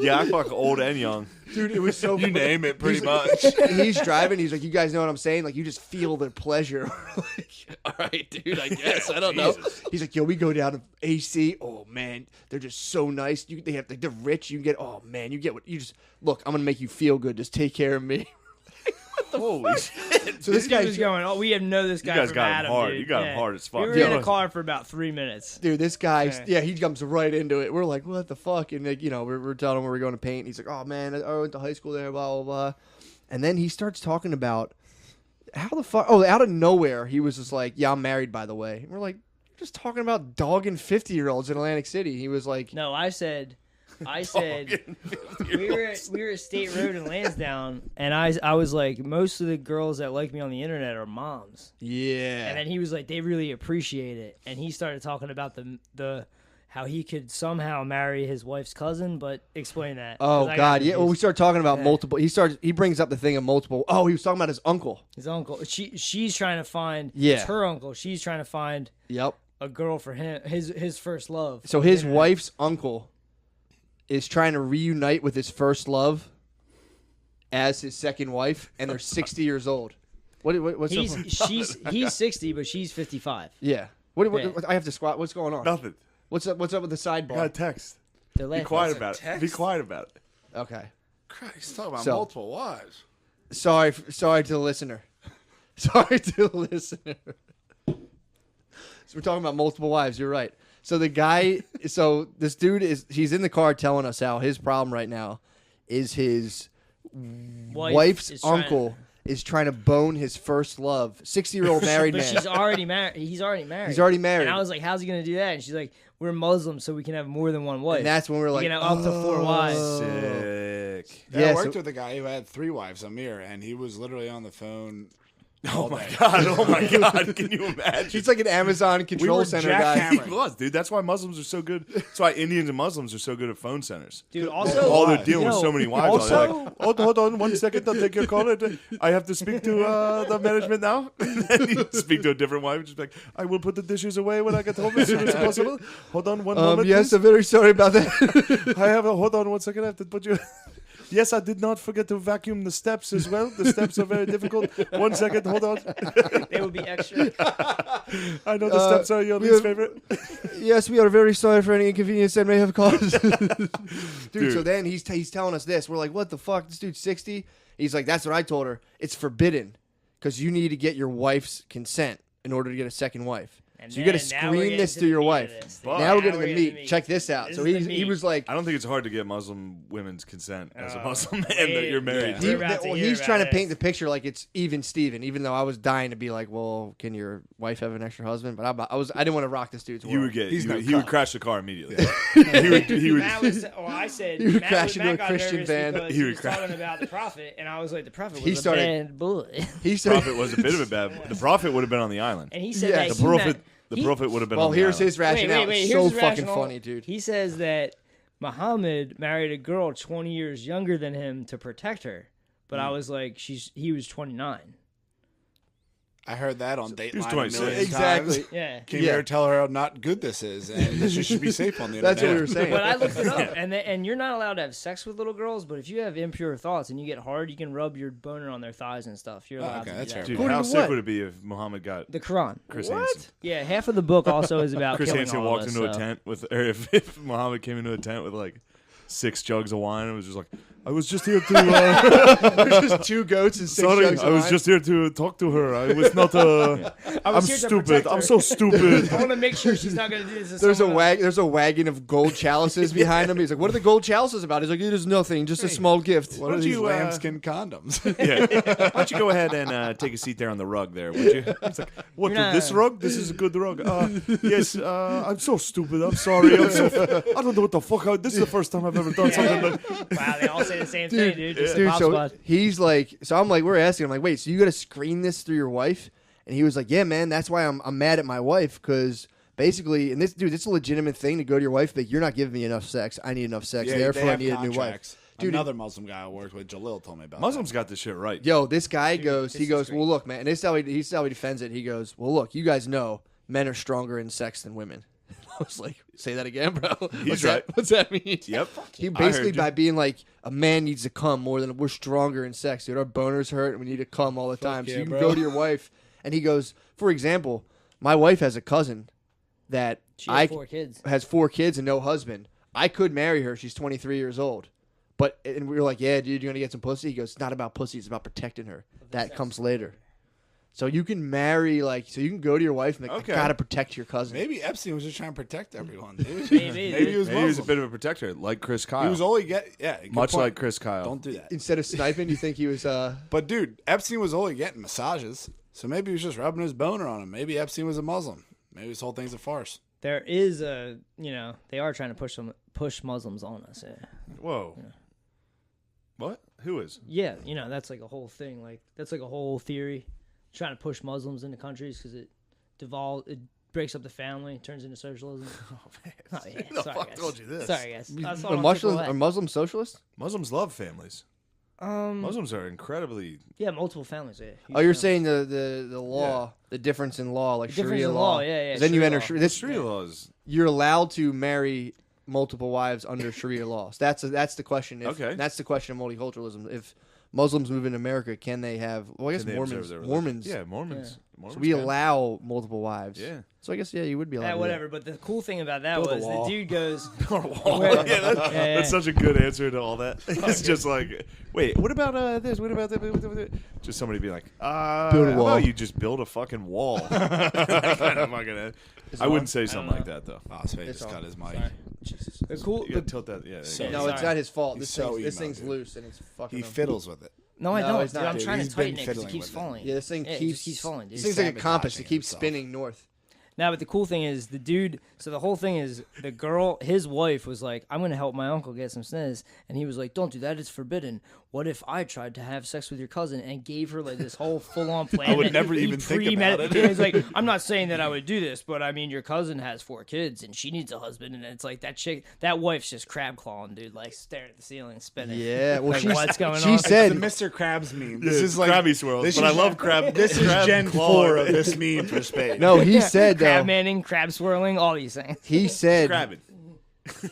Yeah, I fuck old and young. dude, it was so. You name it, pretty He's much. like- He's driving. He's like, you guys know what I'm saying? Like, you just feel their pleasure. Like, all right, dude. I guess I don't know. He's like, yo, we go down to AC. Oh man, they're just so nice. They're rich. You get. Oh man, you get what you just look. I'm gonna make you feel good. Just take care of me. Holy shit. So this He guy was going, oh, we have know this guy guys from got him Adam, hard. dude. You got him Yeah. hard as fuck. We were Yeah. in a car for about 3 minutes. Dude, this guy, Okay. yeah, he jumps right into it. We're like, what the fuck? And like, we're telling him where we're going to paint. He's like, oh man, I went to high school there, blah blah blah. And then he starts talking about how the fuck. Oh, out of nowhere, he was just like, yeah, I'm married, by the way. And we're like, just talking about dogging 50-year-olds in Atlantic City. He was like, No, I said, we were at State Road in Lansdowne, and I was like, most of the girls that like me on the internet are moms. yeah. And then he was like, they really appreciate it. And he started talking about the how he could somehow marry his wife's cousin, but explain that. Oh 'Cause I got God, yeah. Well, we confused. start talking about Yeah. multiple. He brings up the thing of multiple. Oh, he was talking about his uncle. His uncle. She's trying to find. Yeah. It's her uncle. She's trying to find Yep. a girl for him. His first love. So on the his internet. wife's uncle is trying to reunite with his first love as his second wife, and they're 60 years old. What's He's 60, but she's 55. yeah. Yeah. I have to squat. What's going on? Nothing. What's up with the sidebar? Got a text. They're Be laughing. quiet about it. text? Be quiet about it. Okay. Christ, he's talking about So- multiple wives. Sorry to the listener. Sorry to the listener. So we're talking about multiple wives. You're right. So the guy, this dude he's in the car telling us how his problem right now is his wife's is trying- uncle is trying to bone his first love. 60-year-old married But man. she's already married. He's already married. He's already married. And I was like, how's he gonna do that? And she's like, we're Muslim, so we can have more than one wife. And that's when we were like, you know, up to 4 wives. Sick. Yeah, Yeah, I worked so- with a guy who had 3 wives, Amir, and he was literally on the phone. Oh my god! Oh my god! Can you imagine? He's like an Amazon We control were center guy. jackhammering. He was, dude. That's why Muslims are so good. That's why Indians and Muslims are so good at phone centers. Dude, also, All they're dealing with yo, so many wives. Also, They're like, hold on 1 second. I'll take your call. I have to speak to the management now. And then you speak to a different wife. Just like, I will put the dishes away when I get home as soon as possible. Hold on one moment. Yes, please. I'm very sorry about that. Hold on 1 second. I have to put you. Yes, I did not forget to vacuum the steps as well. The steps are very difficult. 1 second, hold on. they would be extra. I know the steps are your we least have- favorite. Yes, we are very sorry for any inconvenience that may have caused. dude, Dude. so then he's telling us this. We're like, what the fuck? This dude's 60? He's like, that's what I told her. It's forbidden because you need to get your wife's consent in order to get a second wife. And So you got to then now we're screen getting this to to the your meat of wife. this. Fuck. Now we're getting Now the we're meat. getting the Check this out. This So is the he meat. was like, I don't think it's hard to get Muslim women's consent as a Muslim man wait, that you're married We're to. about to hear he's about trying to this. paint the picture like it's even Steven, even though I was dying to be like, well, can your wife have an extra husband? But I didn't want to rock this dude's world. You would get. He's no He would cuck. crash the car immediately. He would. Matt was, well, I said He would Matt, crash into Matt a got Christian nervous van. because He he would was crash. talking about the prophet, and I was like, the prophet He was started- a bad boy. He said, Prophet was a bit of a bad. The prophet would have been on the island. And he said Yeah. that The he prophet. meant- The he- prophet would have been. well, on the here's island. his rationale. Wait, It's here's so his fucking rationale. funny, dude. He says that Muhammad married a girl 20 years younger than him to protect her. But I was like, he was 29. I heard that on was Dateline a 26. million Exactly. times. Yeah. Came here to tell her how not good this is, and that she should be safe on the internet. That's what we were saying. But I looked it up, and you're not allowed to have sex with little girls. But if you have impure thoughts and you get hard, you can rub your boner on their thighs and stuff. You're allowed okay, to do that's that. fair. Dude, According how to sick what? would it be if Muhammad got The Quran. Chris What? Hansen? Yeah, half of the book also is about Chris killing Hansen all walked of us, into a so. tent with, or if Muhammad came into a tent with like 6 jugs of wine and was just like, I was just here to. There's just 2 goats and 6 Sorry, jugs of I was wine. just here to talk to her. I was not. I'm was here to stupid. protect I'm her. so stupid. I want to make sure she's not going to do this. To There's someone else. there's a wagon of gold chalices behind him. He's like, "What are the gold chalices about?" He's like, "It is nothing, just a small gift." What are these lambskin condoms? Yeah. Why don't you go ahead and take a seat there on the rug there, would you? It's like, what, You're not- this rug? This is a good rug. Yes, I'm so stupid. I'm sorry. I don't know what the fuck. This is the first time I've ever done something like Wow, they all say the same thing, dude. Just the Dude, pop so squad. he's like, so I'm like, we're asking him like, wait, so you got to screen this through your wife? And he was like, yeah, man, that's why I'm mad at my wife because basically, and this dude, it's a legitimate thing to go to your wife, but you're not giving me enough sex. I need enough sex, Yeah, therefore they I have need a new wife. contracts. Dude, Another Muslim guy I worked with, Jalil, told me about Muslims got this shit right. Yo, this guy goes, this he is goes, great. well, look, man, and this is how he defends it. He goes, well, look, you guys know men are stronger in sex than women. I was like, say that again, bro. He's right. What's that mean? Yep. He I basically heard you. by being like a man needs to come more than we're stronger in sex, dude. Our boners hurt and we need to come all the time. yeah, so you can bro. go to your wife, and he goes, for example, my wife has a cousin that She has 4 kids. has 4 kids and no husband. I could marry her. She's 23 years old. But and we were like, yeah, dude, you're gonna get some pussy. He goes, it's not about pussy. It's about protecting her. That comes later. So you can marry so you can go to your wife and like, Okay. I gotta protect your cousin. Maybe Epstein was just trying to protect everyone, dude. Maybe. Maybe he was Maybe he was a Muslim. bit of a protector, like Chris Kyle. He was only good much point. like Chris Kyle. Don't do that. Instead of sniping, you think he was But dude, Epstein was only getting massages, so maybe he was just rubbing his boner on him. Maybe Epstein was a Muslim. Maybe this whole thing's a farce. There is a, they are trying to push Muslims on us. Yeah. Whoa. What? Who is? Yeah, that's like a whole thing. Like that's like a whole theory, trying to push Muslims into countries because it breaks up the family, turns into socialism. Oh yeah, the sorry fuck guys. told you this? Sorry guys. That's all are I'm Muslims taking are Muslims socialists? Muslims love families. away. Muslims are incredibly. Yeah, multiple families. Yeah. Oh, you're saying the law, the difference in law, like difference Sharia in law. law, yeah, 'Cause then you Sharia enter law. this. Sharia laws. You're allowed to marry multiple wives under Sharia law. So that's the question. Okay. That's the question of multiculturalism. If Muslims move into America, can they have? Well, I guess Can they observe their religion? Mormons. Yeah, Mormons. So Mormons we can. allow multiple wives. Yeah. So I guess you would be allowed. Yeah, to do whatever. But the cool thing about that Build a was the wall. dude goes. Yeah, that's such a good answer to all that. It's just like, wait, what about this? What about that? Just somebody be like, Build a how wall. about you just build a fucking wall? I wouldn't say something like that though. Oh, Spade It's just on. cut his mic. Sorry. The cool. You gotta tilt that. Yeah. So- yeah. No, it's Sorry. not his fault. He's This so thing's emo, dude. loose and it's fucking. He him. fiddles with it. No, I No, don't. it's Dude, not, I'm dude. trying He's to tighten been it because it fiddling keeps with it. falling. Yeah, this thing Yeah, it keeps just keeps falling, dude. This thing's like a compass. It sabotaging keeps himself. spinning north. Now, but the cool thing is the dude. So the whole thing is the girl, his wife was like, "I'm gonna help my uncle get some sniz," and he was like, "Don't do that. It's forbidden. What if I tried to have sex with your cousin and gave her like this whole full-on plan?" I would that never he even think about it. He's like, "I'm not saying that I would do this, but I mean, your cousin has 4 kids and she needs a husband, and it's like that wife's just crab clawing, dude, like staring at the ceiling, spinning. Yeah, well, Like, she what's going she on? said The Mr. Krabs meme. Yeah, This is like Krabby Swirls, this but I is- love crab. This is crab Gen claw. 4 of this meme for Spade. no. He said crab though. manning, crab swirling, all these things. He said Crabbing.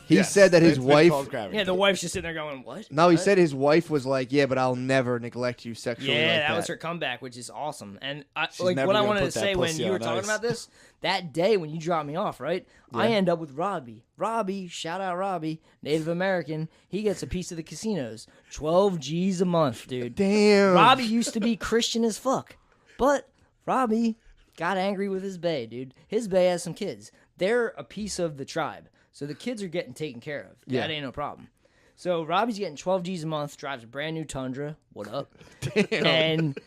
he said that his It's been wife. called crabbing. Yeah, the wife's just sitting there going, "What?" No, he said his wife was like, "Yeah, but I'll never neglect you sexually." Yeah, like that was her comeback, which is awesome. And She's like never what I gonna wanted to put that say when pussy you were on talking ice. about this, that day when you dropped me off, right? I end up with Robbie. Robbie, shout out Robbie, Native American. He gets a piece of the casinos. 12 G's a month, dude. Damn. Robbie used to be Christian as fuck. But Robbie got angry with his bae, dude. His bae has some kids. They're a piece of the tribe, so the kids are getting taken care of. Yeah. That ain't no problem. So Robbie's getting 12 G's a month, drives a brand new Tundra. What up? Damn. And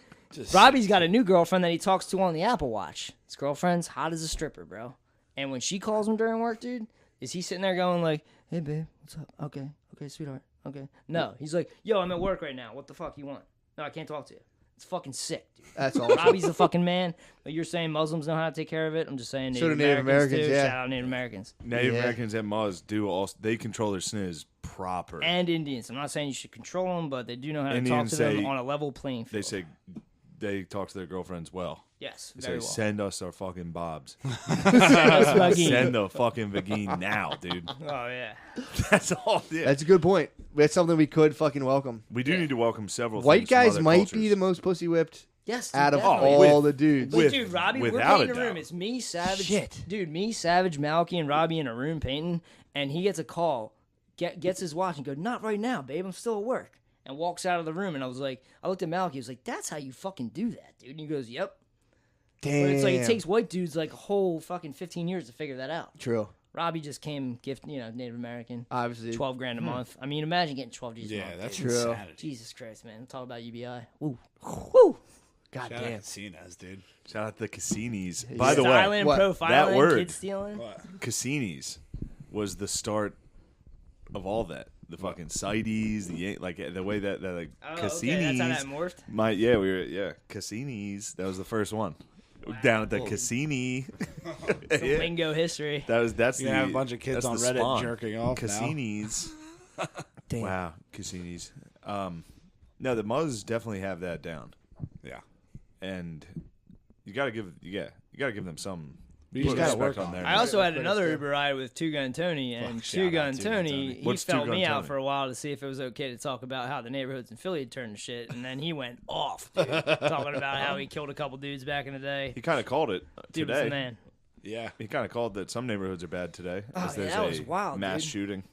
Robbie's got a new girlfriend that he talks to on the Apple Watch. His girlfriend's hot as a stripper, bro. And when she calls him during work, dude, is he sitting there going like, "Hey, babe, what's up? Okay, sweetheart, okay." No, he's like, "Yo, I'm at work right now. What the fuck you want? No, I can't talk to you." It's fucking sick, dude. That's awesome. Robbie's the fucking man. But you're saying Muslims know how to take care of it. I'm just saying So Native, do Native Americans, too. yeah. Shout out Native Americans. Native Yeah. Americans and Muz do also. They control their sniz proper. And Indians. I'm not saying you should control them, but they do know how to Indians talk to them say- on a level playing field. they say they talk to their girlfriends well. yes, They very say, well. send us our fucking bobs. Vagine. Send the fucking vagine now, dude. Oh, yeah. That's all. Yeah. That's a good point. That's something we could fucking welcome. We do need to welcome several White things from guys other might cultures. be the most pussy whipped Yes, dude, out of definitely. all with- the dudes. But with- dude, Robbie, we're without painting a a room. doubt. It's me, Savage. Shit. Dude, me, Savage, Malky, and Robbie in a room painting, and he gets a call, gets his watch, and goes, "Not right now, babe. I'm still at work." And walks out of the room, and I looked at Malky. I was like, "That's how you fucking do that, dude." And he goes, "Yep." Damn. But it's like it takes white dudes like a whole fucking 15 years to figure that out. True. Robbie just came Native American, Obviously. 12 grand a month. I mean, imagine getting 12 G's a Yeah, month. that's dude. True. insanity. Jesus Christ, man. Talk about UBI. Woo. Woo. God Shout damn. out Casinas, dude. Shout out the Cassinis. By the Styling, way, what? profiling, that word. kid stealing. Cassinis was the start of all that. The fucking CITES, the way that like Oh, Cassinis. okay, that's how that morphed. Cassinis. That was the first one. Down at the Cassini. Some lingo history. That's You the have a bunch of kids that's on the Reddit spawn. jerking off now. Cassinis. Damn. Wow, Cassinis. No, the Muzz definitely have that down, Yeah. and you gotta give them some. You just put gotta respect work on their it. I name. also had another Uber ride with Two Gun Tony, and Fuck, Two shout Gun out Two Gun Tony, Tony. he What's felt Two me Gun out Tony? for a while to see if it was okay to talk about how the neighborhoods in Philly had turned to shit, and then he went off, dude, talking about how he killed a couple dudes back in the day. He kind of called it Dude was the today. man. Yeah. He kind of called that some neighborhoods are bad today. Oh, as yeah, there's that was a wild, mass dude. shooting.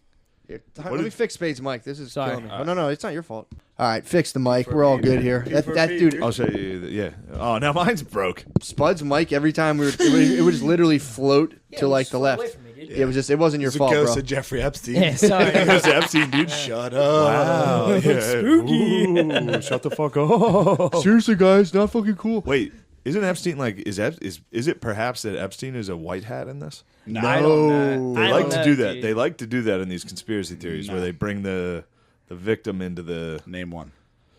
Here, What let me did- fix Spade's mic. This is Sorry. killing me. Oh, no, it's not your fault. All right, fix the mic. We're all good here. That dude, I'll show you. Yeah. Oh, now mine's broke. Spud's mic. Every time it would just literally float to like the left. It wasn't your It's a fault, ghost bro. of Jeffrey Epstein. Yeah, sorry. There's Epstein, dude. Shut up. Wow. Yeah. Spooky. Shut the fuck up. Seriously, guys, not fucking cool. Wait, isn't Epstein like is it perhaps that Epstein is a white hat in this? No. I don't know. They I like don't to do know, that. dude. They like to do that in these conspiracy theories No. where they bring the victim into the. Name one.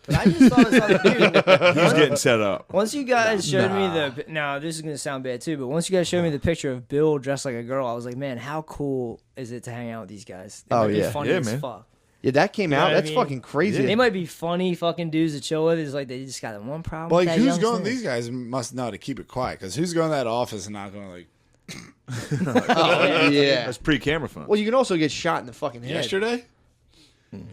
But I just saw this on the He's getting set up. Once you guys showed me the now this is gonna sound bad too, but once you guys showed me the picture of Bill dressed like a girl, I was like, man, how cool is it to hang out with these guys? They Oh, might be yeah. funny Yeah, as man. fuck. Yeah, that came know out. what I That's mean? fucking crazy. They might be funny fucking dudes to chill with. It's like they just got that one problem. But with like, that who's young going? snitch. These guys must know to keep it quiet because who's going to that office and not going like Oh, yeah. That's pre-camera phone. Well, you can also get shot in the fucking head. yesterday?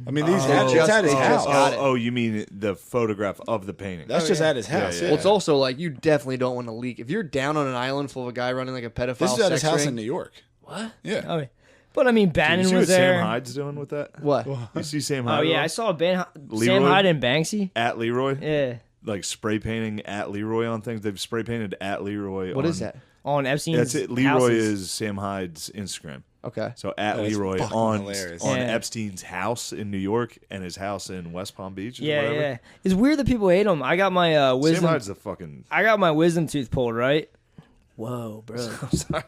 I mean, these They it's just- at his they house. just got it. Oh, you mean the photograph of the painting? That's just at his house. Yeah, Yeah, yeah. Well, it's also like you definitely don't want to leak. If you're down on an island full of a guy running like a pedophile This is at his sex house ring, in New York. What? Yeah. Oh, yeah. But I mean, Did Bannon you see was what there. Sam Hyde's doing with that? what? You see Sam Oh Hyde? yeah, at all? I saw Sam Leroy? Hyde and Banksy. At Leroy, Yeah, like spray painting at Leroy on things. They've spray painted at Leroy. What on, is that? on Epstein's. That's it. Leroy houses. is Sam Hyde's Instagram. Okay. So at That is Leroy fucking on hilarious. on Yeah. Epstein's house in New York and his house in West Palm Beach. Or Yeah, whatever. yeah. It's weird that people hate him. I got my Sam wisdom. Hyde's the fucking. I got my wisdom tooth pulled, right? Whoa, bro.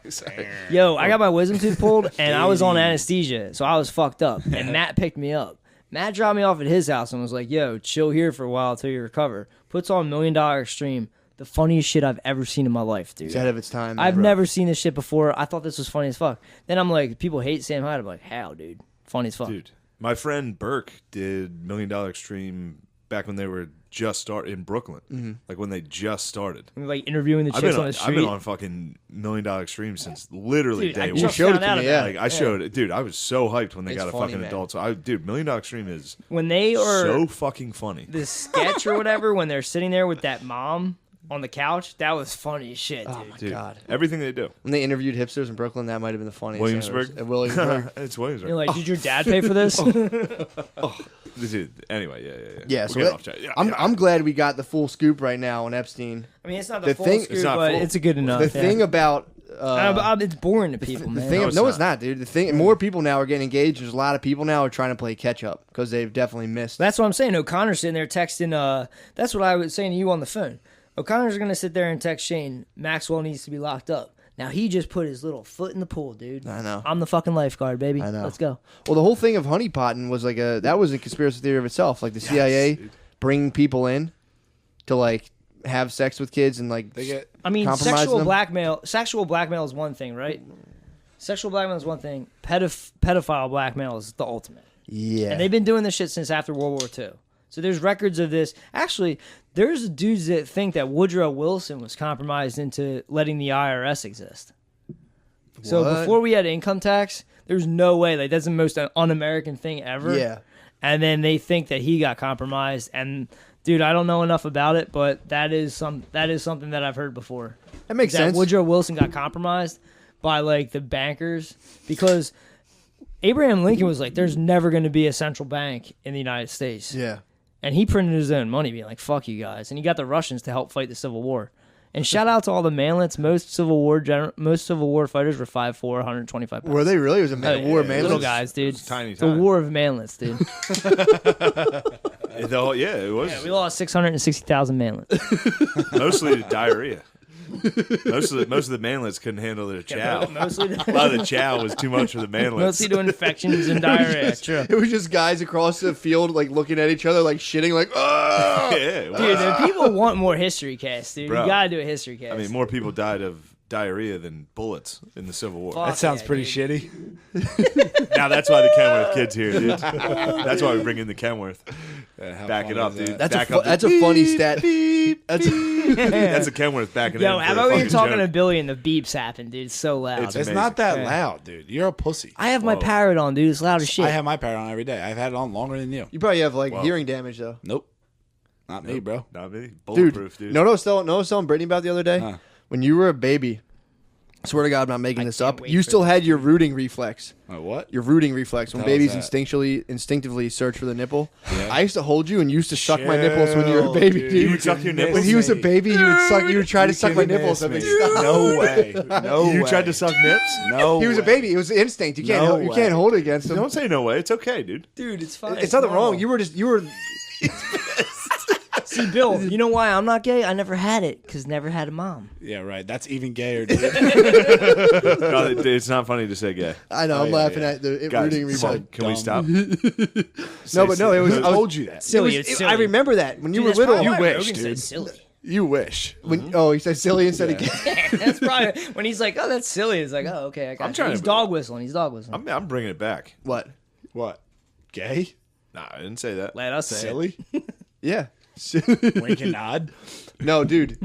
sorry. Yo, I got my wisdom tooth pulled, and I was on anesthesia, so I was fucked up. And Matt picked me up. Matt dropped me off at his house and was like, yo, chill here for a while until you recover. Puts on $1 Million Extreme. The funniest shit I've ever seen in my life, dude. It's ahead of its time. I've bro. never seen this shit before. I thought this was funny as fuck. Then I'm like, people hate Sam Hyde. I'm like, how, dude? Funny as fuck. Dude, my friend Burke did $1 Million Extreme back when they were just start in Brooklyn, like when they just started. Like interviewing the I've chicks been, on the I've street. been on fucking $1 Million Extreme since literally Dude, day I one. just showed found it to out me, about yeah. it. Like I showed it, dude. I was so hyped when they It's got a funny, fucking man. adult. So dude, $1 Million Extreme is When they are so fucking funny. the sketch or whatever, when they're sitting there with that mom on the couch. That was funny as shit, dude. Oh my Dude, god! everything they do. When they interviewed hipsters in Brooklyn, that might have been the funniest. Williamsburg? At Williamsburg. It's Williamsburg. You're like, did your dad pay for this? Dude, anyway, yeah. Yeah, We're so getting that- off track. Yeah, I'm glad we got the full scoop right now on Epstein. I mean, it's not the, The full thing- scoop, It's not but full. it's a good enough. The yeah. thing about It's boring to people, the man. thing, it's no, it's not. not, dude. The thing, more people now are getting engaged. There's a lot of people now are trying to play catch up because they've definitely missed. That's what I'm saying. O'Connor's sitting there texting. That's what I was saying to you on the phone. O'Connor's going to sit there and text Shane, Maxwell needs to be locked up. Now, he just put his little foot in the pool, dude. I know. I'm the fucking lifeguard, baby. I know. Let's go. Well, the whole thing of honeypotting was like that was a conspiracy theory of itself. Like the CIA dude. bringing people in to like have sex with kids and like They get I mean, Compromise sexual them? blackmail is one thing, right? Sexual blackmail is one thing. Pedophile blackmail is the ultimate. yeah. And they've been doing this shit since after World War II. So there's records of this. Actually, there's dudes that think that Woodrow Wilson was compromised into letting the IRS exist. So What? before we had income tax, there's no way. Like, that's the most un-American thing ever. Yeah. And then they think that he got compromised. And, dude, I don't know enough about it, but that is something that I've heard before. That makes That sense. Woodrow Wilson got compromised by, like, the bankers because Abraham Lincoln was like, there's never going to be a central bank in the United States. Yeah. And he printed his own money, being like, fuck you guys. And he got the Russians to help fight the Civil War. And shout out to all the manlets. Most Civil War fighters were 5'4", 125 pounds. Were they really? It was a Oh, yeah, war of little manlets? guys, dude. tiny The time. War of Manlets, dude. Yeah, it was Yeah, we lost 660,000 manlets. mostly diarrhea. Most of the manlets couldn't handle their chow. Mostly, A lot of the chow was too much for the manlets. mostly to infections and diarrhea. True. It was just guys across the field like looking at each other like shitting like oh. Yeah, it was. Dude, the people want more history cast, dude. Bro. You gotta do a history cast. I mean, more people died of diarrhea than bullets in the Civil War. Fuck that sounds yeah, pretty dude. shitty. Now that's why the Kenworth kid's here, dude. That's why we bring in the Kenworth. How Back it funny up, is that? dude. That's Back a up the that's a funny stat. That's That's a Kenworth backing Yo, in. how for a about we fucking talking to joke. Billy and the beeps happen, dude? It's so loud. It's It's amazing. not that Yeah. loud, dude. You're a pussy. I have my Whoa. parrot on, dude. It's loud as shit. I have my parrot on every day. I've had it on longer than you. you probably have like Wow. hearing damage though. Nope. Not me, bro. Not me. Dude, Bulletproof, dude. no, I was telling Brittany about the other day. Huh. When you were a baby, I swear to God, I'm not making this can't up. wait You for still this, had your rooting reflex. What? Your rooting reflex when Hell is babies that? instinctively search for the nipple. Yeah. I used to hold you and you used to suck my nipples when you were a Chill, baby, dude. dude. You would suck your nipples? When he was a baby, he would suck. You would try to You suck my couldn't nipples. ask I think me. stop. No way. No You way. tried to suck nips? No He was a way. baby. It was instinct. You can't. No You way. can't hold it against him. Don't say no way. It's okay, dude. Dude, it's fine. It's nothing wrong. You were. See, Bill, you know why I'm not gay? I never had it, because never had a mom. Yeah, right. That's even gayer, dude. No, it's not funny to say gay. I know. Oh, I'm yeah, laughing yeah. at the Guys, rooting come on, reflex. can we stop? No, but no, it was. Who I was- told you that? Silly, it it's was- silly. I remember that when you Dude, were that's little. probably You why wish, Rogan said dude. silly. You wish. When, oh, he said silly instead of gay. That's probably when he's like, "Oh, that's silly." It's like, "Oh, okay, I got I'm you." trying He's to- dog whistling. He's dog whistling. I'm bringing it back. What? What? Gay? Nah, I didn't say that. Let us say it. Silly? Yeah. Wink and nod? No, dude.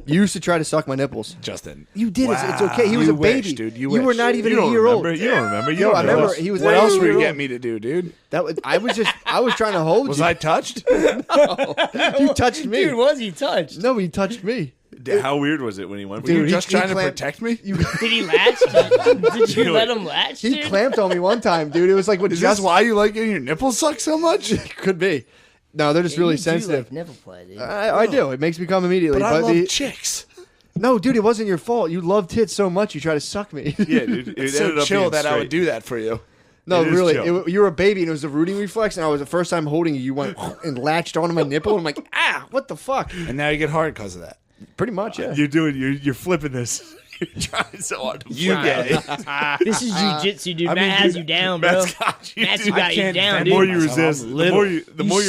You used to try to suck my nipples. Justin. You did. It's okay. He was You a baby, wish, dude. You were wish. not even You a don't year remember. old. You don't remember. You Yo, don't I know remember this. he was. What like, else were you 8-year-old. getting me to do, dude? That was. I was trying to hold Was you. I touched? You touched me. Dude, was he touched? No, he touched me. How weird was it when he went? Were you Dude, just he trying to clamped- protect me? You, Did he latch? Did you let him latch? he dude? clamped on me one time, dude. It was like what Is just this why you like getting your nipples sucked so much? could be. No, they're just really You do sensitive. like nipple play, dude. I do. It makes me come immediately. But I love the, chicks. no, dude, it wasn't your fault. You loved tits so much, you tried to suck me. Yeah, dude. It It's so ended up chill being that I would straight. do that for you. No, It is really. chill. You were a baby, and it was a rooting reflex, and I was the first time holding you. You went and latched onto my nipple, and I'm like, what the fuck? And now you get hard because of that. Pretty much, yeah. You're doing. You're flipping this. You're trying so hard. To You gay. This is jujitsu, dude. I mean, Matt has dude, you down, bro. Matt's got you, Matt's dude. got you can't down, The dude. more you myself, resist, I'm the little. more you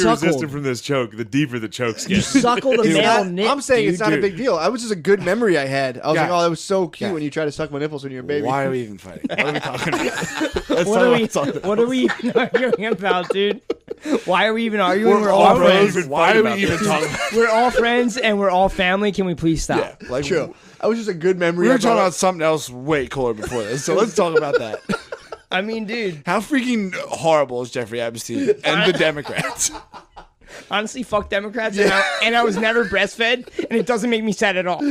suckled. resisting from this choke, the deeper the chokes You get. suckle the Dude, male that- nip. I'm saying dude. it's not a dude. big deal. I was just a good memory I had. I was like, Guys. oh, that was so cute Guys. when you tried to suck my nipples when you were a baby. Why are we even fighting? What are we talking about? What are we even arguing about, dude? Why are we even arguing? We're all all friends. bros. Why are we about even this. talking about We're all friends and we're all family. Can we please stop? Yeah, like True. I was just a good memory. we were I talking brought about something else way cooler before this, so let's talk about that. I mean, dude. How freaking horrible is Jeffrey Epstein and the Democrats? Honestly, fuck Democrats, and I was never breastfed, and it doesn't make me sad at all.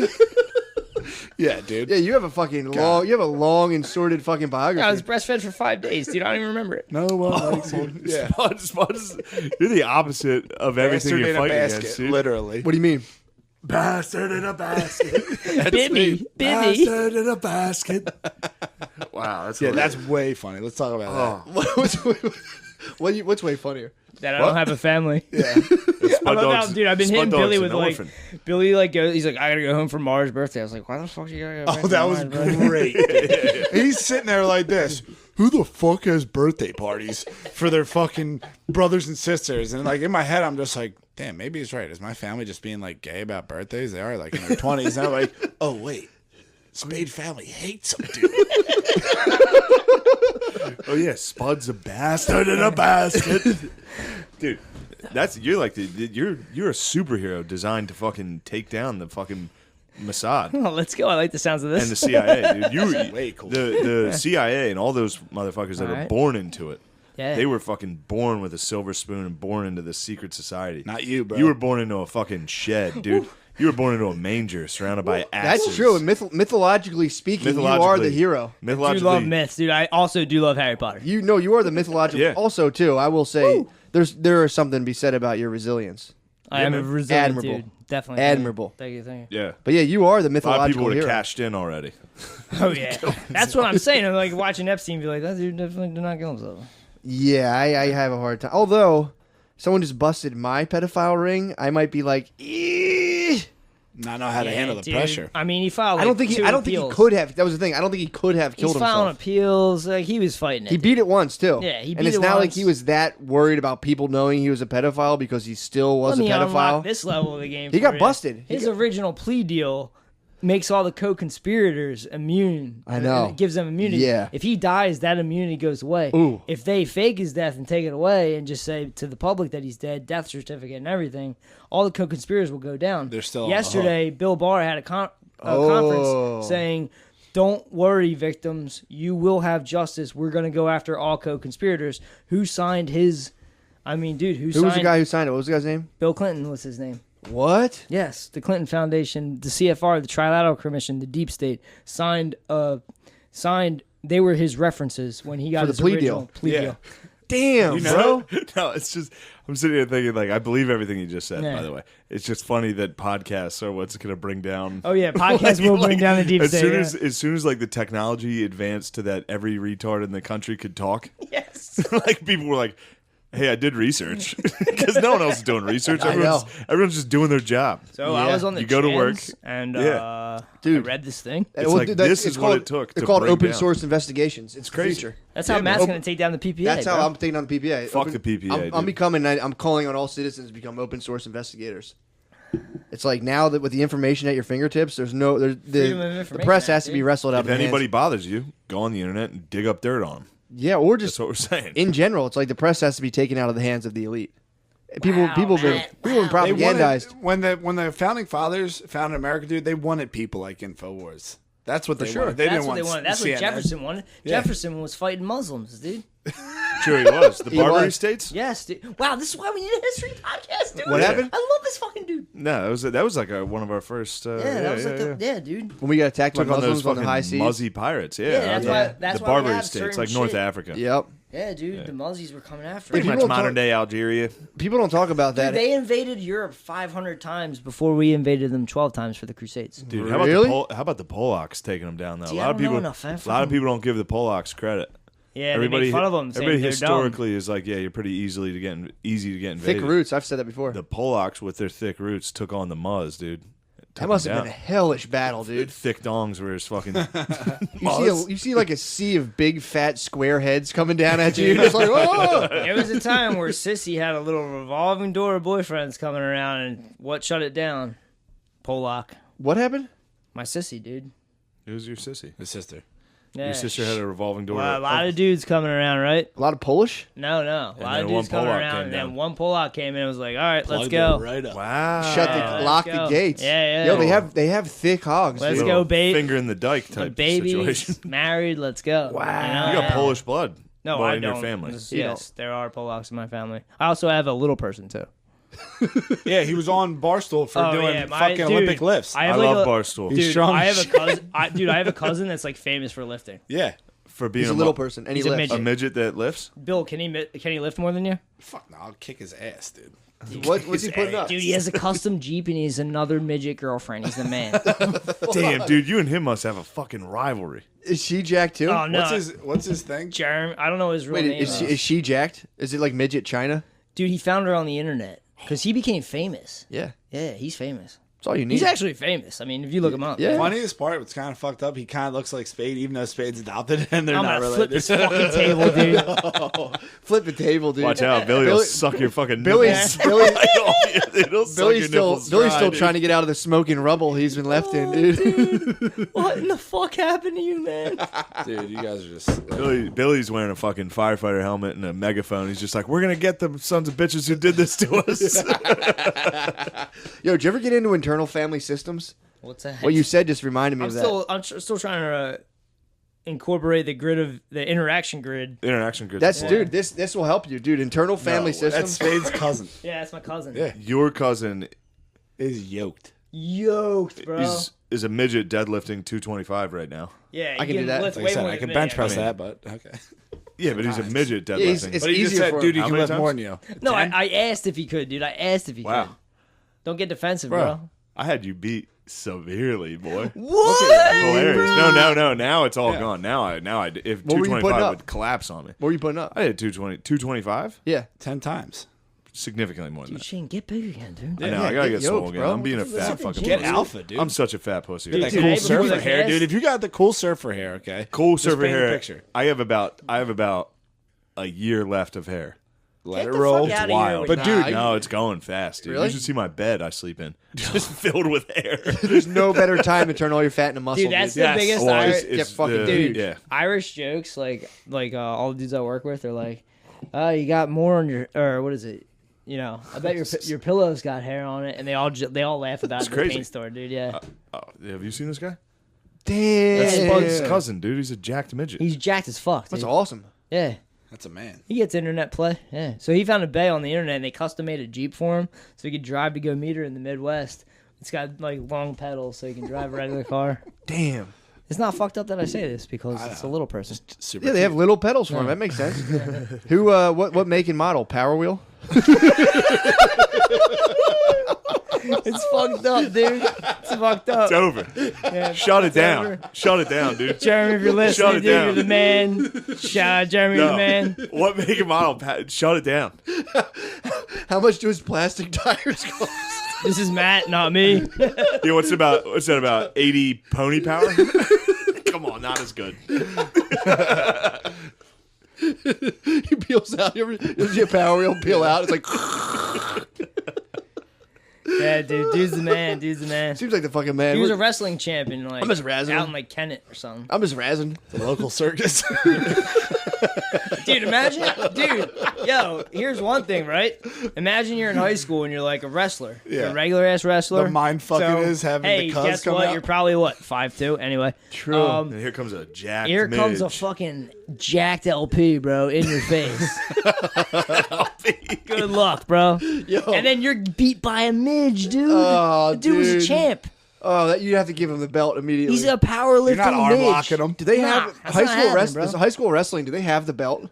Yeah, dude. Yeah, you have a fucking long and sordid fucking biography. I was breastfed for 5 days, dude. I don't even remember it. No one likes you. Yeah. You're the opposite of everything Bastard you're in a fighting basket, against, dude. literally. What do you mean? Bastard in a basket. Bibby. Bastard in a basket. Wow, that's Yeah, hilarious. that's way funny. Let's talk about that. What's way funnier? That I don't have a family. Yeah. I love how, dude, I've been Spud hitting Dog's Billy an with like, orphan. Billy like goes, he's like, I gotta go home for Mara's birthday. I was like, why the fuck you gotta go back Oh, to that was Mara's birthday? great. He's sitting there like this. Who the fuck has birthday parties for their fucking brothers and sisters? And like in my head, I'm just like, damn, maybe he's right. Is my family just being like gay about birthdays? They are like in their 20s. And I'm like, oh, wait. Spade family hates him, dude. Oh yeah, Spud's a bastard in a basket. Dude, you're a superhero designed to fucking take down the fucking Mossad Oh, let's go. I like the sounds of this. and the CIA, dude. You Way cool. the CIA and all those motherfuckers that are Alright. born into it. Yeah. They were fucking born with a silver spoon and born into this secret society. Not you, bro. You were born into a fucking shed, dude. You were born into a manger surrounded by asses. That's true. Mythologically speaking, you are the hero. I do Mythologically, love myths, dude. I also do love Harry Potter. You are the mythological. Yeah. Also, too, I will say there is something to be said about your resilience. I am a man. resilient Admirable. dude. Definitely. Admirable. Thank you, thank you. yeah. But yeah, you are the A lot of people mythological would have hero. cashed in already. Oh, yeah. That's what I'm saying. I'm like watching Epstein be like, that dude definitely did not kill himself. Yeah, I have a hard time. Although, someone just busted my pedophile ring, I might be like, eeh. Not know how to handle the dude. pressure. I mean, he filed. Like, I don't think he appeals. could have. That was the thing. I don't think he could have killed He's filing himself. appeals. Like he was fighting it. He beat it once too. Yeah, he and beat it's it not like once. he was that worried about people knowing he was a pedophile because he still was Let me a unlock pedophile. this level of the game. He for got you. busted. He His original plea deal makes all the co-conspirators immune. I know. It gives them immunity. Yeah. If he dies, that immunity goes away. Ooh. If they fake his death and take it away and just say to the public that he's dead, death certificate and everything, all the co-conspirators will go down. They're still on the hook. Yesterday, Bill Barr had a conference saying, "Don't worry, victims. You will have justice. We're going to go after all co-conspirators." Who signed his? I mean, dude, Who was the guy who signed it? What was the guy's name? Bill Clinton was his name. What? Yes, the Clinton Foundation, the CFR, the Trilateral Commission, the Deep State signed. They were his references when he got For the his plea original deal. plea Yeah. deal. Damn, You bro. know? No, it's just I'm sitting here thinking like I believe everything you just said. Yeah. By the way, it's just funny that podcasts are what's going to bring down. Oh yeah, podcasts will bring down the Deep as State. soon yeah. as soon as like the technology advanced to that every retard in the country could talk, Yes. like people were like, "Hey, I did research," because no one else is doing research. I know. Everyone's just doing their job. So I Yeah. was on the You go to work. chance and Yeah. Dude. I read this thing. It's like, this is what it took They're to called bring open down. source investigations. It's crazy. the future. That's how Yeah, Matt's man. going to take down the PPA. That's how bro. I'm taking on the PPA. Fuck the PPA, I'm dude. I'm calling on all citizens to become open source investigators. It's like now that with the information at your fingertips, there's no Freedom of the Information press Act, has to be dude. wrestled out If of the hands. anybody bothers you, go on the internet and dig up dirt on them. Yeah, or That's just what we're saying. in general, it's like the press has to be taken out of the hands of the elite. People Wow, have been Matt. people have been They wanted, propagandized. when the founding fathers founded America, dude, they wanted people like InfoWars. That's what they sure. wanted. They That's didn't what they want wanted. That's what CNN. Jefferson wanted. Yeah. Jefferson was fighting Muslims, dude. Sure, he was. The He Barbary was. States. Yes, dude. Wow, this is why we need a history podcast, dude. What happened? I love this fucking dude. No, that was like one of our first. Yeah, that was like yeah. dude. When we got attacked by Took on those Muslims on the fucking high seas. Muzzy pirates. Yeah, Yeah, that's yeah. why- that's the why we Barbary have States, certain like North shit. Africa. Yep. Yeah, dude. The Muzzies were coming after Pretty us. much People don't modern talk- day Algeria. People don't talk about that. Dude, they invaded Europe 500 times before we invaded them 12 times for the Crusades. Dude, Really? how about the Polacks taking them down though? See, a I lot of don't know people, enough, man. a lot of people don't give the Polacks credit. Yeah, everybody, they make fun of them. everybody Saying they're dumb. historically is like, yeah, you're pretty easy to get invaded. Thick roots. I've said that before. The Polacks with their thick roots took on the Muzz, dude. That must have been a hellish battle, dude. Thick dongs were his fucking. You see like a sea of big fat square heads coming down at you. It's like, oh! There was a time where Sissy had a little revolving door of boyfriends coming around, and what shut it down? Polak. What happened? My sissy, dude. Who's your sissy? His sister. Yeah. Your sister had a revolving door. Well, a lot of dudes coming around, right? A lot of Polish? No. A lot then of one dudes coming Polak around, came and down. then one Polak came in and was like, all right, let's Plugged go. it right up. Wow. Shut let's lock go. the gates. Yeah. Yo, they have thick hogs. Let's dude. go, babe. Finger in the dike The type babies, situation. married, let's go. Wow. You got Polish blood. No, blood I in don't. your family. Yes, there are Polacks in my family. I also have a little person, too. Yeah, he was on Barstool for doing fucking Olympic lifts. I love Barstool. He's Dude, strong I as have a cousin. I have a cousin that's like famous for lifting. yeah. For being He's a little person, and he He's a lifts. a midget that lifts. Bill, can he lift more than you? Fuck no, I'll kick his ass, dude. What's he putting up? Dude, he has a custom Jeep and he's another midget girlfriend. He's the man. Damn, dude, you and him must have a fucking rivalry. Is she jacked too? Oh no, What's his thing? Jeremy. I don't know his real Wait, name. is she jacked? Is it like midget China? Dude, he found her on the internet because he became famous. Yeah, Yeah, he's famous. that's all you need. He's actually famous. I mean, if you look him up. Yeah. Funniest part, what's kind of fucked up, he kind of looks like Spade, even though Spade's adopted, and they're I'm not gonna flip related. this fucking table, dude. Flip the table, dude. Watch out, Billy will suck your fucking Billy's- nipples. Billy's Billy's Billy's still trying to get out of the smoking rubble he's been left in, dude. What in the fuck happened to you, man? Dude, you guys are just. Billy's wearing a fucking firefighter helmet and a megaphone. He's just like, we're gonna get the sons of bitches who did this to us. Yo, did you ever get into internal family systems? What's that? What you said just reminded me of that. I'm still trying to incorporate the interaction grid. Interaction grid. That's dude. This will help you, dude. Internal family That's systems. Spade's cousin. Yeah, that's my cousin. Yeah. Your cousin Is yoked. Yoked, bro. is a midget deadlifting 225 right now. Yeah, I can do that. lift Like way I said, more I than can me. bench press mean- that, but okay. Yeah, but he's a midget deadlifting. Yeah, it's But he just easier said, for dude, him. he How can many lift times? more than you. No, I asked if he could, dude. I asked if he Wow. could. Don't get defensive, Bro. bro. I had you beat severely, boy. What? Hilarious. No. Now it's all gone. Now I if What were you putting 225 up? would collapse on me. What were you putting up? I did 225. Yeah. 10 times. Significantly more than Dude, that. Shane, get big again, dude. I know. Yeah, I gotta get get swole yoked, again. bro. I'm being a What the fat fuck? fucking Get pussy. alpha, dude. I'm such a fat pussy. That Dude, cool today surfer before the hair, cast- dude. If you got the cool surfer hair, okay. Cool Just surfer paint a hair. picture. I have about a year left of hair. Let Get it the roll. fuck outta here Wild. with But that. dude, No, it's going fast, dude. Really? You should see my bed I sleep in. Just filled with hair. There's no better time to turn all your fat into muscle. Dude, that's dude. the biggest Well, Irish, it's fucking the- dude. Yeah. Irish jokes. Like all the dudes I work with are like, you got more on your, or what is it? You know, I bet your pillow's got hair on it, and they all laugh about it at the crazy. paint store, dude. Yeah, Oh, have you seen this guy? Damn. That's Spud's cousin, dude. He's a jacked midget. he's jacked as fuck. That's Dude. awesome. Yeah. that's a man. He gets internet play. Yeah. So he found a bay on the internet and they custom made a Jeep for him so he could drive to go meet her in the Midwest. It's got like long pedals so he can drive a regular car. Damn. It's not fucked up that I say this because it's a little person. Super. Yeah, they have little pedals for him. That makes sense. Who? What make and model? Power Wheel. It's fucked up, dude. It's fucked up. It's over. Yeah, Shut it it's down. over. Shut it down, dude. Jeremy, if you're listening, Shut it dude, down. you're the man. Shout out Jeremy, No. the man. What make and model? Shut it down. How much do his plastic tires cost? This is Matt, not me. Yeah, what's that about 80 pony power? Come on, not as good. He peels out. You see a Power Wheel peel out? It's like Yeah, dude. Dude's the man. Dude's the man. seems like the fucking man. He was a wrestling champion, like I'm just razzing out him. in like Kennett or something. I'm just razzing. The local circus. Dude, imagine, dude, yo, here's one thing, right? Imagine you're in high school and you're like a wrestler. You're Yeah. a regular ass wrestler. The mind fucking is having hey, the cuz guess come what? out. You're probably what, 5'2"? Anyway. True. And here comes a jacked Here comes a midge. fucking jacked LP, bro, in your face. Good luck, bro. Yo. And then you're beat by a midge, dude. Oh, the dude was a dude. champ. Oh, that you have to give him the belt immediately. He's a powerlifting You're not arm midge. locking him. Do they Nah, have that's high not school happening, wrestling? bro. Is high school wrestling? Do they have the belt?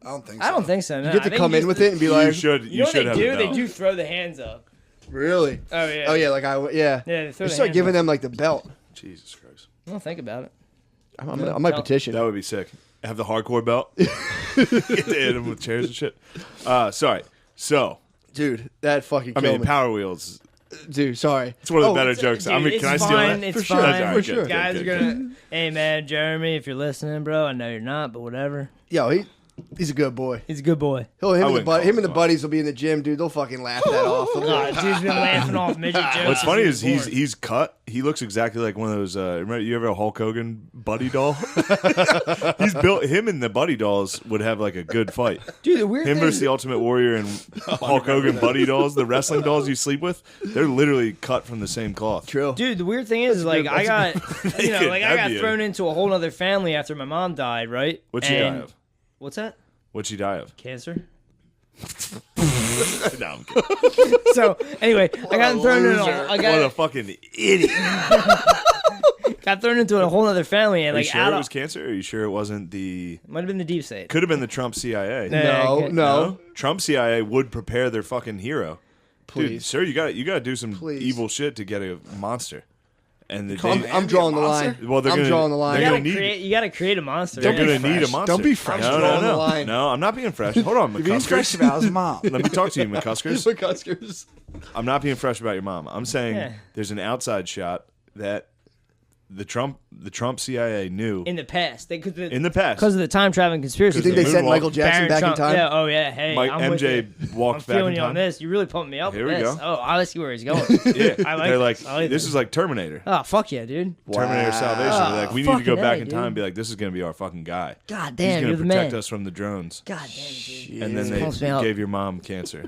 I don't think so. I don't think so. No. You get I to think come in just- with it and be You like, should. You know what should they have do? the They belt. do throw the hands up. really? Oh yeah. Oh yeah, like Yeah, they throw You the start hands giving up. them like the belt. Jesus Christ. Don't think about it. I might Belt. petition. That would be sick. Have the hardcore belt. Get to hit him with chairs and shit. Sorry. So, Dude, that fucking I killed mean, me. Power Wheels. Dude, sorry. It's one of the Oh, better jokes. I Dude, mean, it's can I steal fine, that? It's For sure, fine. That's all right, for good, sure. good, Guys good, are good. gonna. Hey man, Jeremy, if you're listening, bro, I know you're not, but whatever. Yo, he's a good boy. He's a good boy. Him and wouldn't call him him and the a buddies will be in the gym, dude. They'll fucking laugh that off. God, dude's been laughing off midget jokes. What's funny is since he was he's cut. He looks exactly like one of those. Remember, you ever have a Hulk Hogan buddy doll? He's built. Him and the buddy dolls would have like a good fight. born. Dude, the weird Him thing. versus the Ultimate Warrior and Hulk Hogan buddy dolls, the wrestling dolls you sleep with. They're literally cut from the same cloth. True. Dude, the weird thing is, like, I got, you know, like, I That'd got be thrown into a whole other family after my mom died, right? What'd she die And- of? What's that? What'd she die of? Cancer. No, I'm kidding. So anyway, I got thrown into I What a got, fucking idiot. got thrown into a whole other family and Are you like sure out it of, was cancer? Or are you sure it wasn't the... might have been the deep state. Could have been the Trump CIA. Yeah. No. Trump CIA would prepare their fucking hero. Dude, Please. sir, you got to do some Please. evil shit to get a monster. And the I'm drawing the line. Well, they're I'm gonna- drawing the line. they're You gonna gotta need- create. You gotta create a monster. they're right? going to need a fresh. monster. Don't be fresh. No, Drawing no, the no. line. No, I'm not being fresh. Hold on, Being fresh McCuskers. about his mom. Let me talk to you, McCuskers. McCuskers. I'm not being fresh about your mom. I'm saying Yeah. there's an outside shot that the Trump CIA knew in the past. They could in the past. because of the time traveling conspiracy. You think the they sent moonwalk- Michael Jackson Baron back Trump, in time? Yeah. Oh yeah. Hey, Mike I'm with you. MJ I'm walked back feeling in you on time. this. You really pumped me up. Here with we this. go. Oh, I see where he's going. Yeah, I like they're this. like, I like this this. is like Terminator. Oh fuck yeah, dude. Terminator Salvation. Oh, They're like, we need to go fucking back A, in time and dude. be like, this is going to be our fucking guy. God He's damn, going you're to the protect man. us from the drones. God damn it, dude. And then This pumps me they up. gave your mom cancer.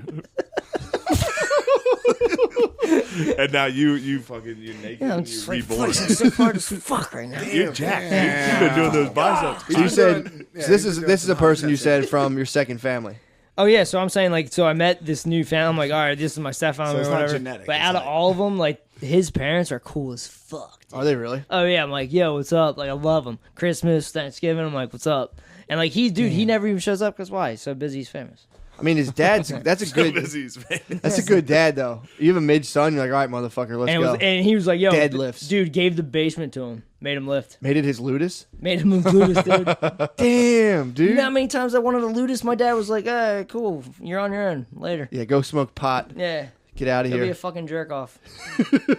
And now you're naked Yeah, I'm and just you're like reborn. flexing so hard as fuck right now. You're jacked. You've been doing those biceps. So you said Yeah, so this he's is doing this is a some person you biceps. said from your second family. Oh yeah, so I'm saying like, so I met this new family. I'm like, all right, this is my stepfather So it's or not whatever. genetic, But it's out of like- all of them, like his parents are cool as fuck. Dude. Are they really? Oh yeah, I'm like, yo, what's up? Like I love him. Christmas, Thanksgiving, I'm like, what's up? And like he never even shows up because why? He's so busy, he's famous. I mean, his dad's that's a good that's a good dad though. You have a mid son, you're like, all right, motherfucker, let's And, go. and he was like, yo, Deadlifts. dude, gave the basement to him, made him lift, Made it his ludus. made him move Ludus, dude. Damn, dude. You know how many times I wanted a Ludus? My dad was like, "Hey, cool, you're on your own later." Yeah, go smoke pot. Yeah, Get out of he'll be here. a fucking jerk off.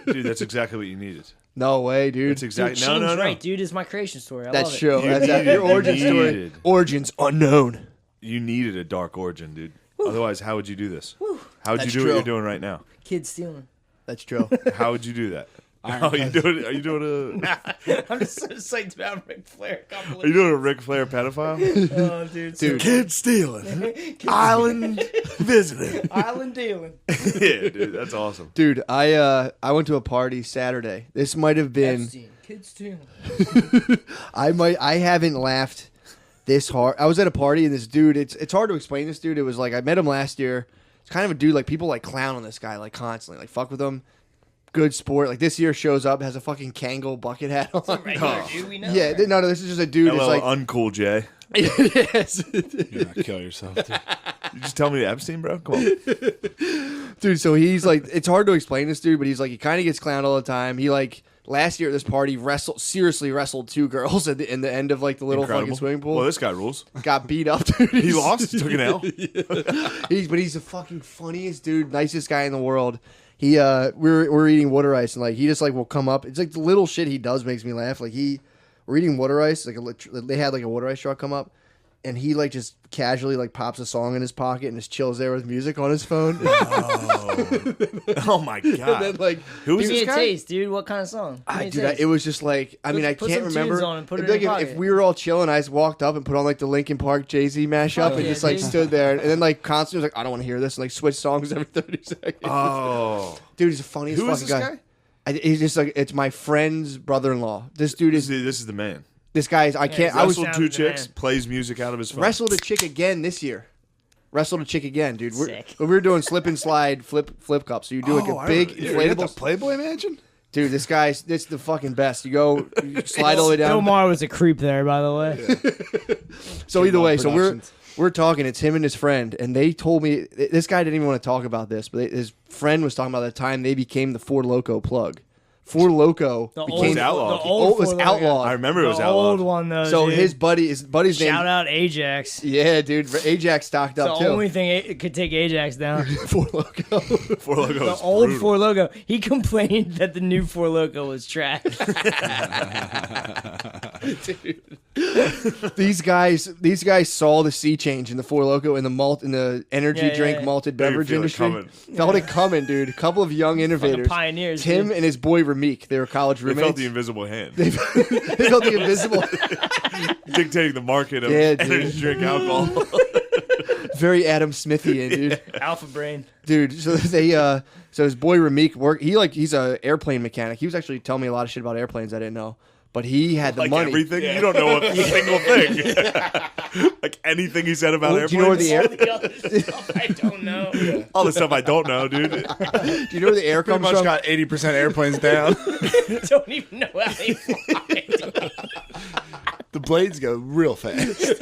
Dude, that's exactly what you needed. No way, dude. That's exactly. Dude, No, no, Shane's no. right, dude. It's my creation story. I That's love true. It. You That's needed- your origin you story. needed- Origins unknown. You needed a dark origin, dude. Otherwise, how would you do this? How would you That's do what true. you're doing right now? Kid stealing. That's true. How would you do that? Are you doing? Are you doing a? I'm just so psyched about Ric Flair. Are you doing a Ric Flair pedophile? Oh, dude. Dude. Kid stealing, island visiting. Island dealing. Yeah, dude, that's awesome. Dude, I went to a party Saturday. This might have been Epstein. Kid stealing. I haven't laughed this hard. I was at a party and this dude, it's hard to explain this dude. It was like I met him last year. It's kind of a dude like people like clown on this guy like constantly. Like fuck with him. Good sport. Like this year shows up, has a fucking Kangol bucket hat on. Regular dude, we know. Yeah, right? no, this is just a dude. It's Hello, like uncool Jay. yes. You're gonna kill yourself. Dude. You just tell me Epstein, bro. Come on. Dude, so he's like, it's hard to explain this dude, but he's like, he kind of gets clowned all the time. He like last year at this party seriously wrestled two girls at the in the end of like the little Incredible. fucking swimming pool. Well, this guy rules. Got beat up, dude. He lost. Took an L. But he's the fucking funniest dude, nicest guy in the world. He we're eating water ice and like he just like will come up. It's like the little shit he does makes me laugh. Like we're eating water ice. Like they had like a water ice truck come up, and he like just casually like pops a song in his pocket and just chills there with music on his phone. Oh my god. And then like Who is Give me this a guy? taste, dude. What kind of song? Give me a dude, taste. it was just like I mean I Put can't some remember. tunes on and put It'd it be in like your if pocket. we were all chilling, I just walked up and put on like the Linkin Park Jay-Z mashup Oh, and yeah, just like dude. stood there and then like constantly was like I don't want to hear this and like switch songs every 30 seconds. Oh, Dude, he's the funniest who is fucking this guy. guy? He's just like it's my friend's brother-in-law. This dude is This is the man. this guy is I can't I was Wrestled Sound two of the chicks, man. plays music out of his phone. wrestled a chick again this year. Wrestled a chick again, dude. Sick. We were doing slip and slide flip cup. So you do like Oh, a I big remember. You're at the inflatable. Playboy Mansion. Dude, this guy's it's the fucking best. You go you slide all the way Bill down. Maher was a creep there, by the way. So either way, so Productions. we're talking. It's him and his friend, and they told me this guy didn't even want to talk about this, but his friend was talking about the time they became the Four Loco plug. Four Loco The became old- outlawed. The The old it was Four Loko. outlawed. I remember it was The outlawed. old one though. So dude. his buddy's name. Shout out Ajax. Yeah, dude, Ajax stocked It's up the too. only thing it could take Ajax down. Four Loco. Four Loko The is old brutal. Four Loco. He complained that the new Four Loco was trash. These guys saw the sea change in the Four Loco in the energy Yeah, drink yeah. malted They beverage feel it industry. coming. Felt it coming, dude. A couple of young innovators. pioneers, Tim dude. and his boy Ramik. They were college They roommates. felt the invisible hand They felt the invisible. dictating the market of Yeah, dude. energy drink alcohol. Very Adam Smithian, dude. Alpha Brain. Dude, so so his boy Ramik he's a airplane mechanic. He was actually telling me a lot of shit about airplanes I didn't know. But he had the Like money. everything, you don't know a single thing. Like anything he said about Well, do you know where airplanes. the air? All the other stuff I don't know. All the stuff I don't know, dude. Do you know where the air Pretty comes much from? got 80% airplanes down. Don't even know how they fly. The blades go real fast.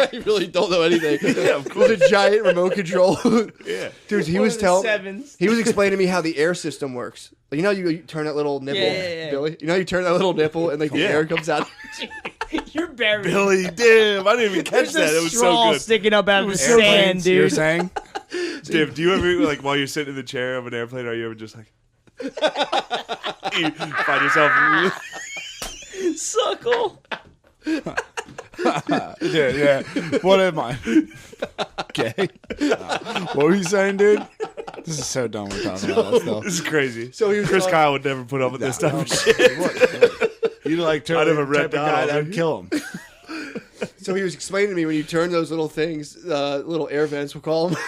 I really don't know anything. Yeah, of It was a giant remote control. Yeah. Dude, he One was of the telling. sevens. He was explaining to me how the air system works. Like, you know, you turn that little nipple, Yeah. Billy. You know, you turn that little nipple, and like the Yeah. air comes out. You're buried. Billy, damn, I didn't even catch There's that. a It was so straw good. sticking up out of the sand, Airplanes, you're dude. saying? Dave, do you ever, like, while you're sitting in the chair of an airplane, are you ever just like, you find yourself, Suckle. Yeah. What am I? Okay. What were you saying, dude? This is so dumb we're talking about this stuff. this is crazy. So he was Chris talking- Kyle would never put up with this type of shit. You like I'd have a totally the red type of guy dot that over would kill him. So he was explaining to me when you turn those little things, little air vents, we'll call them.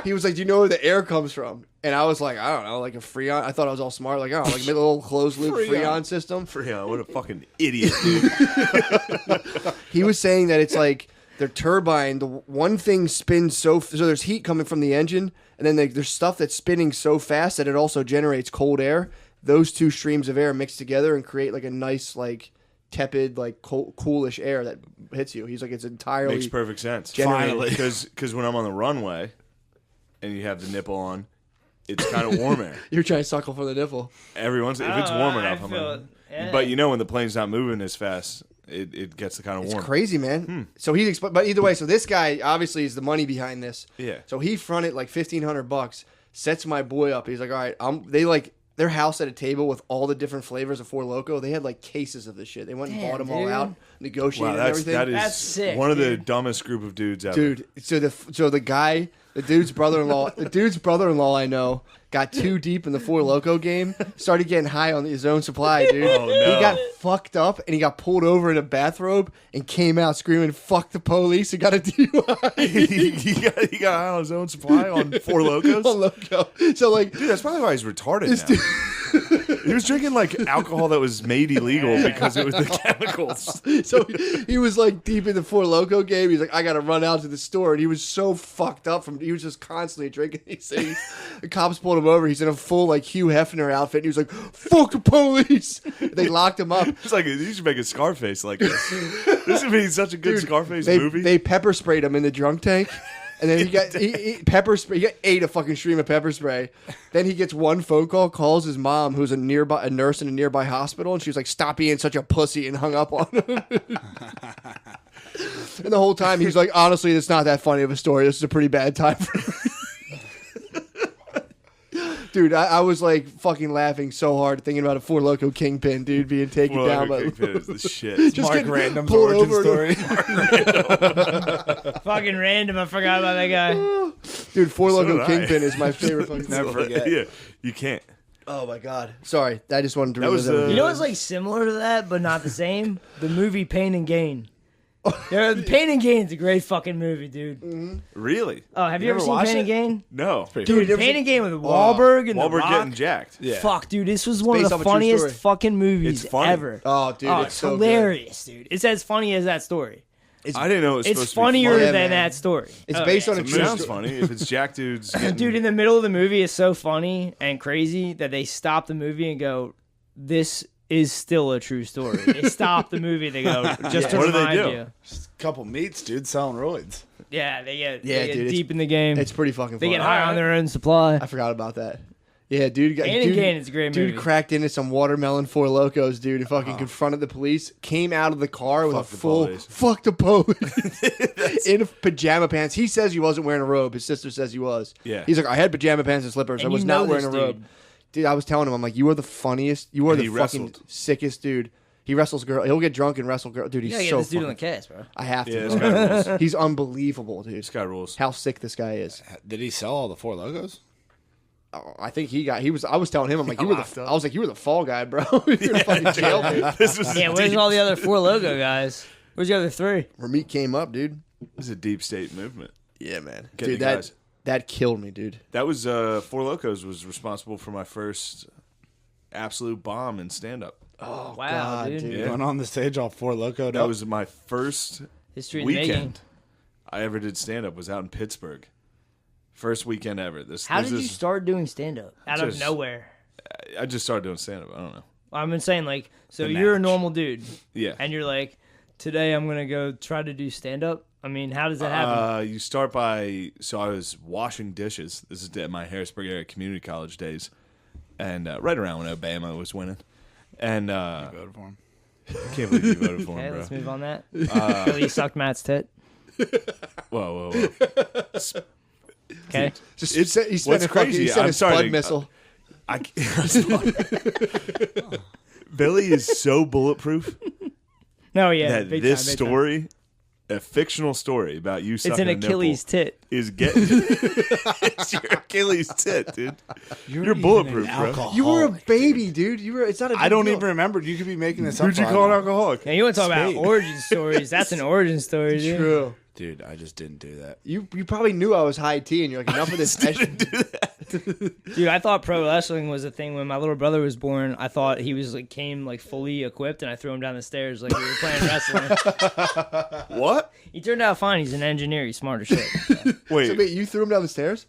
He was like, "Do you know where the air comes from?" And I was like, "I don't know, like a Freon." I thought I was all smart, like, "Oh, like a little closed loop Freon system." Yeah, what a fucking idiot, dude. He was saying that it's like their turbine. The one thing spins so there's heat coming from the engine, and then there's stuff that's spinning so fast that it also generates cold air. Those two streams of air mix together and create like a nice like tepid like coolish air that hits you. He's like it's entirely Makes perfect sense. Finally. Because when I'm on the runway and you have the nipple on, it's kind of warm air. You're trying to suckle for the nipple. Every once if it's Oh, warm I enough, I'm feel like, it. Yeah. But you know when the plane's not moving as fast, it gets kind of It's warm. crazy, man. So he but either way, so this guy obviously is the money behind this. Yeah. So he fronted like $1,500, sets my boy up. He's like, all right, they like their house at a table with all the different flavors of Four Loko. They had like cases of this shit. They went and Damn, bought them all dude. out, negotiated Wow, everything. that is That's sick, one of the dude. dumbest group of dudes ever. Dude, so the guy, the dude's brother-in-law I know got too deep in the Four Loko game, started getting high on his own supply, dude. Oh, no. He got fucked up and he got pulled over in a bathrobe and came out screaming, "Fuck the police!" and got a DUI. he got high on his own supply on Four Locos. Four Loko. So like, Dude, that's probably why he's retarded now. He was drinking like alcohol that was made illegal because it was the chemicals. so he was like deep in the Four Loko game. He's like, I gotta run out to the store, and he was so fucked up he was just constantly drinking these things. The cops pulled him over. He's in a full like Hugh Hefner outfit. And he was like, "Fuck the police!" They locked him up. It's like you should make a Scarface like this. This would be such a good Scarface They movie. they pepper sprayed him in the drunk tank. And then he pepper spray. He ate a fucking stream of pepper spray. Then he gets one phone call, calls his mom, who's a nurse in a nearby hospital, and she was like, "Stop being such a pussy," and hung up on him. And the whole time he's like, "Honestly, it's not that funny of a story. This is a pretty bad time for me." Dude, I was like fucking laughing so hard thinking about a Four Loko kingpin, dude, being taken Four down Loko by Kingpin is the shit. just Mark getting Random's pulled origin over. story. Fucking random. I forgot about that guy. Dude, Four So Loko did I. Kingpin is my favorite fucking Never forget. Yeah, you can't. Oh my god. Sorry, I just wanted to That was, relive that. You know what's like similar to that, but not the same? The movie Pain and Gain. Yeah, Pain and Gain's a great fucking movie, dude. Really? Oh, have you You ever ever seen watch Pain it? and Gain? No. Pretty Dude, funny. Pain and Gain with Wahlberg and The Wahlberg Rock. getting jacked. Yeah. Fuck, dude, this was one of based the off a true funniest story. fucking movies It's funny. ever. Oh, dude, Oh, it's it's so good. hilarious, dude. It's as funny as that story. I didn't know it was It's supposed funnier to be Yeah, than man. that story. It's Oh, based yeah. on a funny. true It sounds story. funny if it's Jack dudes. Getting, Dude, in the middle of the movie is so funny and crazy that they stop the movie and go, "This is still a true story." They stop the movie. They go, "Just to What do they remind do? you." Couple meats, dude, selling roids. Yeah, they get, Yeah, they get dude, deep in the game. It's pretty fucking They funny. get high on their own supply. I forgot about that. Yeah, dude. Pain and dude, Gain is a great movie. Dude cracked into some watermelon Four Locos, dude, and fucking confronted the police. Came out of the car with Fuck a the full police. "fuck the police" in pajama pants. He says he wasn't wearing a robe. His sister says he was. Yeah. He's like, "I had pajama pants and slippers. And I was you know not wearing a this robe." dude. Dude, I was telling him, I'm like, "You are the funniest. You are And the he fucking wrestled. sickest dude." He wrestles girl. He'll get drunk and wrestle girl. Dude, You he's gotta get so this dude on the fucking. cast, bro. I have to. Yeah, bro. this guy rules. He's unbelievable, dude. This guy rules. How sick this guy is. Did he sell all the Four Logos? Oh, I think he was. I was telling him, I'm like, got you were locked the. up. I was like, you were the fall guy, bro. You're in fucking jail, dude. This was Yeah, a where's deep, all the other Four Logo guys? Where's the other three? Ramit came up, dude. this is a deep state movement. Yeah, man. Getting Dude, the guys. that killed me, dude. That was Four Locos was responsible for my first absolute bomb in stand-up. Oh, Wow, God, dude. dude. Yeah. Going on the stage all four loco. That was my first History in the making. weekend I ever did stand-up. Was out in Pittsburgh. First weekend ever. How did you start doing stand-up? Out of Just- nowhere. I just started doing stand-up. I don't know. I've been saying, like, so The you're a match. normal dude, Yeah. and you're like, today I'm going to go try to do stand-up? I mean, how does that happen? You start by, so I was washing dishes. This is at my Harrisburg area community college days, and right around when Obama was winning. And I voted for him. can't believe you voted for Okay, him, bro. let's move on that. Billy sucked Matt's tit. Whoa. Okay. Just It's- he spent what's a fucking, crazy, he sent I'm a sorry spud to- missile. Billy is so bulletproof No, yeah. that big this time, big time. story, a fictional story about you sucking It's an a nipple, Achilles tit. is getting it's your Achilles tit, dude. You're bulletproof, bro. You were a baby, dude. You were. It's not a. I big don't deal. even remember. You could be making this up. Who'd you for call an all I know. alcoholic? Now, you want to talk about Spade. origin stories. That's an origin story, dude. True. Dude, I just didn't do that. You probably knew I was high T, and you're like, enough of this. Dude, I thought pro wrestling was a thing when my little brother was born. I thought he was like came like fully equipped, and I threw him down the stairs like we were playing wrestling. What? He turned out fine. He's an engineer. He's smart as shit. Wait, So, wait, you threw him down the stairs?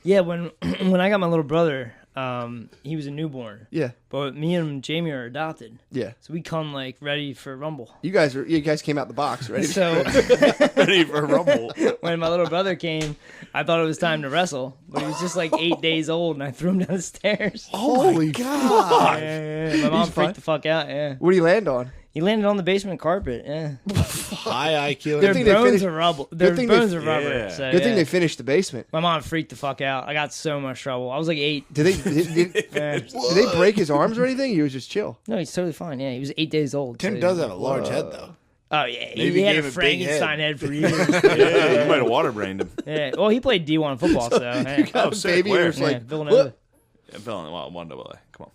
Yeah, when when I got my little brother, he was a newborn, Yeah, but me and Jamie are adopted, yeah. so we come like ready for Rumble. You guys came out the box, right? So ready for Rumble? when my little brother came, I thought it was time to wrestle, but he was just like 8 days old, and I threw him down the stairs. Holy God! Yeah, my mom He's fine. freaked the fuck out. Yeah, What do you land on? he landed on the basement carpet. Yeah, High IQ. their thing they bones finished- are rubble. Their thing they- bones are rubber. Yeah. So, Good thing yeah. they finished the basement. My mom freaked the fuck out. I got so much trouble. I was like 8. Did they break his arms or anything? He was just chill. No, he's totally fine. Yeah, he was 8 days old. Tim so- does have a large head, though. Oh yeah, Maybe he had gave a a big head. Frankenstein head for years. Yeah, you might have water brained him. Yeah. Well, he played D1 football, so yeah. Oh, A sick. baby Where? was Yeah, like, Villanova. Yeah, Bill, well, 1AA. Come on.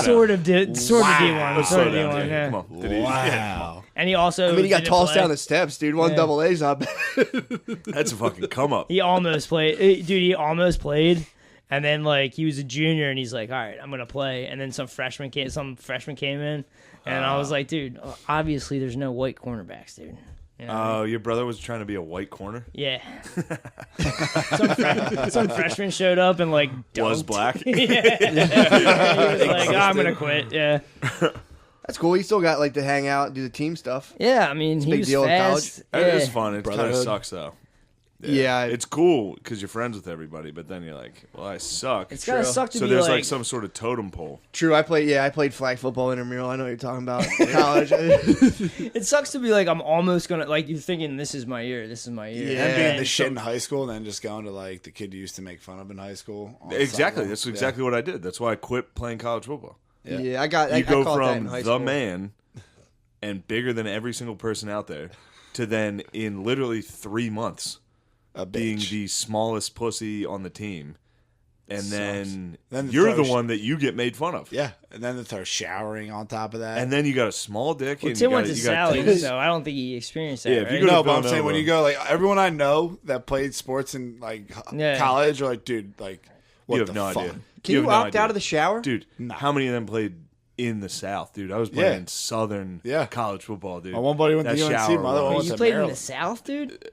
Sort of D1. Sort Let's of slow down. D1. Yeah, Yeah. come on. Did he- yeah. Wow. And he also. I mean, he got didn't tossed play. down the steps, dude. One Yeah. double A's up. That's a fucking come up. He almost played, dude. He almost played, and then like he was a junior, and he's like, "All right, I'm gonna play." And then some freshman came in, and I was like, "Dude, obviously there's no white cornerbacks, dude." You know? Oh, your brother was trying to be a white corner? Yeah. some freshman showed up and like Was dunked. black? He was like, "Oh, I'm gonna quit." Yeah. That's cool. He still got like to hang out and do the team stuff. Yeah, I mean, he big was deal in fast. It Yeah. is fun. It kind of Brotherhood. sucks, though. Yeah. It's cool because you're friends with everybody, but then you're like, well, I suck. It's gotta True. suck to So be there's like, like some sort of totem pole. True. I played flag football intramural. I know what you're talking about. In college. it sucks to be like, I'm almost gonna like you're thinking this is my year. This is my year. Yeah. And being And the so- shit in high school and then just going to like the kid you used to make fun of in high school. on the Exactly. sideline. That's exactly what I did. That's why I quit playing college football. Yeah. Yeah, I got. I You go caught that in from high the school. man and bigger than every single person out there to then in literally 3 months A being bitch. the smallest pussy on the team. And then, Then the you're the throw- one that you get made fun of. Yeah. And then they're showering on top of that. And then you got a small dick. Well, and Tim you went got, to you got Sally, titties. so I don't think he experienced that. Yeah, if you right? go to no, but I'm Villanova. saying when you go, like, everyone I know that played sports in, like, Yeah. college are like, dude, like, what you have the no fuck? idea. Can you have no opt idea. out of the shower? Dude, No. how many of them played in the South, dude? I was playing Yeah. in Southern Yeah. college football, dude. My one buddy went to That UNC, shower my other one was- went You to played in the Maryland. South, dude.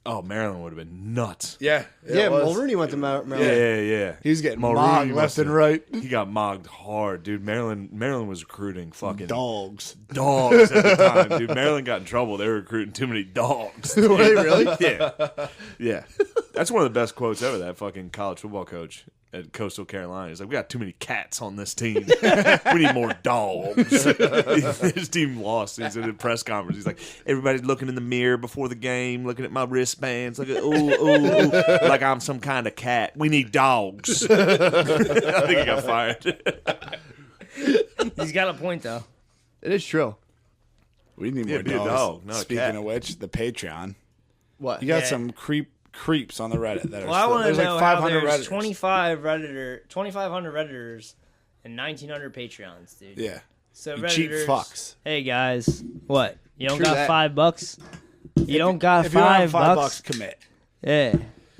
Oh, Maryland would have been nuts. Yeah. Yeah, it was. Mulrooney went to Maryland. Yeah. He was getting Mulrooney mogged must left and have- right. He got mogged hard, dude. Maryland was recruiting fucking Dogs. dogs at the time, dude. Maryland got in trouble. They were recruiting too many dogs. Were they really? Yeah. That's one of the best quotes ever. That fucking college football coach at Coastal Carolina. He's like, we got too many cats on this team. We need more dogs. His team lost. He's at a press conference. He's like, everybody's looking in the mirror before the game, looking at my wristbands, looking, ooh, like I'm some kind of cat. We need dogs. I think he got fired. He's got a point though. It is true. We need Yeah, more be a dogs. dog, not a Speaking cat. of which, the Patreon. What? You got Yeah. some creeps on the Reddit that are Well, I want to there's know like how 500 there's Redditors. 2,500 Redditors and 1,900 Patreons, dude. Yeah. So You cheap Redditors, fucks. hey guys, what? You don't True got that. $5? You don't got If you don't have $5? $5, commit. Yeah.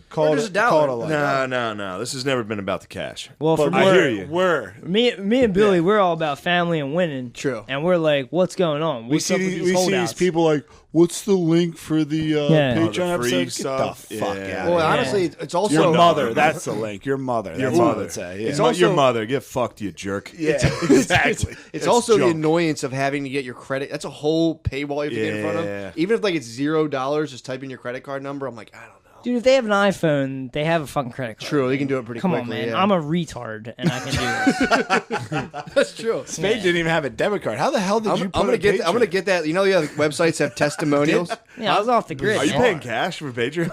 Call just it a dollar. like No. This has never been about the cash. Well, But for I more, hear you. me and Billy, we're all about family and winning. True. And we're like, what's going on? We What's see up with these, these holdouts? people like, what's the link for the Yeah. Patreon the free episodes? Get stuff. the fuck Yeah. out. Well, of here. honestly, it's also Your $1. mother. That's the link. Your mother. Your That's what I mother. would say. Yeah. It's Your also- mother. Get fucked, you jerk. Yeah, exactly. It's also the junk. annoyance of having to get your credit. That's a whole paywall you have to get in front Yeah. of. Even if like it's $0, just type in your credit card number. I'm like, I don't know. Dude, if they have an iPhone, they have a fucking credit card. True, you can do it pretty Come quickly. on, man. yeah. I'm a retard, and I can do this. That's true. Spade didn't even have a debit card. How the hell did you? I'm gonna get that. You know, the other websites have testimonials. Yeah, I was off the grid. Are you man. paying cash for Patreon?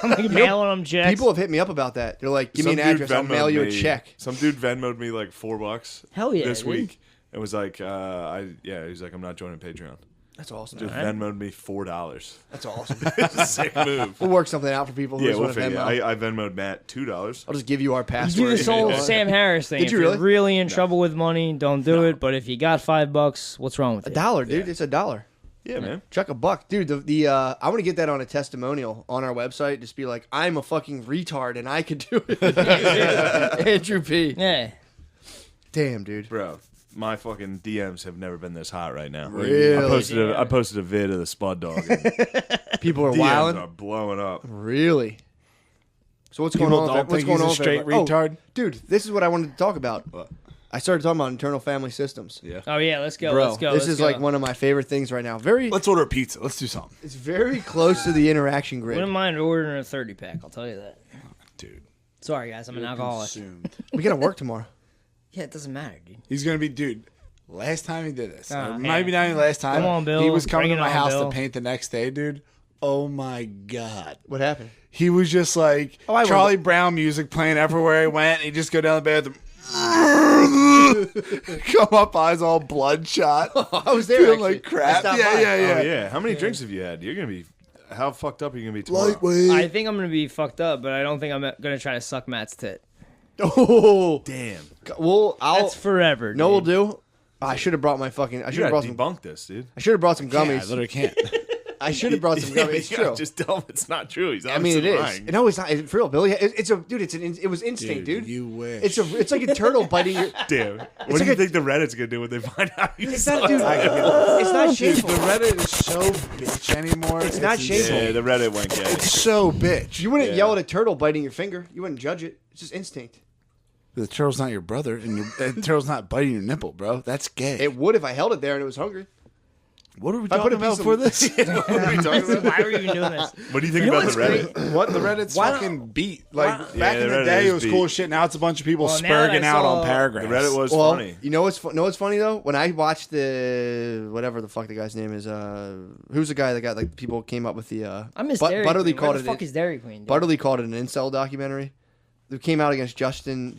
I'm like mailing them checks. People have hit me up about that. They're like, give me Some an dude address. I'll Venmo'd mail you a me- check. Some dude Venmo'd me like $4 Hell yeah, this dude. week. It was like, he's like, I'm not joining Patreon. That's awesome. Just Alright. Venmo'd me $4. That's awesome. It's a sick move. We'll work something out for people who Yeah, just we'll want to figure Venmo. it. I Venmo'd Matt $2. I'll just give you our You password. do this whole Yeah. Sam Harris thing. Did if you you're really? really in trouble with money, don't do it. But if you got $5, what's wrong with it? $1, dude. It's $1. Yeah, man. Chuck $1, dude. I want to get that on a testimonial on our website. Just be like, I'm a fucking retard and I could do it. Andrew P. Yeah. Damn, dude. Bro, my fucking DMs have never been this hot right now. Really? I posted a vid of the Spud Dog. And People are DMs wilding. are blowing up. Really? So what's People going on? don't What's think going he's a on? straight with everybody? retard? Oh, dude, this is what I wanted to talk about. What? I started talking about internal family systems. Yeah. Oh yeah, let's go. Bro, let's go. this let's is go. like one of my favorite things right now. Let's order a pizza. Let's do something, It's very close to the interaction grid. Wouldn't mind ordering a 30-pack. I'll tell you that. dude. Sorry guys, I'm an alcoholic. Consumed. We gotta work tomorrow. Yeah, it doesn't matter, dude. He's gonna be, dude. Last time he did this, Oh, or yeah. maybe not even last time. Come on, Bill. He was coming Bring to it my on, house Bill. to paint the next day, dude. Oh my god. What happened? He was just like I Charlie Brown music playing everywhere he went. He just go down the bathroom. Come up, eyes all bloodshot. I was there. Feeling Actually. like crap. I stopped Yeah, by. yeah, yeah. Oh, yeah. How many drinks have you had? You're going to be... How fucked up are you going to be tomorrow? Lightweight. I think I'm gonna be fucked up, but I don't think I'm gonna try to suck Matt's tit. Oh, Damn. well, That's forever. No, we'll dude. do. I should have brought my fucking. I You should have got brought to some. debunk this, dude. I should have brought some Yeah, I gummies. literally can't. I should have brought some Yeah, gummies. It's you gotta true. just tell him it's not true. He's I mean, it obviously is. lying. No, it's not. It's for real, Billy. It's a dude. It was instinct, dude. You wish. It's like a turtle biting your. Damn. What do like you a- think the Reddit's going to do when they find out you It's suck? not, dude. It's not Dude, shameful. the Reddit is so bitch anymore. It's not shameful. Yeah, the Reddit went gay. It's so bitch. You wouldn't Yeah. yell at a turtle biting your finger. You wouldn't judge it. It's just instinct. The turtle's not your brother, and the turtle's not biting your nipple, bro. That's gay. It would if I held it there and it was hungry. what are we I put talking a about piece of- for this? What are we talking about? Why are we even doing this? What do you think You know about the what's Reddit? What the Reddit's Why fucking beat. Like why- back Yeah, in the the Reddit day, is it was beat. cool shit. Now it's a bunch of people Well, now that spurging I out saw- on paragraphs. The Reddit was Well, funny. you know what's funny though? When I watched the whatever the fuck the guy's name is, who's the guy that got like people came up with the I miss But- Dairy Butterly Queen. called Where the it- fuck is Dairy Queen? dude? Butterly called it an incel documentary. That came out against Justin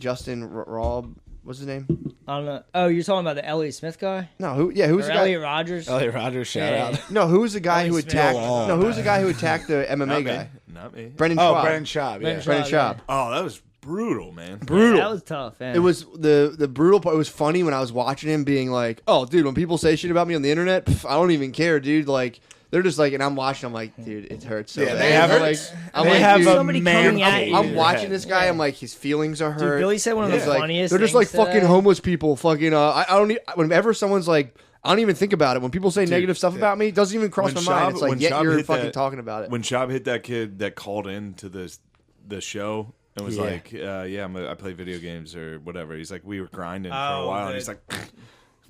Robb. What's his name? I don't know. Oh, you're talking about the Elliot Smith guy? No, who's Or the guy? Elliot Rogers? Elliot Rogers, shout Yeah. out. No, who's the guy who Elliot Smith. attacked? Oh, No, who's the guy who attacked the MMA Not me. guy? Not me. Brendan Oh, Schaub. Brendan Schaub. Yeah. Brendan Brendan Schaub, Schaub. Oh, that was brutal, man. Brutal. Yeah, that was tough. Yeah. It was the brutal part. It was funny when I was watching him being like, "Oh, dude, when people say shit about me on the internet, I don't even care, dude." Like they're just like, and I'm watching. I'm like, dude, it hurts. So Yeah, bad. they have I'm a- like, I'm they like, have dude, a somebody man coming at cave you. in I'm their watching head. this guy. Yeah. I'm like, his feelings are hurt. Dude, Billy said one of He's the like, funniest they're just like things fucking today. homeless people. Fucking. I don't. Whenever someone's like, I don't even think about it. When people say negative stuff about me, it doesn't even cross When my mind. Schaub- It's like, when yet Schaub you're hit fucking that- talking about it. When Schaub hit that kid that called in to the show and was Yeah. like, I play video games or whatever. He's like, we were grinding for a Oh, while. And the- he's like,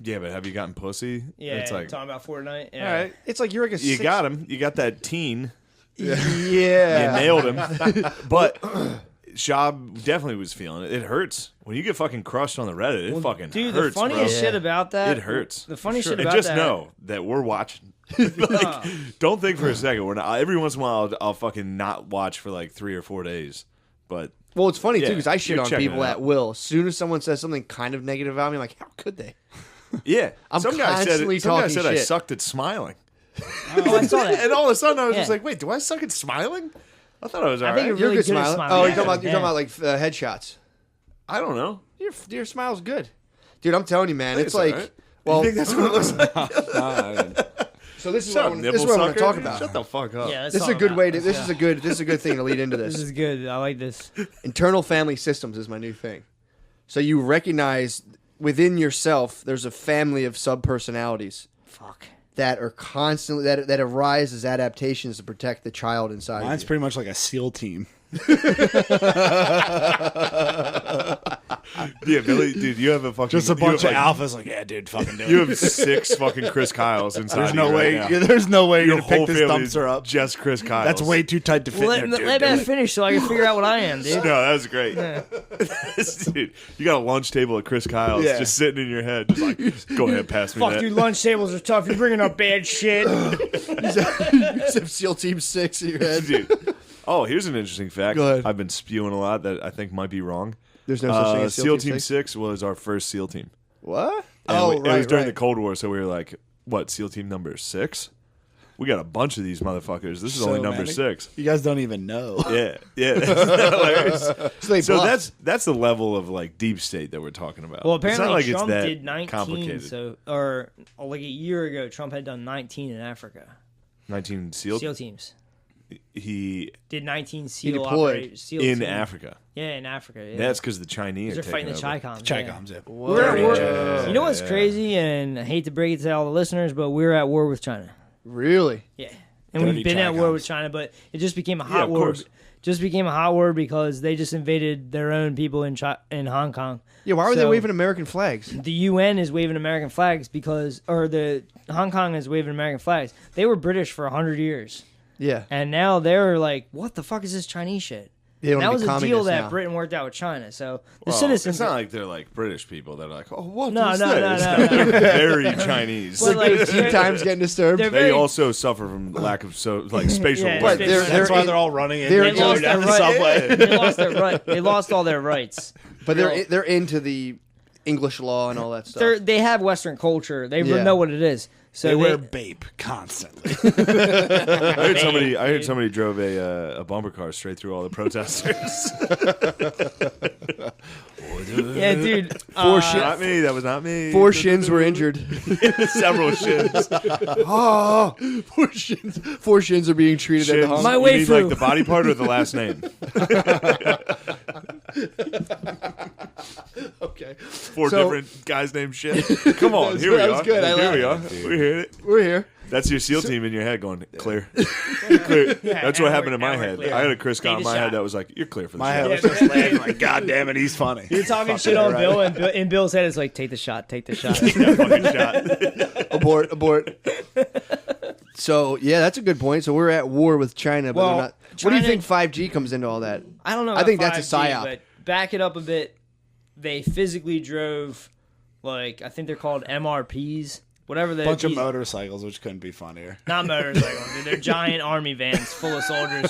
yeah, but have you gotten pussy? Yeah, It's like, talking about Fortnite. Yeah. all right. It's like you're like a. You six- got him. You got that teen. Yeah. You nailed him. But Schaub definitely was feeling it. It hurts. When you get fucking crushed on the Reddit, it fucking Dude, hurts, the funniest bro. shit about that. It hurts. The funny Sure. shit And about just that. know that we're watching. Like, don't think for a second. We're not. Every once in a while, I'll fucking not watch for like 3 or 4 days. But Well, it's funny too Yeah, because I shit you're on checking people it out. at will. As soon as someone says something kind of negative about me, I'm like, how could they? yeah, I'm some guy constantly said I talking said I shit. sucked at smiling, Oh, I saw that. and all of a sudden I was just Yeah. like, wait, do I suck at smiling? I thought I was I all think right. you're You're really good good at smiling. smiling. Oh, Yeah. you're talking Yeah. about like headshots. I don't know. Your smile's good, dude. I'm telling you, man. I think It's all like, right. well, you think that's what it looks like? So this is Shut what, up, this is nipple what I want to sucker. talk about. Shut the fuck up. Yeah, let's This is a talk good about way it. to. This is a good thing to lead into This this. is good. I like this. Internal family systems is my new thing. So you recognize within yourself there's a family of subpersonalities Fuck. that are constantly that arise as adaptations to protect the child inside Mine's of you. pretty much like a SEAL team. Yeah, Billy, dude, you have a fucking Just a you bunch of have, alphas. Like, yeah, dude, fucking do it. You have 6 fucking Chris Kyles inside. There's of no you way. Right now. There's no way you're Your gonna whole pick this family is dumpster up. just Chris Kyles. That's way too tight to fit Well, in let there, let dude. me Do it. finish so I can figure out what I am, dude. No, that was great. Dude, you got a lunch table at Chris Kyle's Yeah. just sitting in your head, just like, go ahead, pass me Fuck, that. dude, lunch tables are tough. You're bringing up bad shit. You just have SEAL Team 6 in your head. Dude. Oh, here's an interesting fact. Go ahead. I've been spewing a lot that I think might be wrong. There's no such thing as SEAL Team 6 was our first SEAL team. What? And Oh, it was during right. the Cold War, so we were like, what, SEAL Team number 6? We got a bunch of these motherfuckers. This is So only number many. 6. You guys don't even know. Yeah, yeah. That's hilarious. So they So bluff. that's the level of like deep state that we're talking about. Well, It's not apparently like it's Trump that did 19, complicated. so or like a year ago, Trump had done 19 in Africa. 19 SEAL. SEAL teams He did 19 SEAL deployed operators. SEAL in team. Africa. Yeah, in Africa. Yeah. That's because the Chinese they're are fighting taking the over. Chi-Coms. Chi-Coms, yeah. We're- Yeah, you know what's yeah. crazy, and I hate to break it to all the listeners, but we're at war with China. Really? Yeah, and Dirty we've been at war Chi-Coms. with China, but it just became a Yeah, hot of war. course. Just became a hot war because they just invaded their own people in in Hong Kong. Yeah, why were they So- waving American flags? The UN is waving American flags because, or the Hong Kong is waving American flags. They were British for 100 years, Yeah. and now they're like, "What the fuck is this Chinese shit?" They don't And that be was a deal communists that now. Britain worked out with China. So the Well, citizens, It's not like they're like British people. They're like, oh, what No, is no, no, this? no, no. They're very Chinese. But, like, 18 they're- times getting disturbed. they're They very- also suffer from lack of spatial Yeah, awareness. But they're- That's why in- they're all running in they're they and in- lost down their the right. subway. They lost their right. They lost all their rights. But they're into the English law and all that stuff. They have Western culture. They Yeah. know what it is. So They wear BAPE constantly. I heard somebody drove a bumper car straight through all the protesters. yeah, dude. Not me. That was not me. 4 shins were injured. Several shins. Oh, 4 shins are being treated at the Shins. hospital. My You way mean through. like the body part or the last name? Okay, 4 So- different guys named Shit. Come on, was here we good, that are. was good. I Here like we it, are. We hear it. we're here. That's your SEAL team in your head going clear. You're clear. Yeah, That's and what happened in we're- my and we're head. clear. I had a Chris Take Con in the my shot. head that was like, "You're clear for the My shot." head was just laughing like, God damn it, he's funny. You're talking shit on Bill, and in Bill's head, it's like, take the shot, take the shot. Fucking shot. Abort. So yeah, that's a good point. So we're at war with China, but Well, we're not. What do you China- think 5G comes into all that? I don't know. I think about that's a 5G, psyop. But back it up a bit. They physically drove, like, I think they're called MRPs, whatever they. Bunch of motorcycles, which couldn't be funnier. Not motorcycles. Dude. They're giant army vans full of soldiers.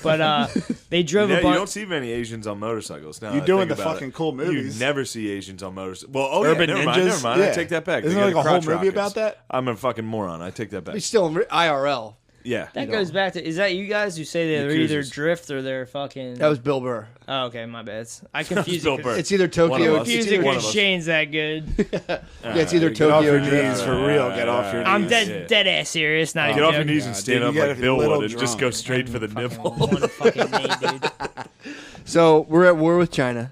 But they drove You a bunch. don't see many Asians on motorcycles now. You I do think in the about fucking it. cool movies. You never see Asians on motorcycles. Well, Urban never mind. Ninjas? Never mind. I Yeah. take that back. Isn't They there got like a whole crotch movie rockets. about that? I'm a fucking moron. I take that back. He's still in IRL. Yeah. That goes back to, is that you guys who say they're either Accusers. drift or they're fucking. That was Bill Burr. Oh, okay, my bad. I confused Bill it. Burr. It's either One Tokyo. of us. It's Confused either, it One of because us. Shane's that good. yeah, it's either Get off Tokyo your or knees drift. for real. Get off your knees. I'm Yeah. dead ass serious. Not Get even off your joking. knees and Yeah, stand dude, up you like get a Bill little would and just drunk. go straight for the Fucking nipple. one fucking knee, dude. So we're at war with China.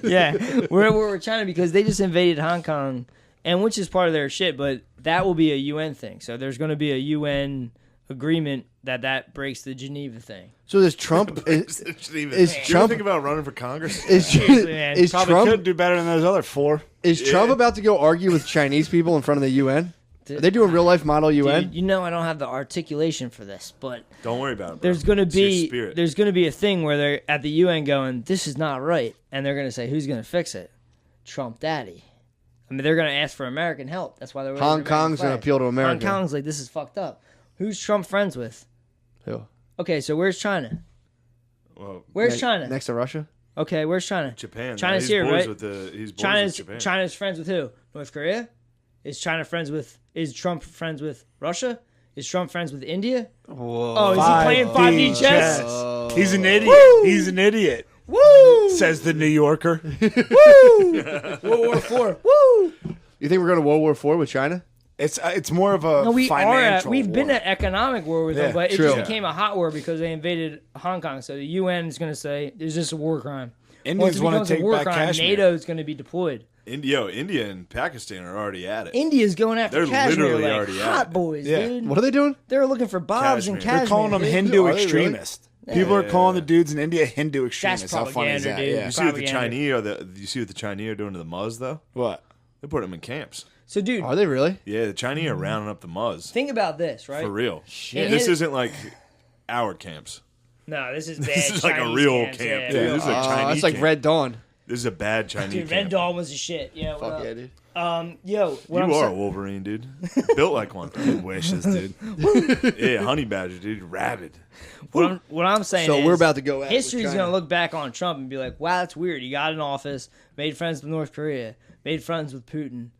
Yeah, we're at war with China because they just invaded Hong Kong, and which is part of their shit. But that will be a UN thing. So there's going to be a UN agreement that breaks the Geneva thing. So does Trump? is You Trump- ever think about running for Congress? Seriously, man. is Probably Trump could do better than those other 4. is Trump about to go argue with Chinese people in front of the UN? Are they doing real life model UN? Dude, you know I don't have the articulation for this, but Don't worry about it. Bro. there's going to It's your be spirit. there's going to be a thing where they're at the UN going, this is not right, and they're going to say, who's going to fix it? Trump Daddy. I mean, they're going to ask for American help. That's why they're Hong Kong's gonna appeal to America. Hong Kong's like, this is fucked up. Who's Trump friends with? Who? Okay, so where's China? Well, Where's Ne- China? Next to Russia? Okay, where's China? Japan. China's He's here, boys right? With he's boys with Japan. China's friends with who? North Korea? Is Trump friends with Russia? Is Trump friends with India? Whoa. Oh, is he playing 5D chess? He's an idiot. Woo! He's an idiot. Woo! Says the New Yorker. Woo! World War IV. Woo! You think we're going to World War IV with China? It's more of a No, financial we've been war. at economic war with them, Yeah, but it true. just became a hot war because they invaded Hong Kong. So the UN is going to say there's just a war crime. Indians Once it want becomes to a take war back crime, Kashmir. NATO is going to be deployed. India and Pakistan are already at it. India's going after They're Kashmir literally like already at hot it. boys, Yeah. dude. What are they doing? They're looking for Bobs and Kashmir. Kashmir. They're calling them dude. Hindu Are they really? extremists. People are calling the dudes in India Hindu extremists. How funny is propaganda, that? dude. Yeah. You see what the Propaganda. Chinese are? You see what the Chinese are doing to the Muzz though? What? They put them in camps. So, dude, Are they really? Yeah, the Chinese are rounding up the Muzz think about this, right? for real. Shit. This isn't like our camps. No, this is bad. This is like a Chinese real camps, camp. yeah. Dude. This is a Chinese That's like camp. Red Dawn. This is a bad Chinese Dude, camp. Red Dawn was a shit. Yeah, what Fuck up? yeah, dude. Yo, what You I'm are a saying. Wolverine, dude. Built like one. Wishes, dude. Yeah, honey badger, dude. Rabid. What I'm saying So is, we're about to go at it with history's China. going to look back on Trump and be like, wow, that's weird. He got in office, made friends with North Korea, made friends with Putin.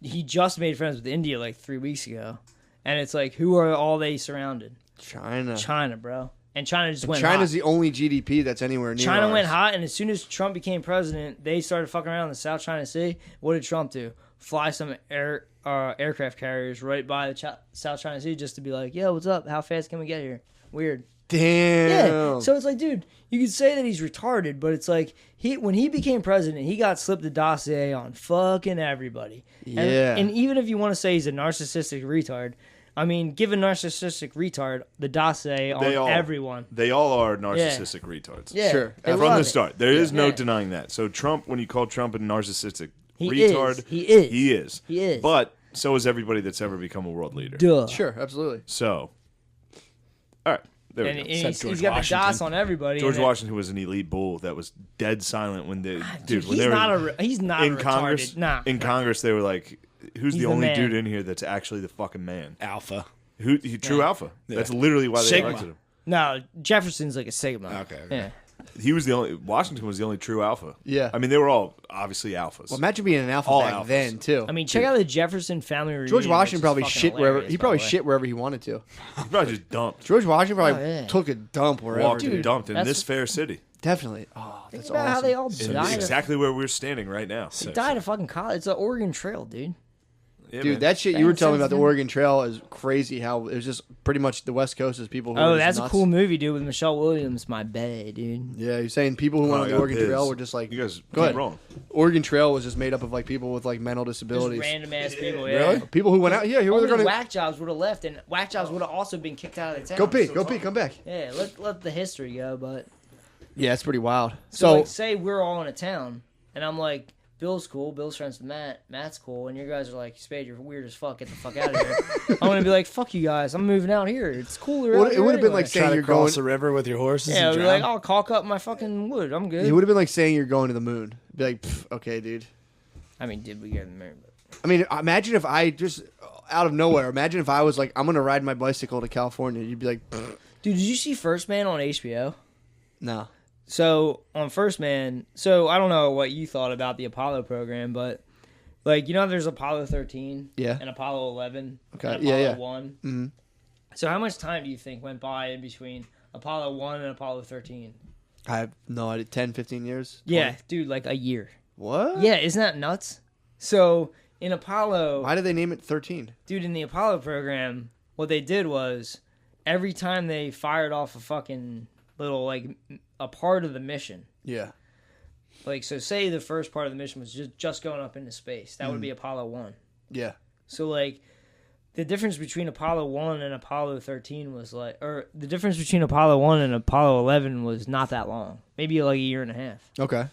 He just made friends with India like 3 weeks ago. And it's like, who are all they surrounded? China. China, bro. And China just went China's hot. the only GDP that's anywhere near China ours. went hot, and as soon as Trump became president, they started fucking around in the South China Sea. What did Trump do? Fly some aircraft carriers right by the South China Sea just to be like, yo, what's up? How fast can we get here? Weird. Damn. Yeah. So it's like, dude, you could say that he's retarded, but it's like when he became president, he got slipped a dossier on fucking everybody. Yeah. And even if you want to say he's a narcissistic retard, I mean, give a narcissistic retard the dossier on everyone. They all are narcissistic retards. Yeah. Sure. they From love the it. start. There is no Yeah. denying that. So Trump, when you call Trump a narcissistic He retard, is. He is. He is. He is. But so is everybody that's ever become a world leader. Duh. Sure, absolutely. So, all right. There we And, go. and Except he's George got the Washington. DOS on everybody. George and it- Washington was an elite bull that was dead silent when they Dude, when he's they not were he's not in a retarded. Congress. Nah. In Congress, they were like, "Who's He's the the only man. dude in here that's actually the fucking man?" Alpha. True alpha. That's literally why they Sigma. elected him. No, Jefferson's like a Sigma. Okay. Yeah. He was the only. Washington was the only true alpha. Yeah. I mean, they were all obviously alphas. Well, imagine being an alpha All back alphas. then too. I mean, check out the Jefferson family reunion. George which Washington is probably fucking shit wherever hilarious, he by probably the way. shit wherever he wanted to. he probably just dumped, George Washington probably Oh, yeah. took a dump wherever. walked and dude. dumped in That's- this fair city. Definitely. Oh, Think that's about awesome. how they all It's died. exactly where we're standing right now. They died of fucking college. It's an Oregon Trail, dude. Yeah, Dude, man. that shit you were telling me about the Sense, Oregon Trail is crazy. How it was just pretty much the West Coast is people who Oh, were just that's a nuts. cool movie, dude, with Michelle Williams. My bae, dude. Yeah, you're saying people who went on I the got Oregon pissed. Trail were just like You guys Go ahead. keep wrong. Oregon Trail was just made up of like people with like mental Just disabilities. random ass people. Yeah. Really? People who went out. Yeah, who were Only gonna whack jobs would have left, and whack jobs would have also been kicked out of the town. go pee, go pee, come back. Yeah, let the history go. But Yeah, it's pretty wild. so, So like, say we're all in a town, and I'm like, Bill's cool, Bill's friends with Matt, Matt's cool, and you guys are like, Spade, you're weird as fuck, get the fuck out of here. I'm gonna be like, fuck you guys, I'm moving out here. It's cooler. Well, out it here would have been anyway. like saying Try to you're cross going. the river with your horses. Yeah, and we're like, drown. I'll caulk up my fucking wood. I'm good. It would have been like saying you're going to the moon. Be like, "Pff, okay, dude. I mean, did we get in there? But I mean, imagine if I just out of nowhere. Imagine if I was like, I'm gonna ride my bicycle to California. You'd be like, "Pff, dude, did you see First Man on HBO? no. So on First Man, so I don't know what you thought about the Apollo program, but like, you know, there's Apollo 13, Yeah. and Apollo 11, Okay, and yeah, Apollo yeah. 1. Mhm. So how much time do you think went by in between Apollo 1 and Apollo 13? I have no idea. 10, 15 years. Yeah, 20? dude, like a year. What? Yeah, isn't that nuts? So in Apollo, Why did they name it 13? dude, in the Apollo program, what they did was every time they fired off a fucking little, like, a part of the mission. Yeah. Like, so say the first part of the mission was just going up into space. That would be Apollo 1. Yeah. So, like, the difference between Apollo 1 and Apollo 13 was, like, or the difference between Apollo 1 and Apollo 11 was not that long. Maybe, like, a year and a half. Okay.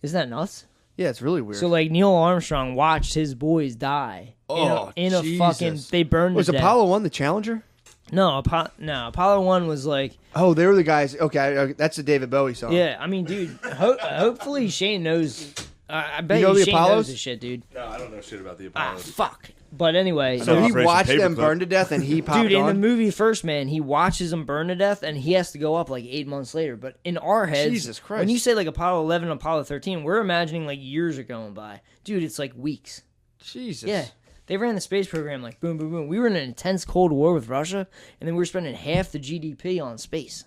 Isn't that nuts? Yeah, it's really weird. So, like, Neil Armstrong watched his boys die. Oh, in a Jesus. fucking, they burned was to death. Apollo 1 the Challenger? No, Apollo 1 was, like, Oh, they were the guys. Okay, that's the David Bowie song. yeah, I mean, dude, hopefully Shane knows. I bet You know the Shane Apollos? knows this shit, dude. No, I don't know shit about the Ah, Apollos. fuck. But anyway, So No, he Operation watched them Paperclip. burn to death, and he popped dude, in the on. movie First Man, he watches them burn to death, and he has to go up like 8 months later. But in our heads, Jesus Christ. when you say like Apollo 11 and Apollo 13, we're imagining like years are going by. Dude, it's like weeks. Jesus. Yeah. They ran the space program like boom, boom, boom. We were in an intense Cold War with Russia, and then we were spending half the GDP on space.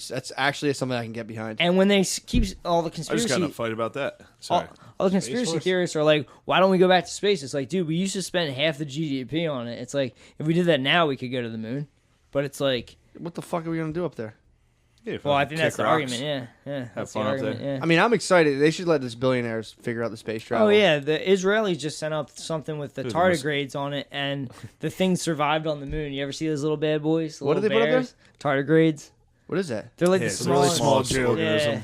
That's actually something I can get behind. And when they keep all the I just conspiracy, got in a fight about that. Sorry. all the conspiracy theorists are like, why don't we go back to space? It's like, dude, we used to spend half the GDP on it. It's like, if we did that now, we could go to the moon. But it's like, What the fuck are we gonna do up there? Yeah, well, I fucking think that's kick the rocks. argument. Yeah, that's the fun up argument. there. Yeah. I mean, I'm excited. They should let these billionaires figure out the space travel. Oh yeah, the Israelis just sent up something with the Dude, they must- tardigrades on it, and the thing survived on the moon. You ever see those little bad boys? What Little did they put up bears? Tardigrades. What is that? They're like Yeah, the it's a really smallest. small organism. Yeah.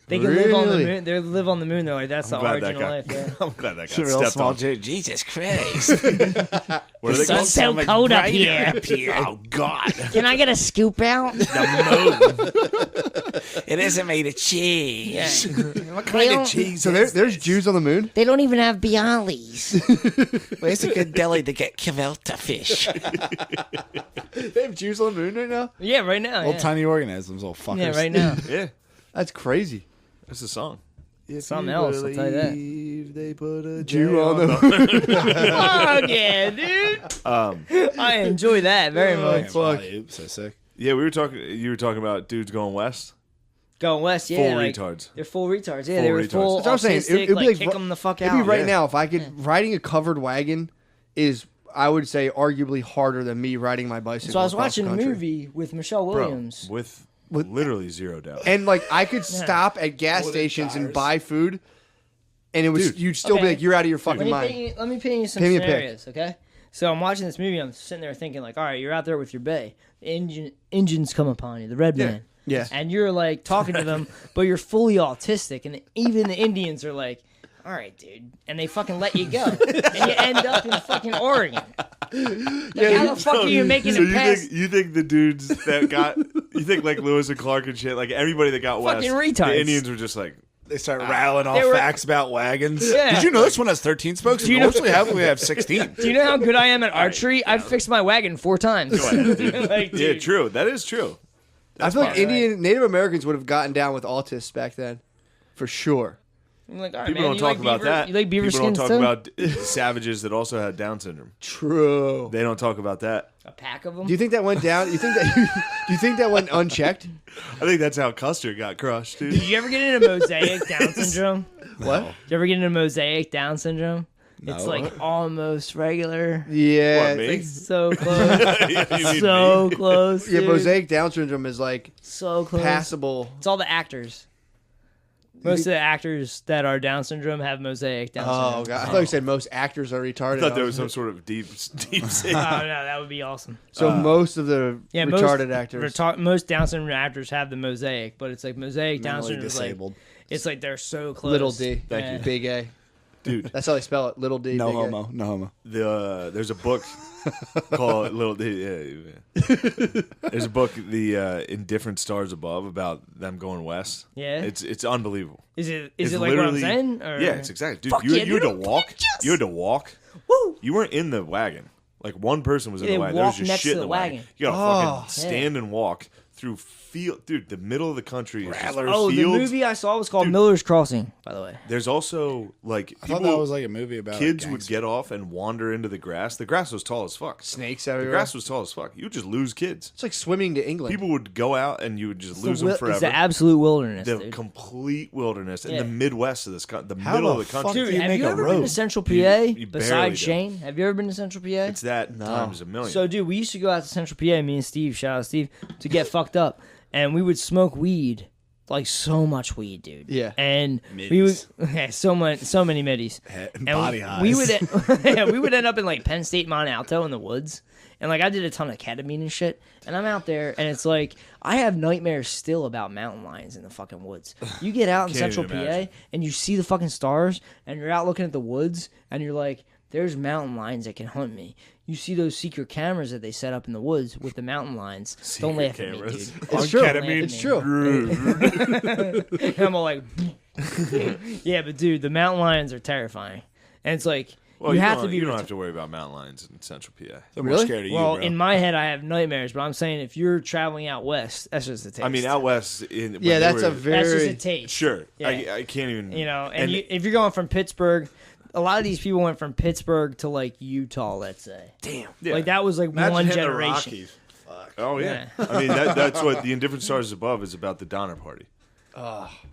They can live on the Really? moon. They live on the moon. They're like, that's I'm the glad that origin of life. got. Yeah. I'm glad that It's a got real stepped small on. Jew. Jesus Christ. What are they The called? sun's so cold up here. Oh, God. Can I get a scoop out? It isn't made of cheese. What They kind don't- of cheese? So there's Jews on the moon? They don't even have Bialys. Where's a good deli to get Cavelta fish? They have Jews on the moon right now? Yeah, right now. Little Yeah, tiny organisms, little fuckers. yeah right now. Yeah, That's crazy. that's a song. If Something you else, I'll tell you that. believe They put a Jew J on the Fuck yeah, dude. I enjoy that very much. Fuck. Oops, so sick. Yeah, we were talking. You were talking about dudes going west. Going west, yeah. Full like, retards. They're full retards. Yeah, Full they were retards. full That's what I'm saying. autistic, It'd be like, like kick them the fuck It'd be out. right Yeah. now if I could riding a covered wagon is I would say arguably harder than me riding my bicycle. So I was across the watching a country. movie with Michelle Bro, Williams. with With- literally zero doubt. And like I could stop at gas Wooden stations and tires. buy food, and it was Dude. you'd still be Okay. like, you're out of your fucking mind. Let me paint you some Paint me a pic. scenarios, okay? So I'm watching this movie. I'm sitting there thinking, like, all right, you're out there with your bae. The engines come upon you, the red man. Yeah. And you're like talking to them, but you're fully autistic. And even the Indians are like, all right, dude. And they fucking let you go. And you end up in fucking Oregon. Like, how the fuck are you making So it past you think the dudes that got you think like Lewis and Clark and shit, like everybody that got west, Fucking retards. the Indians were just like, They start rattling off they were- facts about wagons. Yeah. Did you know this one has 13 spokes? Do you We know- actually we have 16. Do you know how good I am at archery? I've fixed my wagon 4 times. Like, yeah, dude. true. That is true. I feel like fine. Native Americans would have gotten down with autists back then, for sure. I'm like, all right, People man, don't you talk like about beaver, that. You like beaver People skins don't talk too? about savages that also had Down syndrome. True. They don't talk about that. A pack of them? Do you think that went down? You think that? Do you think that went unchecked? I think that's how Custer got crushed, dude. Did you ever get into mosaic Down syndrome? What? Did you ever get into mosaic Down syndrome? It's No. like almost regular. Yeah. What, me? Like so close. You mean So me? close. Yeah, dude. mosaic Down syndrome is like So close. passable. It's all the actors. Most of the actors that are Down syndrome have mosaic Down Oh syndrome. god, I thought you said most actors are retarded. I thought there was some sort of deep Oh sea. no, that would be awesome. So most of the Yeah, retarded actors. most Down syndrome actors have the mosaic, but it's like mosaic Down Mentally syndrome is like disabled. it's like they're so close. Little D. Thank you. Big A. Dude, That's how they spell it. Little D. No big A. homo. No homo. there's a book called Little D. Yeah. There's a book, the In Different Stars Above, about them going west. Yeah. It's unbelievable. Is it It's like what I'm literally- saying? Or? Yeah, it's exactly. Dude, Fuck you, yeah, you had dude, to walk. bitches! You had to walk. Woo! You weren't in the wagon. Like one person was in They the wagon. There was walk just next shit to in the the wagon. wagon. You gotta Oh, fucking stand and walk through field. Dude, the middle of the country is just Rattlers. Oh, the fields. movie I saw was called Dude. Miller's Crossing, by the way. There's also like I thought people, that was like a movie about kids would gangsters. get off and wander into the grass. The grass was tall as fuck. Snakes The everywhere. grass was tall as fuck. You would just lose kids. It's like swimming to England. People would go out and you would just lose them It's forever. the absolute wilderness, The dude. complete wilderness in Yeah. the Midwest of this the How middle the of the country. fuck Dude, you have make you a ever been to road? Central PA? You barely besides do. Shane, have you ever been to Central PA? It's that times a million. So, dude, we used to go out to Central PA, me and Steve, shout out Steve, to get fucked up. And we would smoke weed, like so much weed, dude. Yeah. And we would, Middies. yeah, so many middies. And And body we highs. would, we would end up in like Penn State, Mont Alto in the woods. And like I did a ton of ketamine and shit. And I'm out there, and it's like I have nightmares still about mountain lions in the fucking woods. You get out in Can't Central even PA, imagine. and you see the fucking stars, and you're out looking at the woods, and you're like, there's mountain lions that can hunt me. You see those secret cameras that they set up in the woods with the mountain lions. Don't Secret laugh cameras. at me, dude. It's true. ketamine. It's true. And I'm all like, yeah, but dude, the mountain lions are terrifying. And it's like, well, you have to don't- be. You don't have to worry about mountain lions in Central PA. They're more Really? scared of you, well, bro. in my head, I have nightmares, but I'm saying if you're traveling out west, that's just a taste. I mean, out west. In, when Yeah, they that's were- a that's just a very. taste. Sure. Yeah. I can't even. You know, and if you're going from Pittsburgh, a lot of these people went from Pittsburgh to like Utah, let's say. Damn. Yeah. Like that was like Imagine one hitting the generation. Rockies. Fuck. Oh yeah. I mean that's what the Indifferent Stars Above is about, the Donner Party.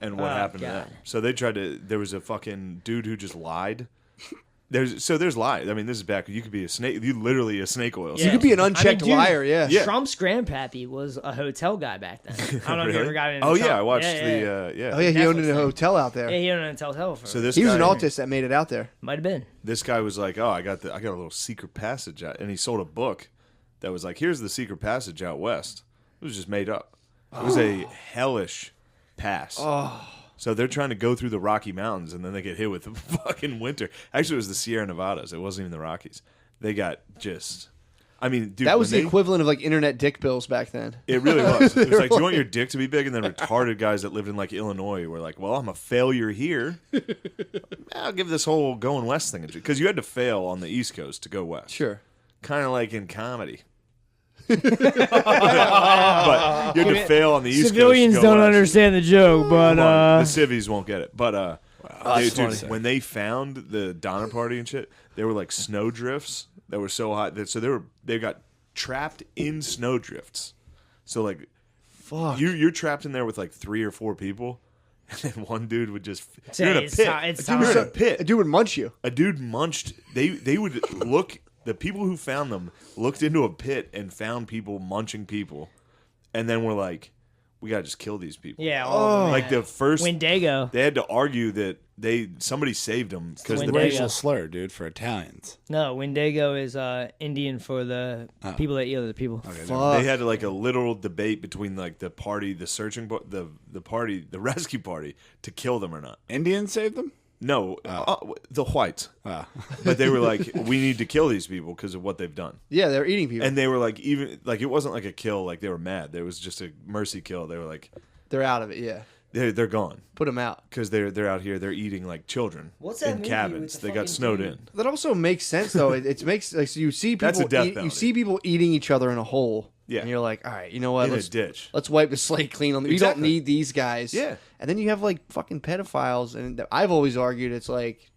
And what happened to them. So they tried to. There was a fucking dude who just lied. There's lies. I mean, this is back. You could be a snake. You literally a snake oil. Yeah. You could be an unchecked dude, liar. Yeah. Trump's grandpappy was a hotel guy back then. I don't know if you ever got into Oh Trump. yeah, I watched yeah. the Oh yeah, he owned Netflix a thing. hotel out there. Yeah, he owned a hotel for. So this He was guy, an autist that made it out there. might have been. This guy was like, "Oh, I got a little secret passage out," and he sold a book that was like, "Here's the secret passage out west." It was just made up. It was a hellish pass. Oh. So they're trying to go through the Rocky Mountains, and then they get hit with the fucking winter. Actually, it was the Sierra Nevadas. It wasn't even the Rockies. They got just... I mean, dude... That was the equivalent of, like, internet dick pills back then. It really was. It was like, do you want your dick to be big? And then retarded guys that lived in, like, Illinois were like, well, I'm a failure here. I'll give this whole going west thing a try. Because you had to fail on the East Coast to go west. Sure. Kind of like in comedy. But you had to fail on the East Civilians Coast to go don't west. understand the joke, but The civvies won't get it. But that's dude, when they found the Donner Party and shit, they were like snow drifts that were so hot that they got trapped in snow drifts. So like, Fuck. you're trapped in there with like 3 or 4 people, and then one dude would just Say you're in a it's pit. ti- it's You're in a time. pit. A dude would munch you. A dude munched. They would look. The people who found them looked into a pit and found people munching people, and then were like, "We gotta just kill these people." yeah, Like the first, Wendigo. they had to argue that somebody saved them because Wendigo. Racial slur, dude, for Italians. No, Wendigo is Indian for the people that eat other people. Fuck. they had like a literal debate between like the party, the searching, the party, the rescue party, to kill them or not. Indians saved them? No, the whites. Oh. But they were like, we need to kill these people because of what they've done. Yeah, they're eating people. And they were like, even like it wasn't like a kill, like they were mad. There was just a mercy kill. They were like, They're out of it, yeah. they're gone Put them out. because they're out here. They're eating like children What's that in movie cabins. with the They got fucking snowed dude? in. That also makes sense, though. It makes like so you see people That's a death you penalty. see people eating each other in a hole. Yeah. And you're like, all right, you know what? In a ditch. Let's wipe the slate clean on them. You don't Exactly. need these guys. Yeah. And then you have like fucking pedophiles, and I've always argued it's like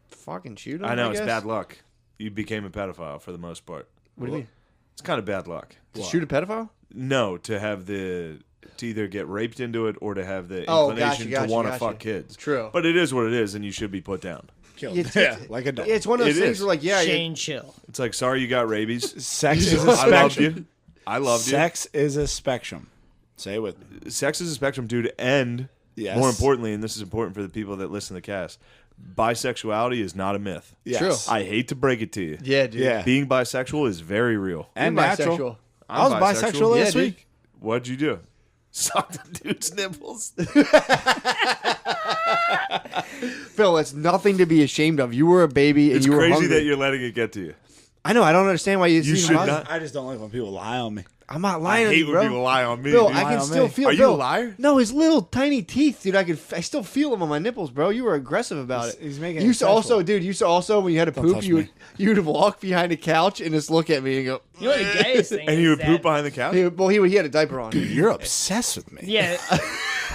fucking shoot them. I know it's guess. bad luck. You became a pedophile for the most part. What do you mean? It's kind of bad luck. To shoot a pedophile? No, to either get raped into it or to have the Oh, inclination gotcha, to want to gotcha. fuck kids. True. But it is what it is, and you should be put down. Killed. Yeah, Like a dog. It's one of those It things is. where like, yeah, Shane Chill. It's like, sorry you got rabies. Sex is a I loved spectrum. you. I loved you. Sex is a spectrum. Say it with me. Sex is a spectrum, dude, and Yes. more importantly, and this is important for the people that listen to the cast, bisexuality is not a myth. Yes. True. I hate to break it to you. yeah, dude. Yeah. Being bisexual is very real. And You're natural. bisexual. I was bisexual Yeah, last dude. week. What'd you do? Suck the dude's nipples. Phil, it's nothing to be ashamed of. You were a baby and It's you were crazy hungry. that you're letting it get to you. I know. I don't understand why you should not. I just don't like when people lie on me. I'm not I lying to hate you, when bro. people lie on me. Bill, dude. I Lie can on still me. feel. Are you Bill, a liar? No, his little tiny teeth, dude. I still feel them on my nipples, bro. You were aggressive about it. He's making You it used to also, sexual. dude. You used to also when you had to Don't poop, touch you me. would walk behind a couch and just look at me and go. You know what the gayest thing And is you would that- poop behind the couch? He had a diaper on. You're obsessed with me. Yeah.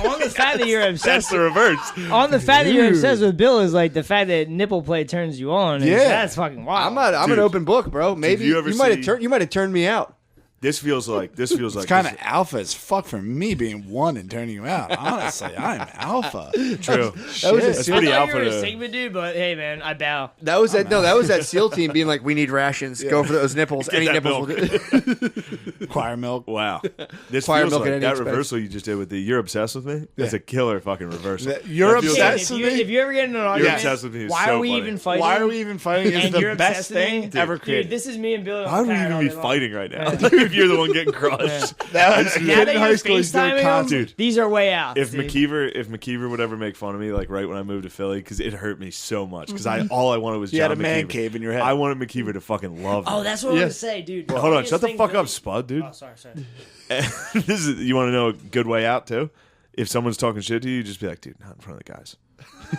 On the fact that you're That's obsessed the reverse. on the fact that you're obsessed with Bill is like the fact that nipple play turns you on. Yeah. That's fucking wild. I'm Dude. an open book, bro. Maybe you ever you might have see- turned you out. This feels like It's kind of alpha as fuck for me being one and turning you out. Honestly, I'm alpha. true. That was a That's SEAL, I pretty thought you alpha were a to- Sigma dude, but hey, man, I bow. that was that SEAL team being like, we need rations. Go for those nipples. Any that nipples. milk. Will do. Choir milk. Wow. This Fire feels milk like at any that expense. reversal you just did with the "you're obsessed with me." That's a killer fucking reversal. You're That feels obsessed like- with me? If you ever get into an You're argument, obsessed with me. Is why so are we funny. even fighting? Why are we even fighting? It's And the you're best obsessed with me? thing ever created. Dude, this is me and Billy. Why would we Parrot even all be day long. fighting right now? if you're the one getting crushed. That just- Now that in you're high school, he's doing FaceTiming content. them, Dude. these are way out. If dude. McKeever would ever make fun of me, like right when I moved to Philly, because it hurt me so much, because all I wanted was You John had a man McKeever. cave in your head. I wanted McKeever to fucking love me. Oh, that's what I was gonna say, dude. Hold on, shut the fuck up, Spud, dude. Oh, sorry. This is you want to know a good way out too? If someone's talking shit to you, just be like, dude, not in front of the guys.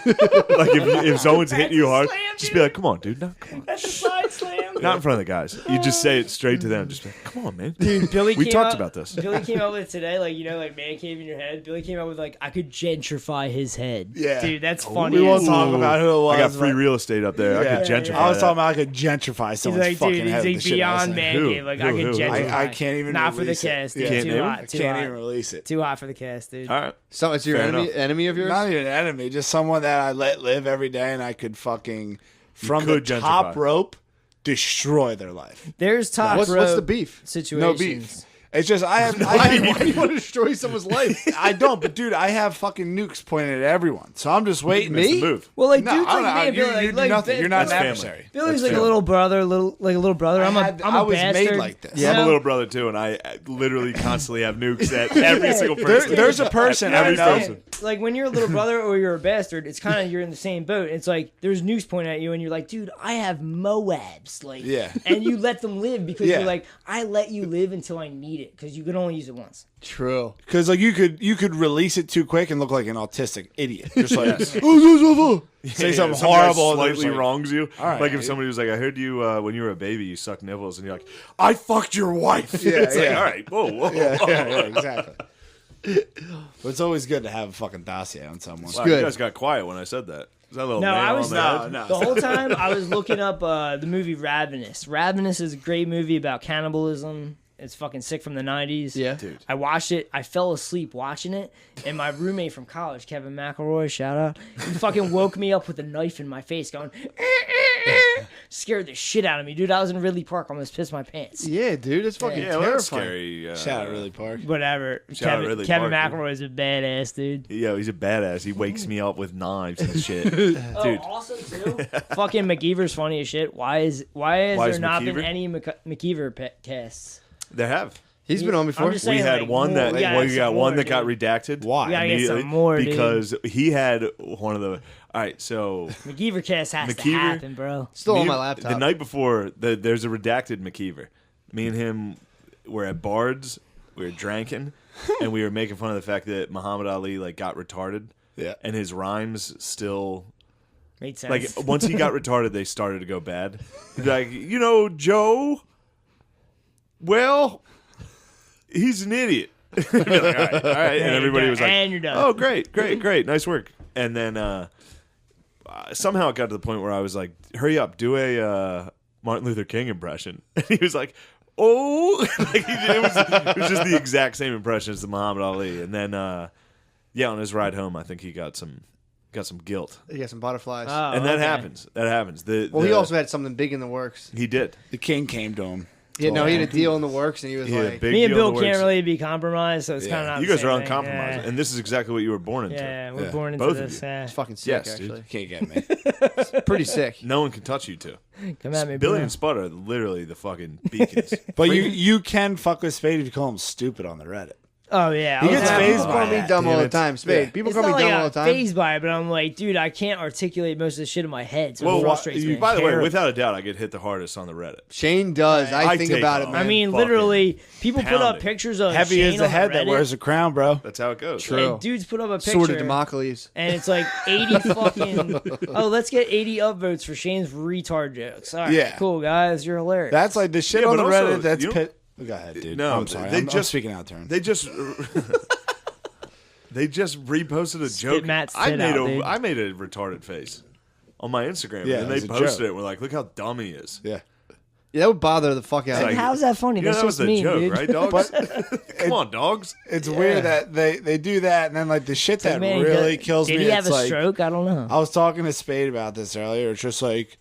Like if someone's hitting you hard, Slam, just dude. be like, come on, dude, no, come on. That's a side slam. Not in front of the guys. You just say it straight to them. Just be like, come on, man. Dude, Billy We came talked out- about this. Billy came out with today, like, you know, like man cave in your head. Billy came out with like, I could gentrify his head. Yeah. Dude, that's funny. We won't as- talk about who it was. I got free but- real estate up there. I Yeah, could gentrify. I was that. talking about I could gentrify He's someone's like, fucking dude, head. he's with like the shit I was beyond saying. man Who? cave. Like, Who? I could Who? gentrify. I can't even Not for the release it. cast, dude. Yeah. Can't Too name hot. him? Too Can't hot. even release it. Too hot for the cast, dude. All right. So it's your Fair enemy, enough. enemy of yours? Not even an enemy, just someone that I let live every day, and I could fucking from the could gentrify. top rope destroy their life. There's top What's row the beef? situations. No beef. It's just I have. I, Why have do you want to destroy someone's life? I don't, but dude, I have fucking nukes pointed at everyone, so I'm just waiting. That's Me? the move. Well, like, No, dudes I don't like know. me, You, Billy, you do like, nothing. You're not an That's family. adversary. Billy's That's like fair. a little brother, like a little brother. I'm I a was bastard. made like this. Yeah, I'm You a know? little brother too, and I literally constantly have nukes at every single person. There's a person I Every know. person. Like when you're a little brother or you're a bastard, it's kind of you're in the same boat. It's like there's nukes pointing at you, and you're like, dude, I have Moabs, like, Yeah. and you let them live because Yeah. you're like, I let you live until I need it because you can only use it once. True. Because like you could release it too quick and look like an autistic idiot. Just like say Yeah, something some guy horrible, and slightly just like, wrongs you. All right, Like if dude. somebody was like, "I heard you when you were a baby, you sucked nipples," and you're like, "I fucked your wife." Yeah, It's like, yeah. all right, whoa, whoa, Yeah, whoa. yeah, exactly. But it's always good to have a fucking dossier on someone. Wow, good. you guys got quiet when I said that. Is that a little No, nail I was on the head? the whole time I was looking up the movie Ravenous. Ravenous is a great movie about cannibalism. It's fucking sick from the 90s. Yeah. Dude. I watched it. I fell asleep watching it, and my roommate from college, Kevin McElroy, shout out, he fucking woke me up with a knife in my face, going, scared the shit out of me, dude. I was in Ridley Park, almost pissed my pants. Yeah, dude, it's fucking Yeah, well, terrifying. that's scary. Shout out Ridley Park. Whatever. Shout out Kevin, Ridley Kevin Park, dude. McElroy is a badass, dude. Yeah, he's a badass. He wakes me up with knives and shit. Oh, Dude, also too, fucking McKeever's funny as shit. Why has there is not been McKeever? any McKeever casts? there have. He's been on before. I'm just We saying, had like, one more- that we gotta well, get you got some one more, that got dude. redacted. Why? We gotta get some immediately more, dude. because he had one of the. All right, so McKeever cast has to McKeever? happen, bro. Still me on my and- laptop. The night before, there's a redacted McKeever. Me and him were at Bard's. We were drinking, and we were making fun of the fact that Muhammad Ali like got retarded. Yeah. And his rhymes still Made like sense. once he got retarded, they started to go bad. He'd be like, you know, Joe. Well, he's an idiot. I'd be like, all right, all right. And everybody was like, and you're done. oh, great, great, great. Nice work. And then somehow it got to the point where I was like, hurry up, do a Martin Luther King impression. And he was like, oh. Like it was just the exact same impression as the Muhammad Ali. And then, yeah, on his ride home, I think he got some guilt. He got some butterflies. Oh, And that okay. happens. That happens. well, he also had something big in the works. He did. The king came to him. Yeah, no, he had a deal in the works, and he was He had a like, big Me and deal in Bill the can't works. really be compromised, so it's Yeah. kind of not You the guys are same thing. uncompromised, Yeah. and this is exactly what you were born into. Yeah, we're Yeah. born into Both of this. you. Yeah. it's fucking sick, Yes, dude. actually. Can't get me. Pretty sick. No one can touch you two. Come at me, Billy bro. and Spud are literally the fucking beacons. But you can fuck with Spade if you call him stupid on the Reddit. Oh yeah, He I was gets like, phased People by call me that. dumb all Damn the it. time. Spade. Yeah. People it's call not me like dumb all I'm the time. phased by it, but I'm like, dude, I can't articulate most of the shit in my head, so it frustrates me. by the way, Care. without a doubt, I get hit the hardest on the Reddit. Shane does. I I think take about it, off. man. I mean, fucking literally, people put up pounding. pictures of Heavy Shane is the on head Reddit, that wears the crown, bro. That's how it goes. True. and dudes put up a Sword of picture, Democles. and it's like 80 fucking. Oh, let's get 80 upvotes for Shane's retard jokes. All right, Yeah. cool guys, you're hilarious. That's like the shit Yeah, on the but also, Reddit. That's you don't- Go ahead, dude. No, I'm sorry. they I'm just- speaking out of turn. They just they just reposted a joke. Matt's I tit made out, dude. I made a retarded face on my Instagram, Yeah, and it they was a posted joke. it. We're like, look how dumb he is. Yeah. Yeah, that would bother the fuck out of Like, me. how's that funny? You know, That's that was just the mean, joke, dude. right, dogs? Come on, dogs. It's weird that they do that, and then like the shit that Man, really did- kills did me. he have it's a like, stroke? I don't know. I was talking to Spade about this earlier. It's just like,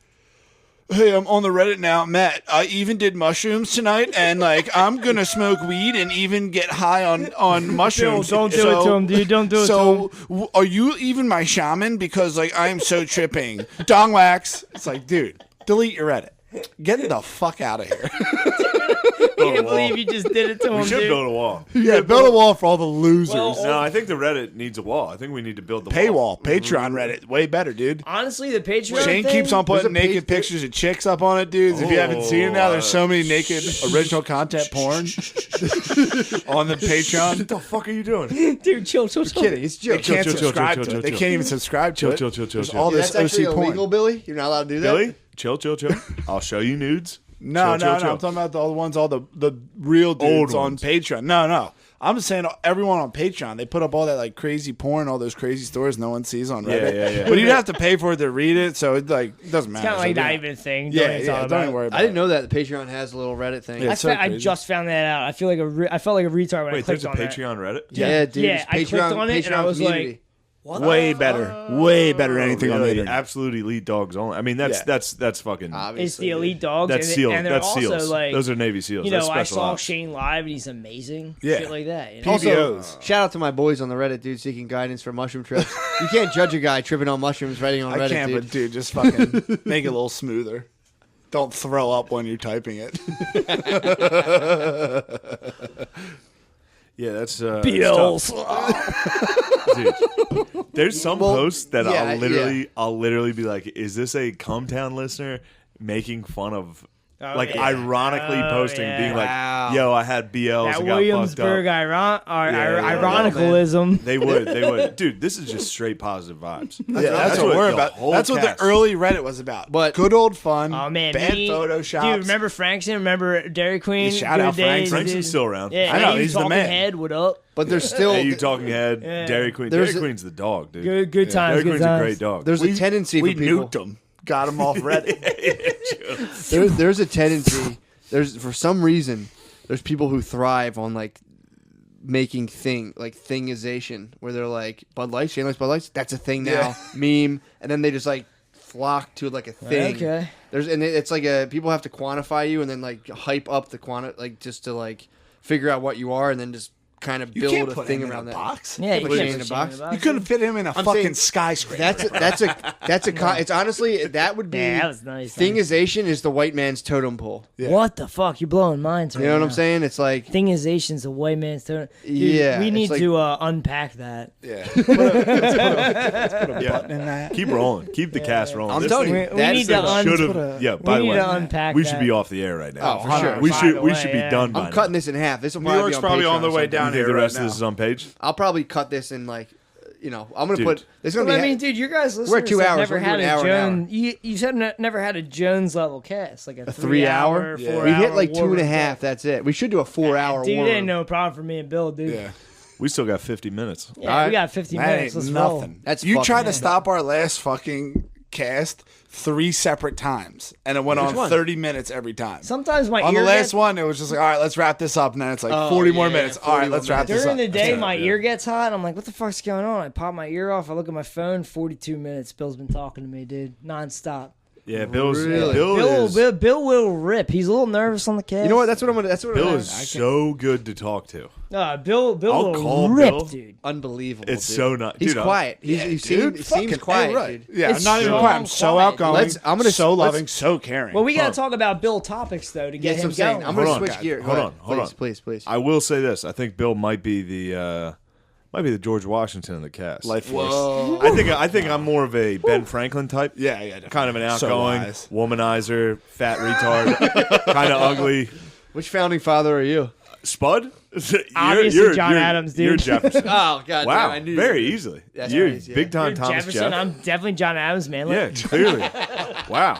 hey, I'm on the Reddit now, Matt. I even did mushrooms tonight, and like I'm gonna smoke weed and even get high on mushrooms. Don't do it to him, dude. Don't do it to him. So, are you even my shaman? Because like I am so tripping. Dong wax. It's like, dude, delete your Reddit. Get the fuck out of here. I can't believe you just did it to him, We should dude. build a wall. Yeah, build a wall for all the losers. Well, No, I think the Reddit needs a wall. I think we need to build the Paywall, wall. Patreon, Reddit, way better, dude. Honestly, the Patreon Shane thing, keeps on putting There's a naked page- pictures of chicks up on it, dudes. If you haven't seen it now, there's so many naked original content porn on the Patreon. What the fuck are you doing? dude, chill, chill, chill. Kidding. It's a They joke. can't chill, chill, subscribe chill, to chill, it. They chill. can't even subscribe to Chill, it. chill, chill, chill, There's chill. all Yeah, this that's actually OC porn. illegal, Billy. You're not allowed to do that. Billy, chill, chill, chill. I'll show you nudes. No, Chill. I'm talking about all the ones, all the real dudes Old on ones. Patreon. No. I'm just saying everyone on Patreon, they put up all that like crazy porn, all those crazy stories no one sees on Reddit. Yeah. But you'd have to pay for it to read it, so it doesn't matter. Kind of like So, not yeah. even a thing. Yeah, Don't even talk don't about even it. worry about I it. didn't know that the Patreon has a little Reddit thing. Yeah. I, It's so I crazy. just found that out. I feel like I felt like a retard when I Wait, clicked there's a on that. Patreon Reddit? Yeah, dude. Yeah, it's I clicked on it and I was community. like, what? Way better than anything on the Really? internet. Absolute elite dogs only. I mean, that's fucking. Obviously, It's the elite dogs. That's and, SEAL. and they're That's also SEAls. like, Those are Navy SEAls. you know, That's I special saw ops. Shane live and he's amazing. Yeah. Shit like that. You know? Also, PBOs. shout out to my boys on the Reddit, dude, seeking guidance for mushroom trips. You can't judge a guy tripping on mushrooms writing on I Reddit, can't, dude. but dude, just fucking make it a little smoother. Don't throw up when you're typing it. Yeah, that's Beals. dude. There's some posts that yeah, I'll literally be like, is this a Cumtown listener making fun of, like yeah. ironically Oh, posting, yeah. being like, Wow. yo, I had BLs That and got Williamsburg fucked up. Yeah. ironicalism. They would, dude. This is just straight positive vibes. That's what we're the about. whole That's what the cast- early Reddit was about. But- good old fun. Oh man, bad me, Photoshop. Dude, remember Frankson? Remember Dairy Queen? Yeah, shout Good out days, Frankson. dude. Frank's still around. Yeah, I know, hey, he's the Talking man. Head, what up? But there's still Hey, you talking head? Yeah. Dairy Queen. There's Dairy a- Queen's the dog, dude. Good times. Dairy Good Queen's a times. great dog. there's a tendency we for people. nuked them. Got them off Reddit. There's a tendency. There's for some reason there's people who thrive on like making thingization where they're like Bud Light, Shane likes Bud Lights. That's a thing now. Meme, and then they just like flock to like a thing. Okay. It's like people have to quantify you and then like hype up the like just to like figure out what you are and then just kind of You build can't a put thing him in around a that. box. Yeah, Put you Shane can't in a put box? Shane in You couldn't fit him in a fucking saying skyscraper. It's honestly that would be Yeah, that was nice. thingization is the white man's totem pole. Yeah. What the fuck? You're blowing minds right You know what now. I'm saying? It's like Thingization's a white man's turn. Dude, Yeah, we it's need like- to unpack that. Yeah. Let's put a button in that. Keep rolling. Keep the cast rolling. I'm This telling thing you, we that need is to the- un- should put a- have. Yeah. we By the need way, to unpack we that. should be off the air right now. Oh, for sure. We By should the we way, should be yeah. done by I'm now. cutting this in half. This will New probably York's be on probably Patreon on the or way something. down You think here the rest right of this is now. on page? I'll probably cut this in like, I'm gonna Dude. put. There's gonna Well, be. I mean, dude, your guys listeners We're at 2 have hours. never We're had doing a an hour, Jones. You said never had a Jones level cast, like a 3 hour. 4 We hour hit like 2.5. warm-up. That's it. We should do a 4 hour. Dude, warm. it ain't no problem for me and Bill, dude. Yeah. We still got 50 minutes. Yeah, All right. we got 15 That minutes. ain't Let's nothing. roll. That's you fucking tried to nothing. stop our last fucking cast 3 separate times, and it went Which on one? 30 minutes every time. Sometimes my On ear the last gets, one, it was just like, all right, let's wrap this up, and then it's like Oh, 40 more yeah, minutes. 40 All right, more let's wrap this during up. the day, Yeah, my yeah. ear gets hot. I'm like, what the fuck's going on? I pop my ear off. I look at my phone. 42 minutes. Bill's been talking to me, dude, nonstop. Yeah, Bill's Really? Bill will rip. He's a little nervous on the cast. You know what? That's what I'm gonna. That's what Bill I'm is so good to talk to. Bill I'll will call rip, Bill. dude. Unbelievable. It's dude. so not. He's dude, quiet. Yeah, He dude, seems fucking quiet, right. dude. Yeah, It's I'm not even so quiet. I'm so quiet. outgoing. I'm gonna- so let's- loving, so caring. Well, we got to talk about Bill topics though to get Yes, him I'm saying. going. I'm gonna Hold on, switch God. gears. Hold Go on, ahead. hold on. Please. I will say this. I think Bill might be the George Washington of the cast. Life force. Whoa. I think I'm more of a Ben Franklin type. Yeah, definitely. Kind of an So outgoing wise. womanizer, fat retard, kind of ugly. Which founding father are you? Spud? Obviously John Adams, dude. You're Jefferson. Oh God! Wow, I knew very easily. That's You're nice, yeah. big time You're Thomas Jefferson. Jeff. I'm definitely John Adams, man. Yeah, clearly. Wow.